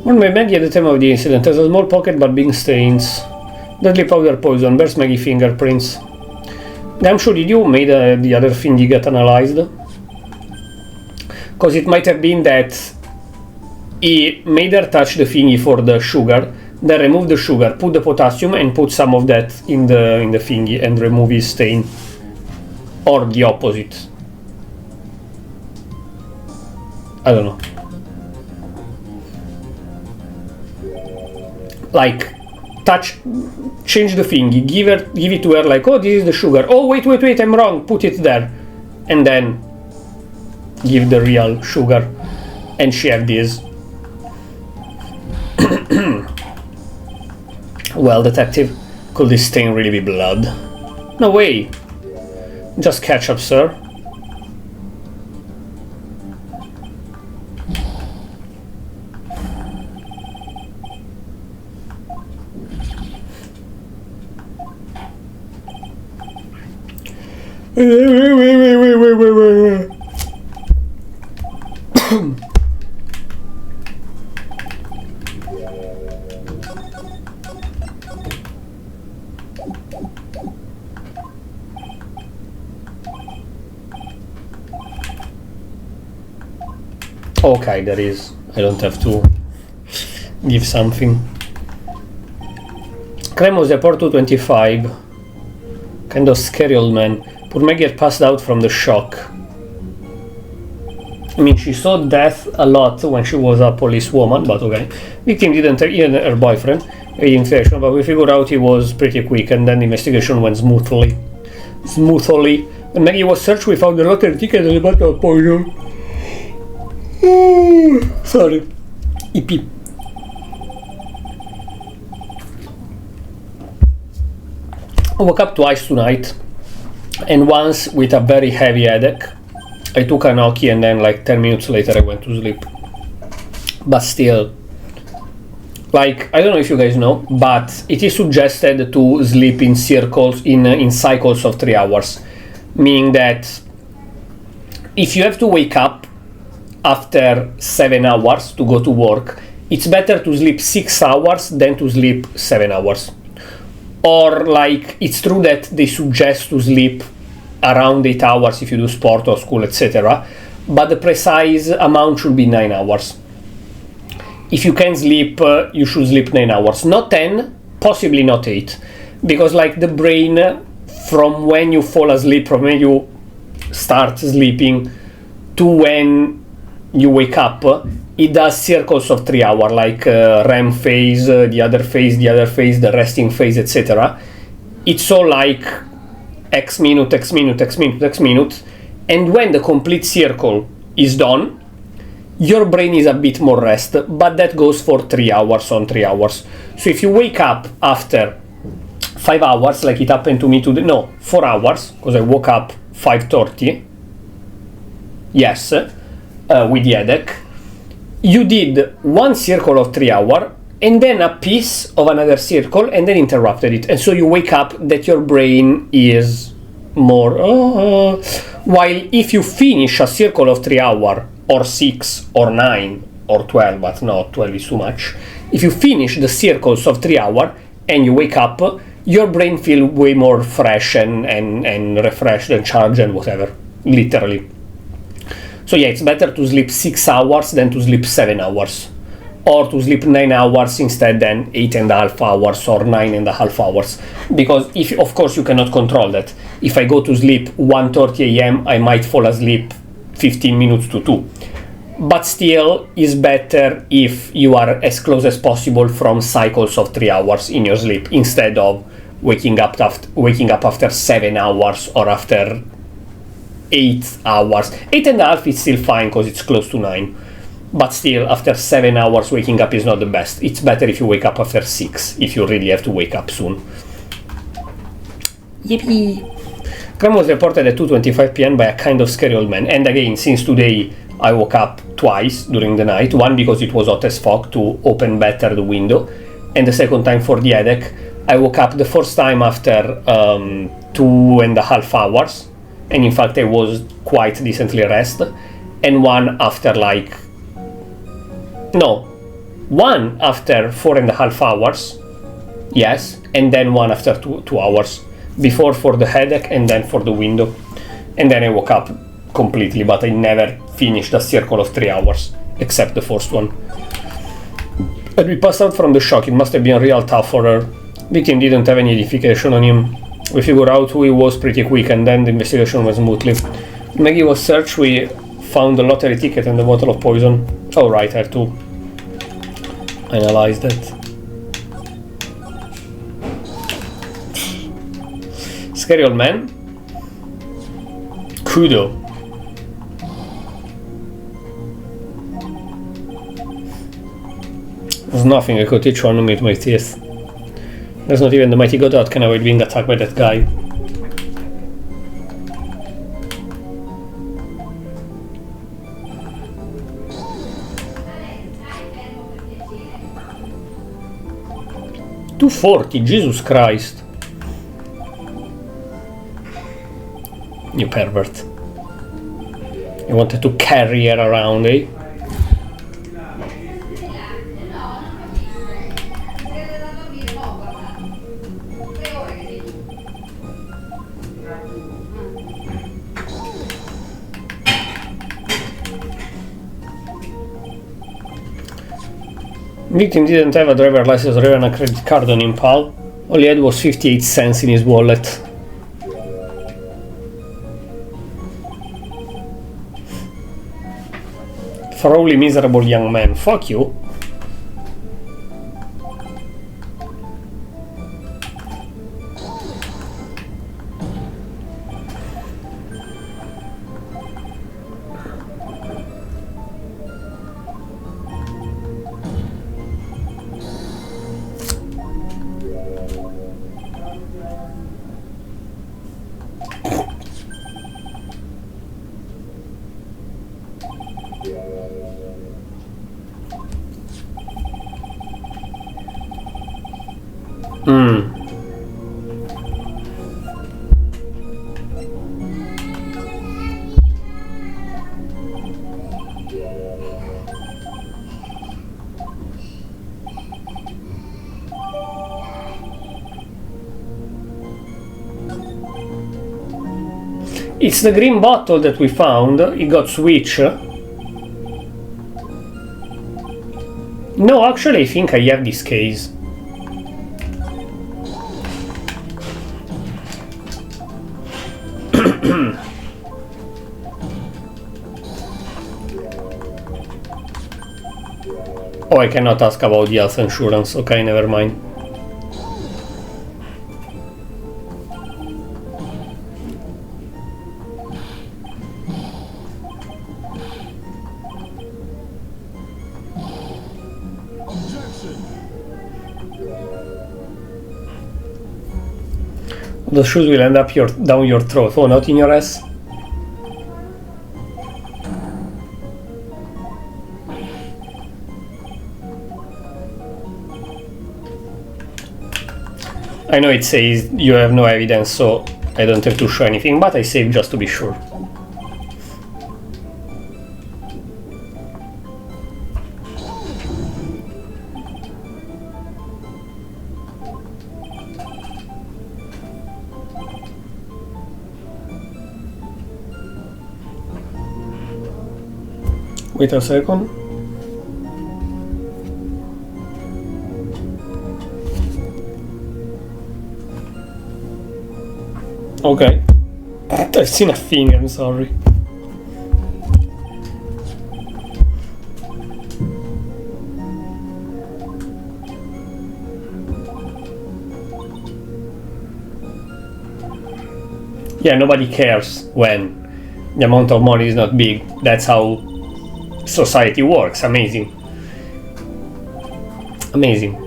On my Maggie at the time of the incident has a small pocket but big stains. Deadly powder poison, where's Maggie fingerprints? I'm sure did you made the other thingy get analyzed? Because it might have been that he made her touch the thingy for the sugar, then remove the sugar, put the potassium and put some of that in the thingy and remove his stain. Or the opposite. I don't know. like change the thingy, give it to her like, oh, this is the sugar, oh wait, I'm wrong, put it there, and then give the real sugar, and she have this. Well, detective, could this stain really be blood? No way, just ketchup, sir. Wait. Okay, there is. I don't have to give something. Cremo's report 225. Kind of scary old man. Poor Maggie had passed out from the shock. I mean, she saw death a lot when she was a policewoman, but okay. Victim didn't have even her boyfriend, infection, but we figured out he was pretty quick, and then the investigation went smoothly. When Maggie was searched, we found a lottery ticket and a bottle of poison. Sorry. EP. I woke up twice tonight, and once with a very heavy headache. I took a Noki and then like 10 minutes later I went to sleep. But still, like, I don't know if you guys know, but it is suggested to sleep in circles, in cycles of 3 hours. Meaning that if you have to wake up after 7 hours to go to work, it's better to sleep 6 hours than to sleep 7 hours. Or like, it's true that they suggest to sleep around 8 hours if you do sport or school, etc. But the precise amount should be 9 hours. If you can sleep, you should sleep 9 hours. Not 10, possibly not 8. Because like the brain, from when you fall asleep, from when you start sleeping to when you wake up, it does circles of 3 hours, like REM phase, the other phase, the resting phase, etc. It's all like X minute, and when the complete circle is done, your brain is a bit more rest, but that goes for 3 hours on 3 hours. So if you wake up after 5 hours, like it happened to me today, no, 4 hours, because I woke up 5:30, yes, with the headache, you did one circle of 3 hours, and then a piece of another circle, and then interrupted it. And so you wake up that your brain is more... While if you finish a circle of 3 hours, or 6, or 9, or 12, but no, 12 is too much. If you finish the circles of 3 hours, and you wake up, your brain feels way more fresh and refreshed and charged and whatever, literally. So yeah, it's better to sleep 6 hours than to sleep 7 hours. Or to sleep 9 hours instead than 8.5 hours or 9.5 hours. Because if, of course, you cannot control that. If I go to sleep 1:30 a.m., I might fall asleep 15 minutes to 2. But still, it's better if you are as close as possible from cycles of 3 hours in your sleep, instead of waking up after 7 hours or after 8 hours. 8.5 is still fine because it's close to 9. But still, after 7 hours, waking up is not the best. It's better if you wake up after 6, if you really have to wake up soon. Yippee! Crime was reported at 2:25 p.m. by a kind of scary old man. And again, since today, I woke up twice during the night. One because it was hot as fuck to open better the window. And the second time for the headache. I woke up the first time after 2.5 hours. And in fact, I was quite decently rested. And one after like... No, one after 4.5 hours, yes, and then one after 2 hours. Before for the headache and then for the window. And then I woke up completely, but I never finished a circle of 3 hours, except the first one. And we passed out from the shock. It must have been real tough for her. Victim didn't have any identification on him. We figured out who he was pretty quick, and then the investigation went smoothly. Maggie was searched. We found the lottery ticket and the bottle of poison. Oh right, I had to analyze that. Scary old man? Kudo. There's nothing I could teach one with my teeth. There's not even the mighty god that can avoid being attacked by that guy. $240, Jesus Christ. You pervert. You wanted to carry her around, eh? Victim didn't have a driver license or even a credit card on him, pal. All he had was 58 cents in his wallet. Thoroughly miserable young man. Fuck you. It's the green bottle that we found. It got switched. No, actually I think I have this case. Oh, I cannot ask about the health insurance. Okay, never mind. The shoes will end up down your throat. Oh, not in your ass. I know it says you have no evidence, so I don't have to show anything, but I saved just to be sure. Wait a second. Okay. I've seen a thing, I'm sorry. Yeah, nobody cares when the amount of money is not big. That's how society works. Amazing. Amazing.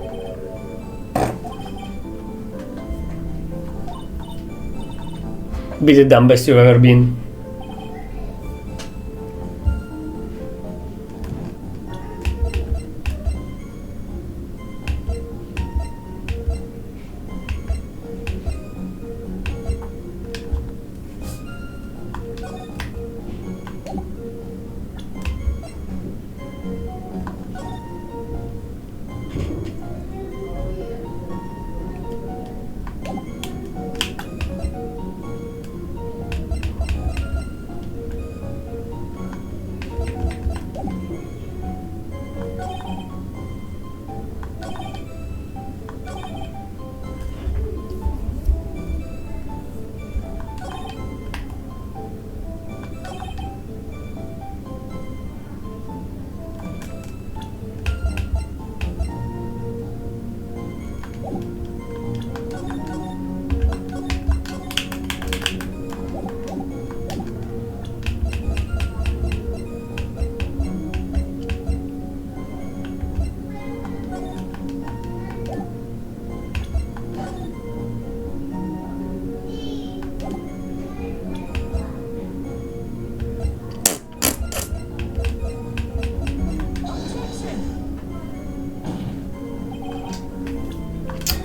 Be the dumbest you've ever been.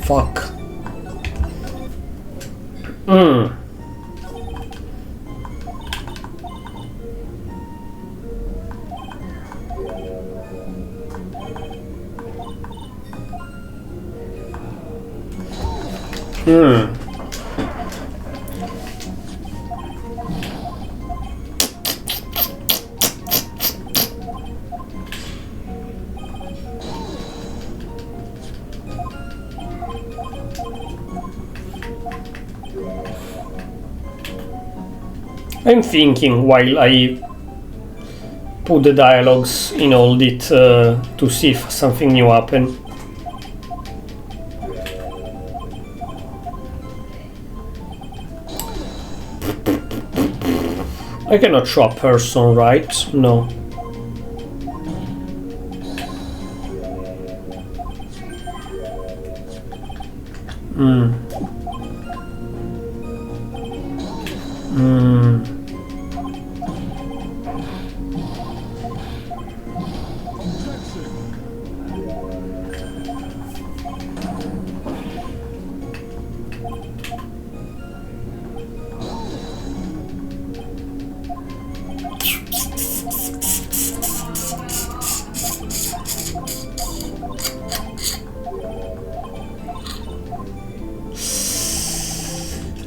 Fuck. Hmm. I'm thinking while I put the dialogues in hold it to see if something new happened. I cannot show a person, right? No.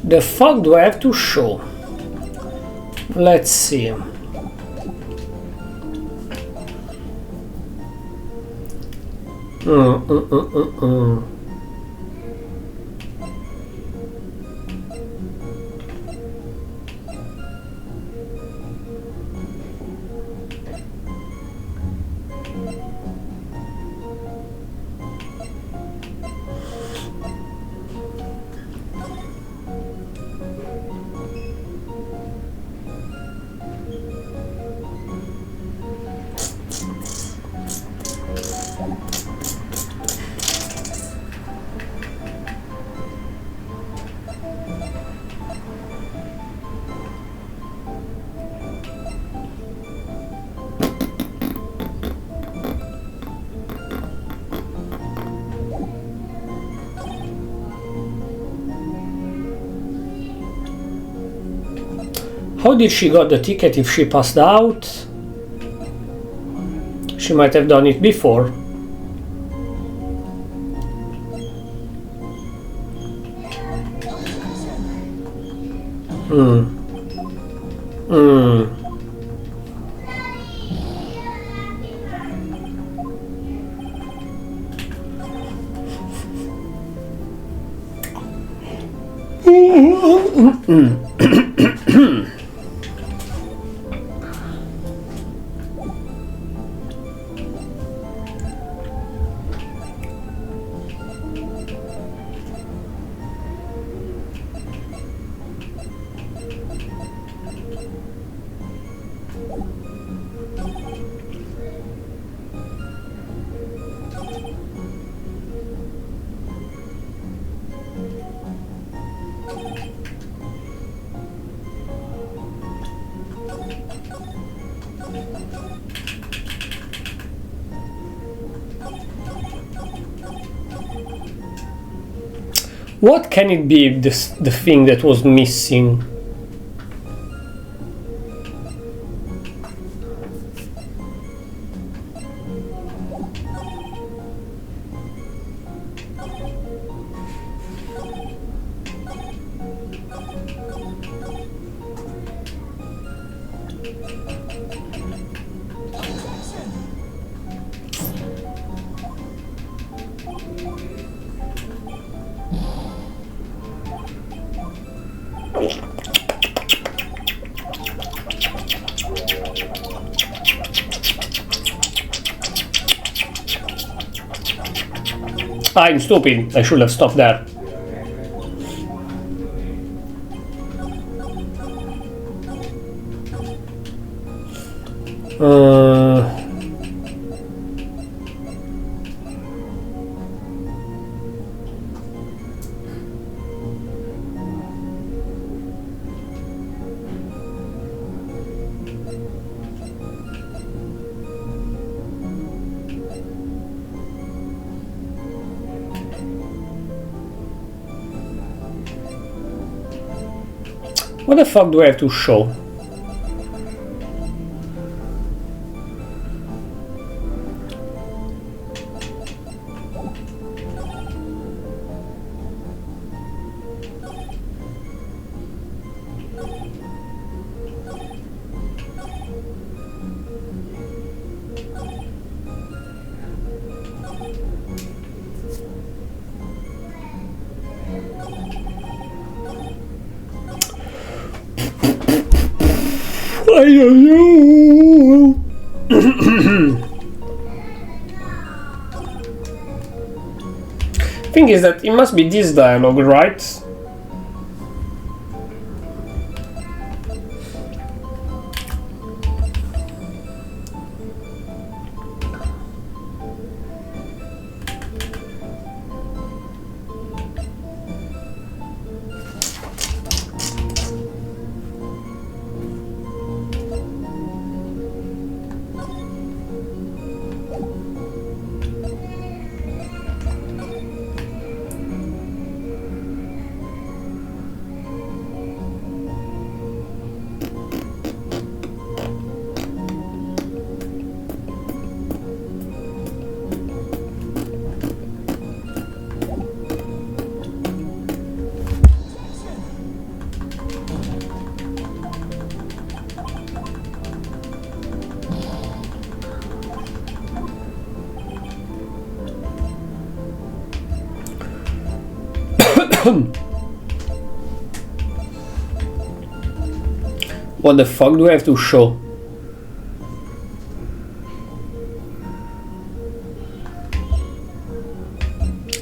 The fuck do I have to show? Let's see. How did she got the ticket if she passed out? She might have done it before. What can it be, the thing that was missing? I'm stupid. I should have stopped there. What the fuck do I have to show? I don't know. Thing is that it must be this dialogue, right? What the fuck do I have to show?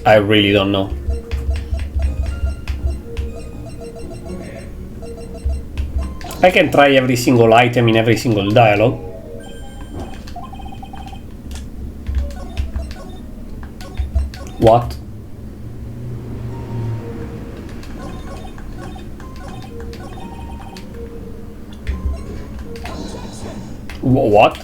I really don't know. I can try every single item in every single dialogue. What? What?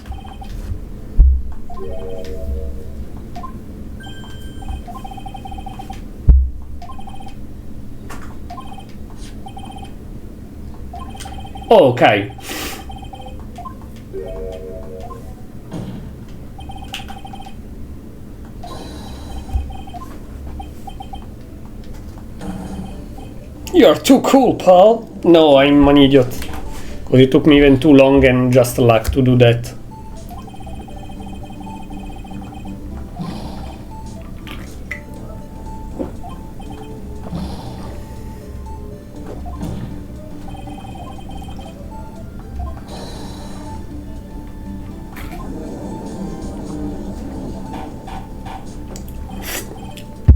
Oh, okay. You're too cool, pal. No, I'm an idiot. Because it took me even too long and just luck to do that.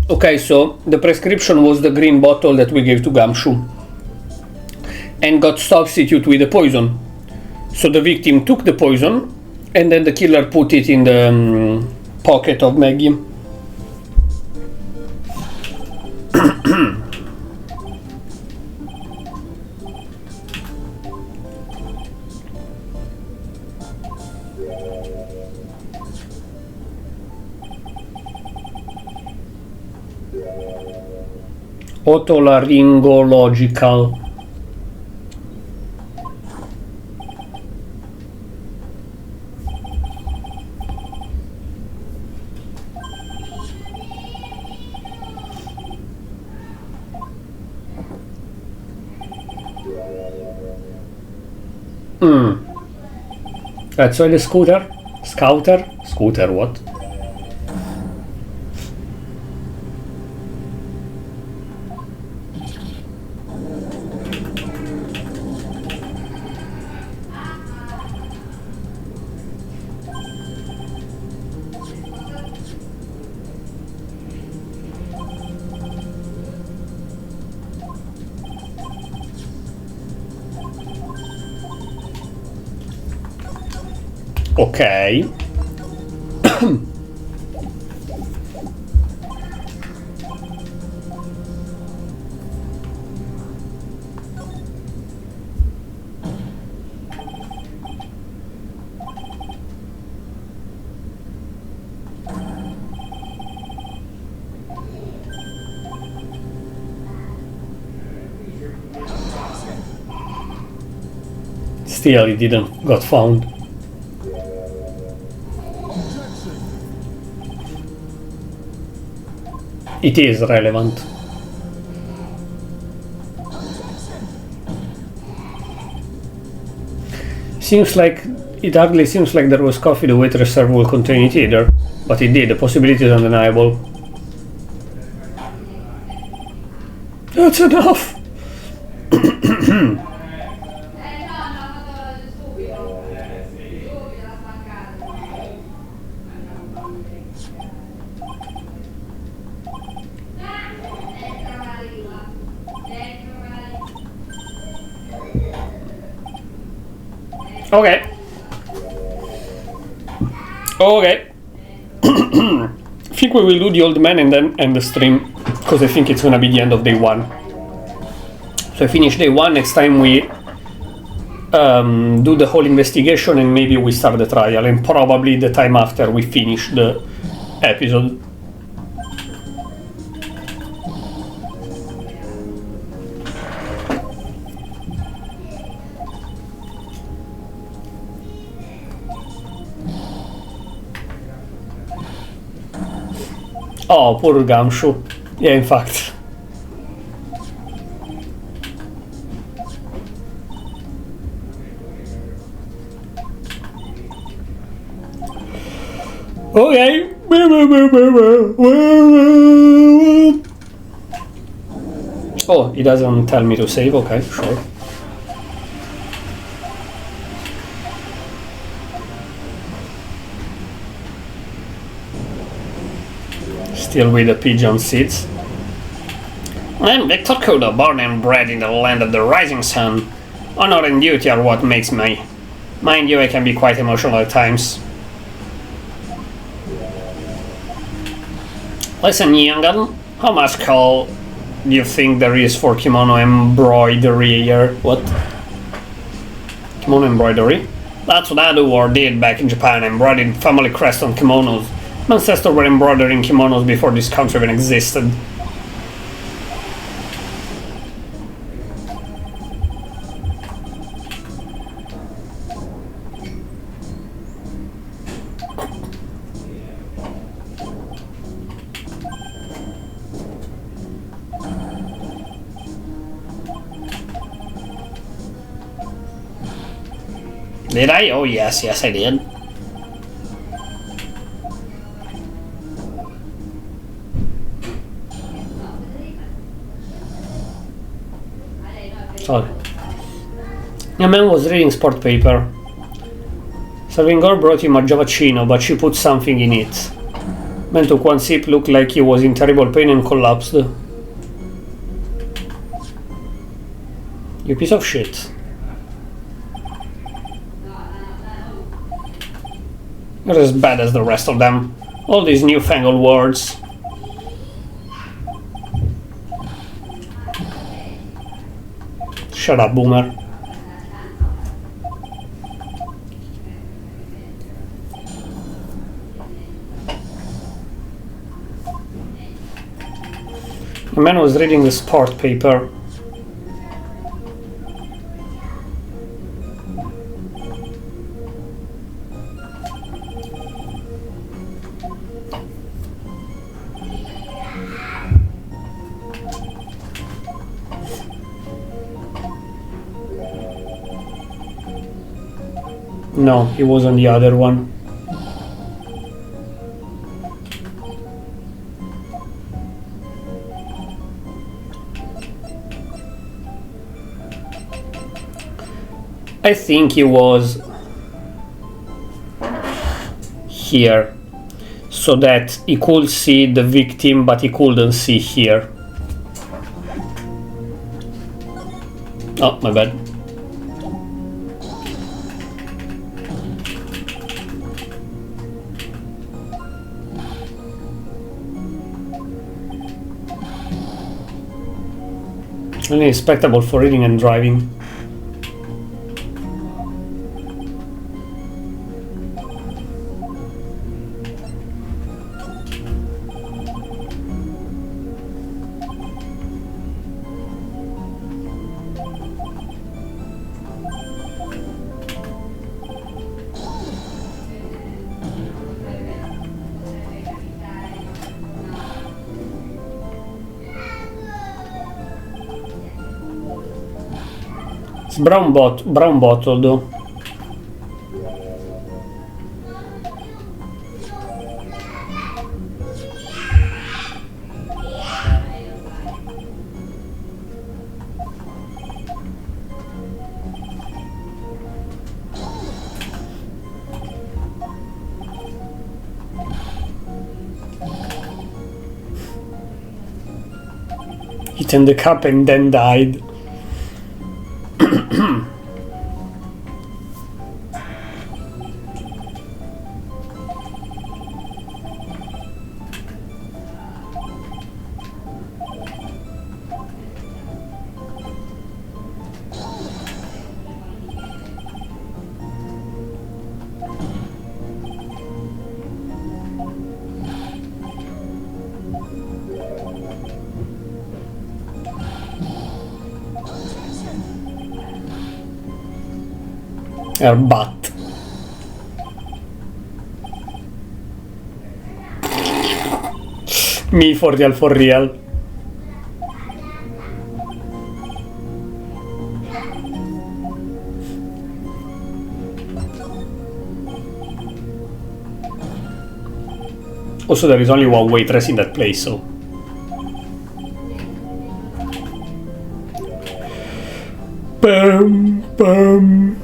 Okay, so the prescription was the green bottle that we gave to Gumshoe and got substitute with the poison. So the victim took the poison and then the killer put it in the pocket of Maggie. Otolaryngological. That's why the scooter? Scouter? Scooter, what? Okay. Still, it didn't got found. It is relevant. Seems like it hardly seems like there was coffee the waitress served will contain it either, but it did. The possibility is undeniable. That's enough! Okay. Okay. I think we will do the old man and then end the stream, because I think it's gonna be the end of day 1. So I finish day 1, next time we do the whole investigation and maybe we start the trial, and probably the time after we finish the episode. Oh, poor Gumshoe. Yeah, in fact. Okay. Oh, it doesn't tell me to save. Okay, sure. Still with the pigeon seeds. I'm Victor Kudo, born and bred in the land of the rising sun. Honor and duty are what makes me. Mind you, I can be quite emotional at times. Listen, young'un, how much call do you think there is for kimono embroidery here? What? Kimono embroidery? That's what I do or did back in Japan, embroidered family crest on kimonos. My ancestors were embroidering kimonos before this country even existed. Did I? Oh yes, yes I did. Sorry. A man was reading sport paper. Serving girl brought him a giovacino, but she put something in it. Man took one sip, looked like he was in terrible pain and collapsed. You piece of shit. You're as bad as the rest of them. All these newfangled words. Shut up, boomer. The man was reading the sport paper. No, he was on the other one. I think he was here, so that he could see the victim, but he couldn't see here. Oh, my bad. Only respectable for reading and driving. It's brown bottle though. Eaten the cup and then died. Her butt. Me for real, for real. Also, there is only one waitress in that place, so... Bum, bum.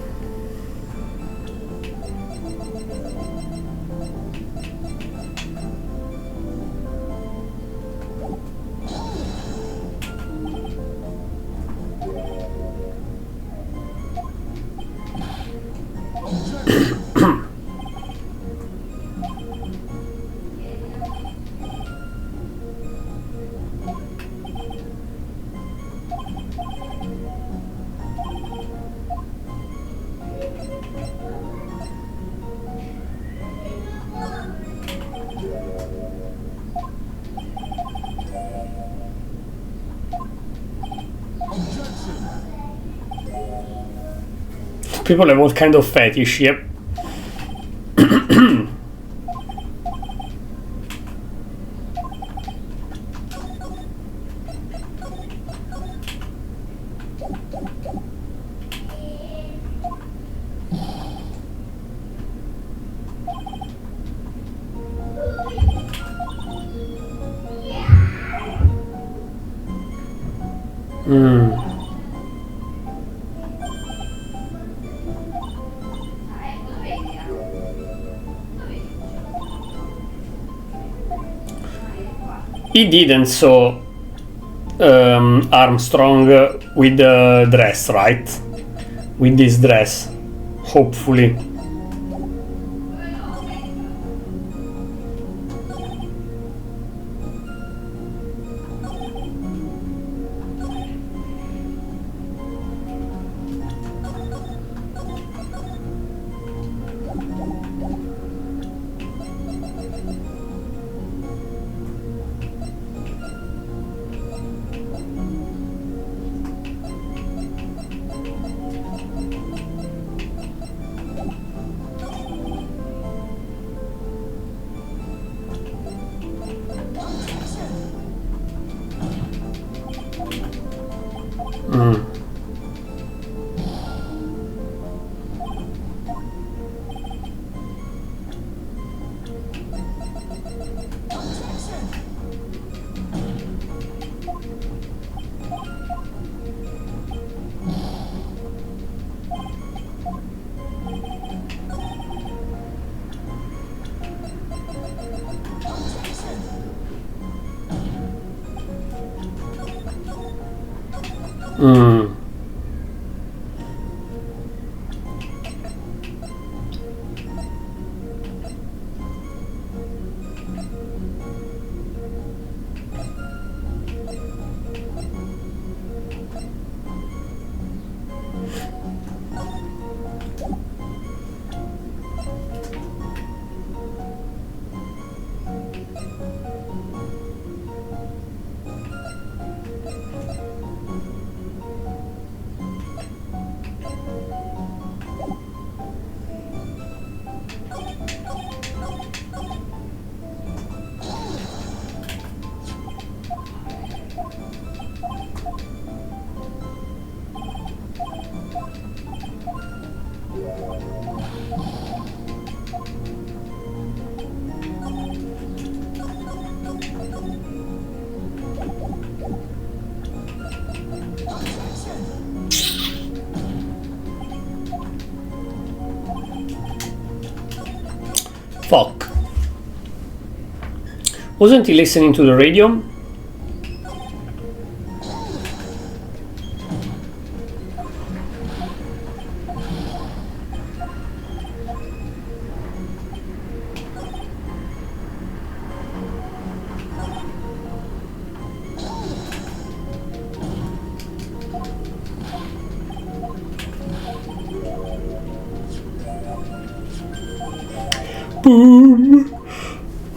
People have all kind of fetish, yep. He didn't saw Armstrong with the dress, right? With this dress, hopefully. Fuck. Wasn't he listening to the radio? Boom.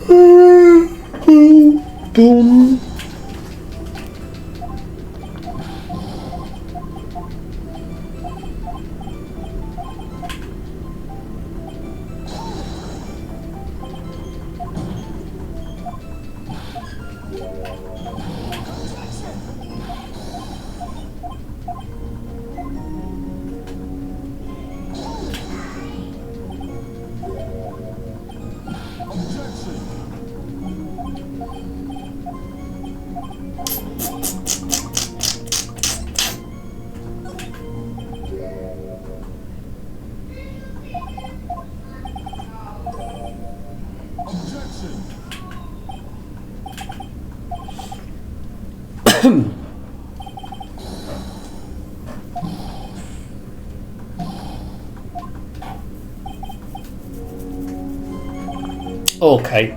Boom. Boom. Okay.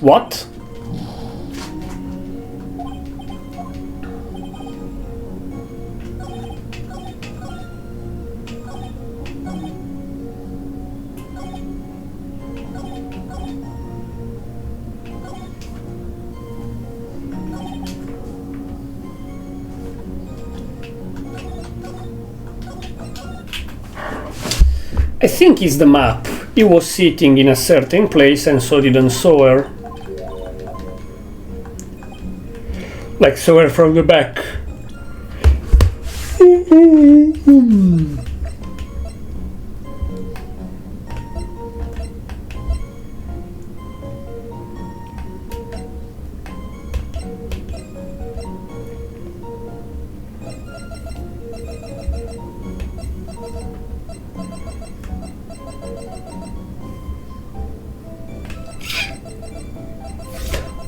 What? I think it's the map. He was sitting in a certain place and so didn't saw her. Like saw her from the back.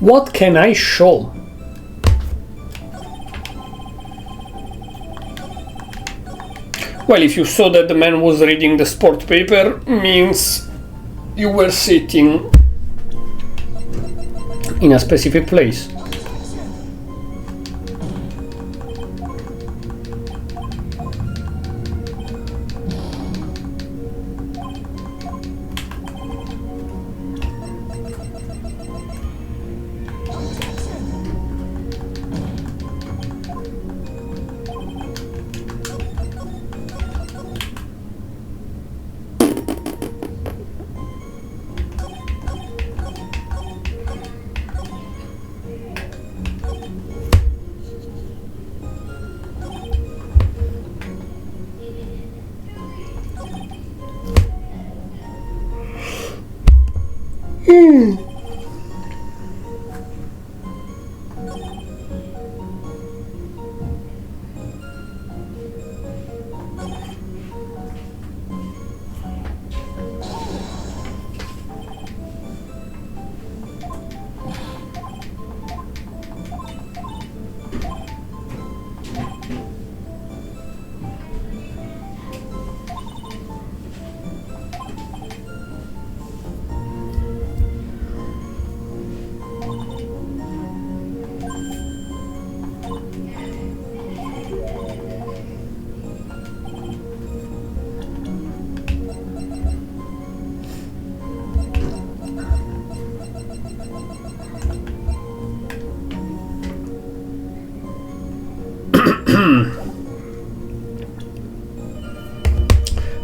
What can I show? Well, if you saw that the man was reading the sport paper, means you were sitting in a specific place.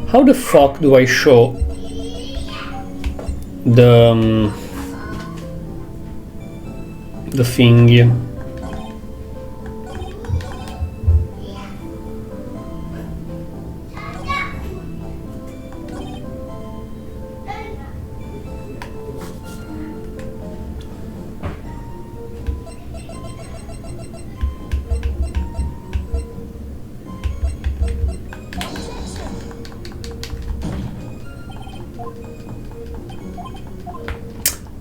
How the fuck do I show the thingy?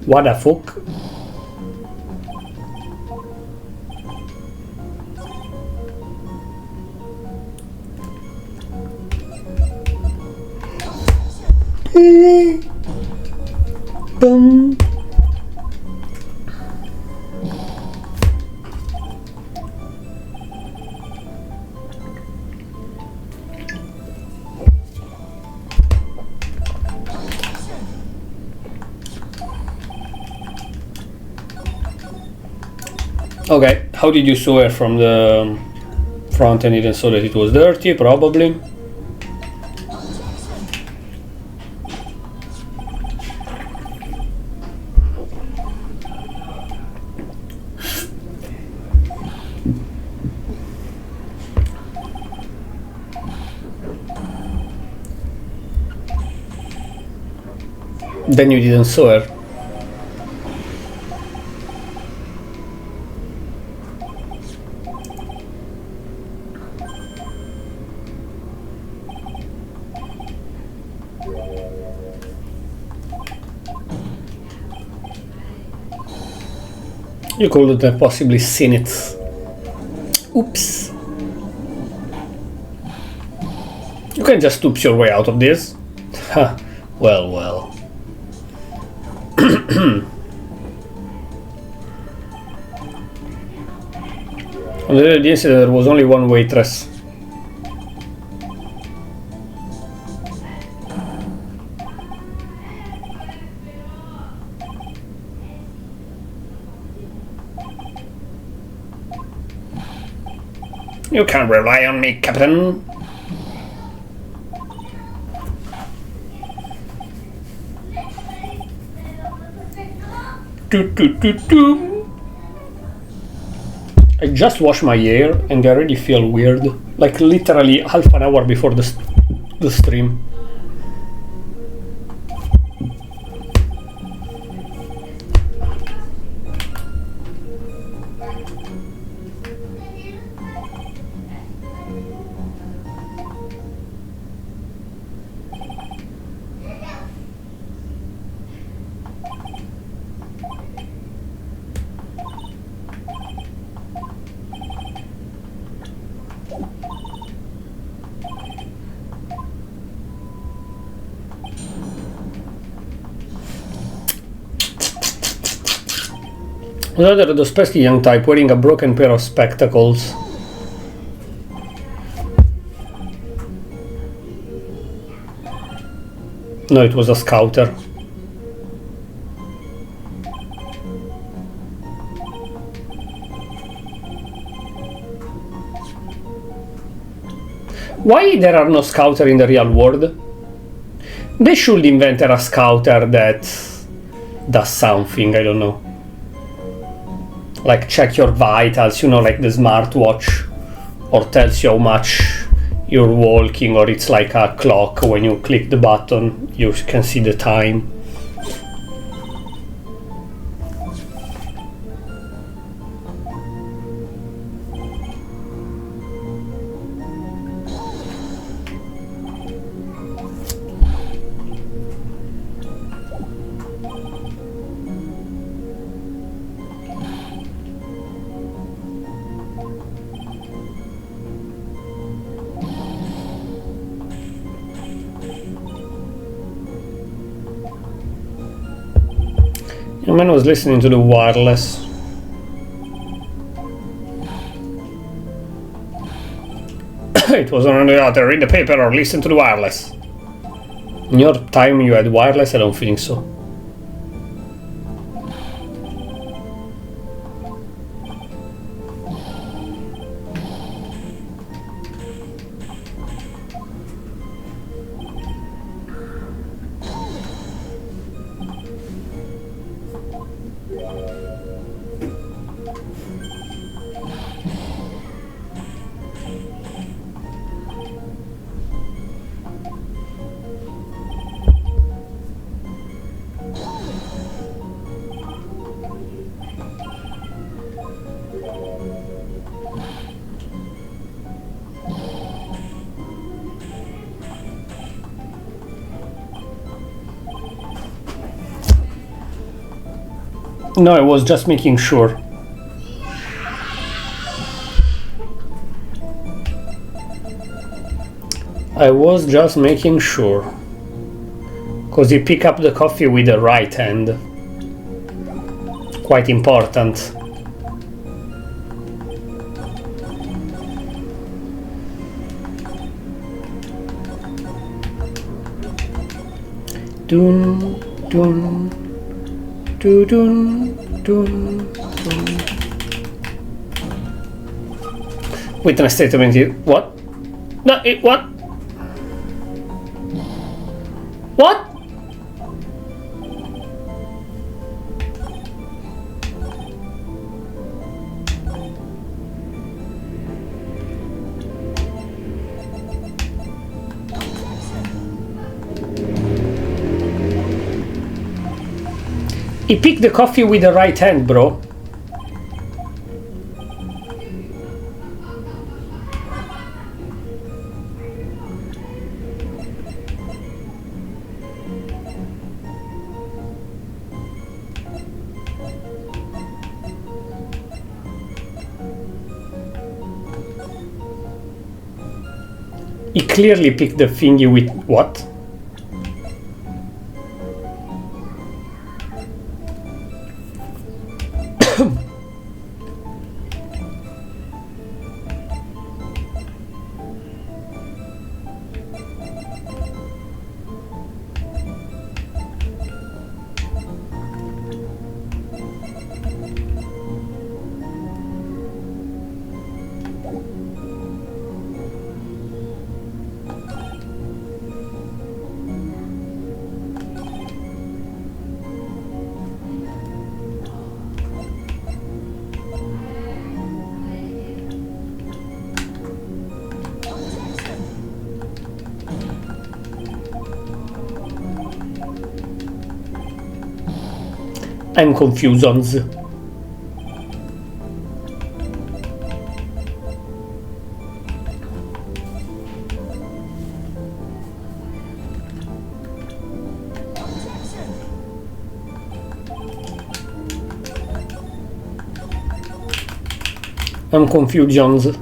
What the fuck? Boom. Okay, how did you swear from the front and didn't saw that it was dirty? Probably. Then you didn't swear. You could have possibly seen it. Oops. You can just oops your way out of this. Ha. Well, well. On the incident, there was only one waitress. You can't rely on me, Captain. I just washed my hair and I already feel weird. Like literally half an hour before the stream. Another those pesky young type wearing a broken pair of spectacles. No, it was a scouter. Why there are no scouter in the real world? They should invent a scouter that does something, I don't know. Like check your vitals, you know, like the smartwatch, or tells you how much you're walking, or it's like a clock. When you click the button you can see the time. The man was listening to the wireless. It was on the other, read the paper or listen to the wireless. In your time you had wireless? I don't think so. No, I was just making sure. I was just making sure. Because you pick up the coffee with the right hand. Quite important. Dun, dun, dun, dun, dun, dun. Witness statement here. What? No, what? What? He picked the coffee with the right hand, bro. He clearly picked the thingy with what? I'm confused on the... I'm confused on the...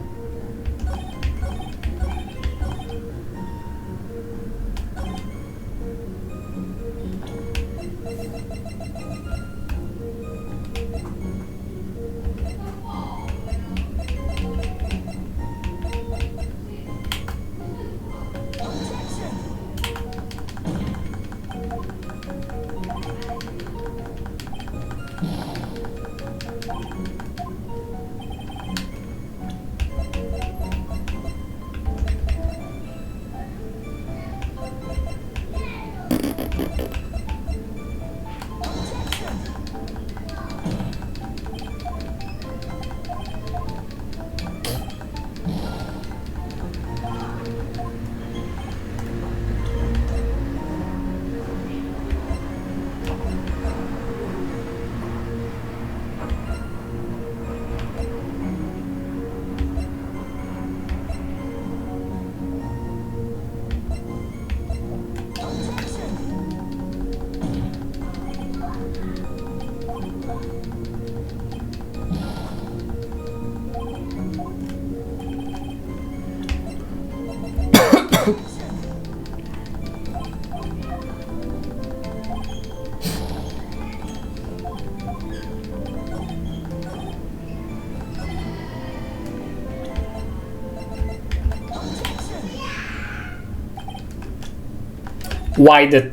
Why the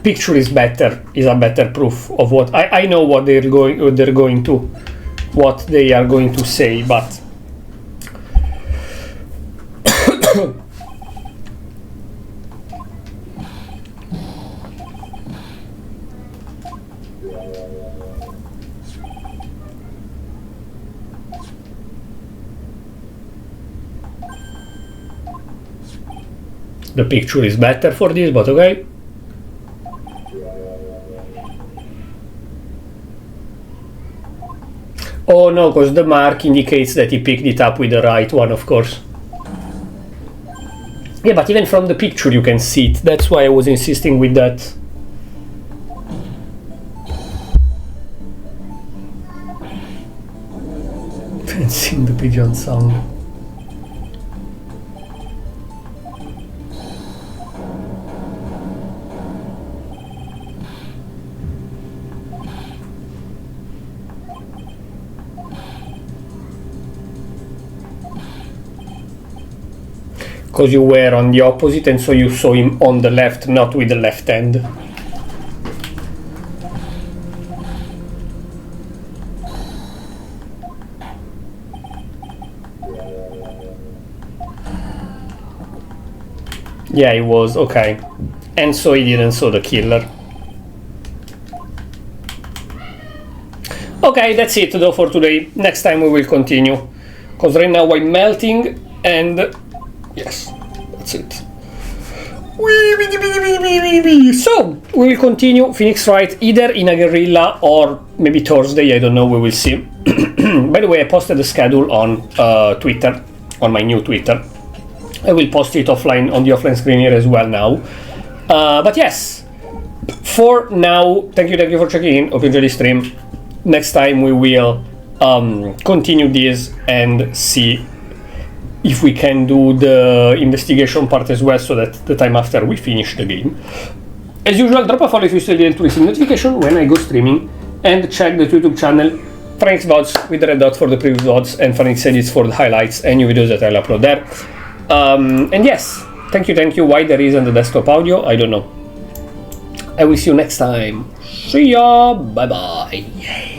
picture is better is a better proof of what I know what they are going to say, but the picture is better for this, but okay. Oh no, because the mark indicates that he picked it up with the right one, of course. Yeah, but even from the picture you can see it. That's why I was insisting with that. haven't seen the pigeon sound. Because you were on the opposite and so you saw him on the left, not with the left hand. Yeah, he was, okay. And so he didn't saw the killer. Okay, that's it though for today. Next time we will continue. Because right now I'm melting and... yes, that's it. So, we will continue Franix Wright either in a guerrilla or maybe Thursday, I don't know, we will see. By the way, I posted the schedule on Twitter, on my new Twitter. I will post it offline on the offline screen here as well now. But yes, for now, thank you for checking in. Hope you enjoyed the stream. Next time we will continue this and see if we can do the investigation part as well, so that the time after we finish the game. As usual, drop a follow if you still didn't receive notification when I go streaming, and check the YouTube channel Franix VODs with the red dot for the previous VODs and Franix edits for the highlights and new videos that I'll upload there. And yes, thank you. Why there isn't the desktop audio, I don't know. I will see you next time. See ya, bye bye.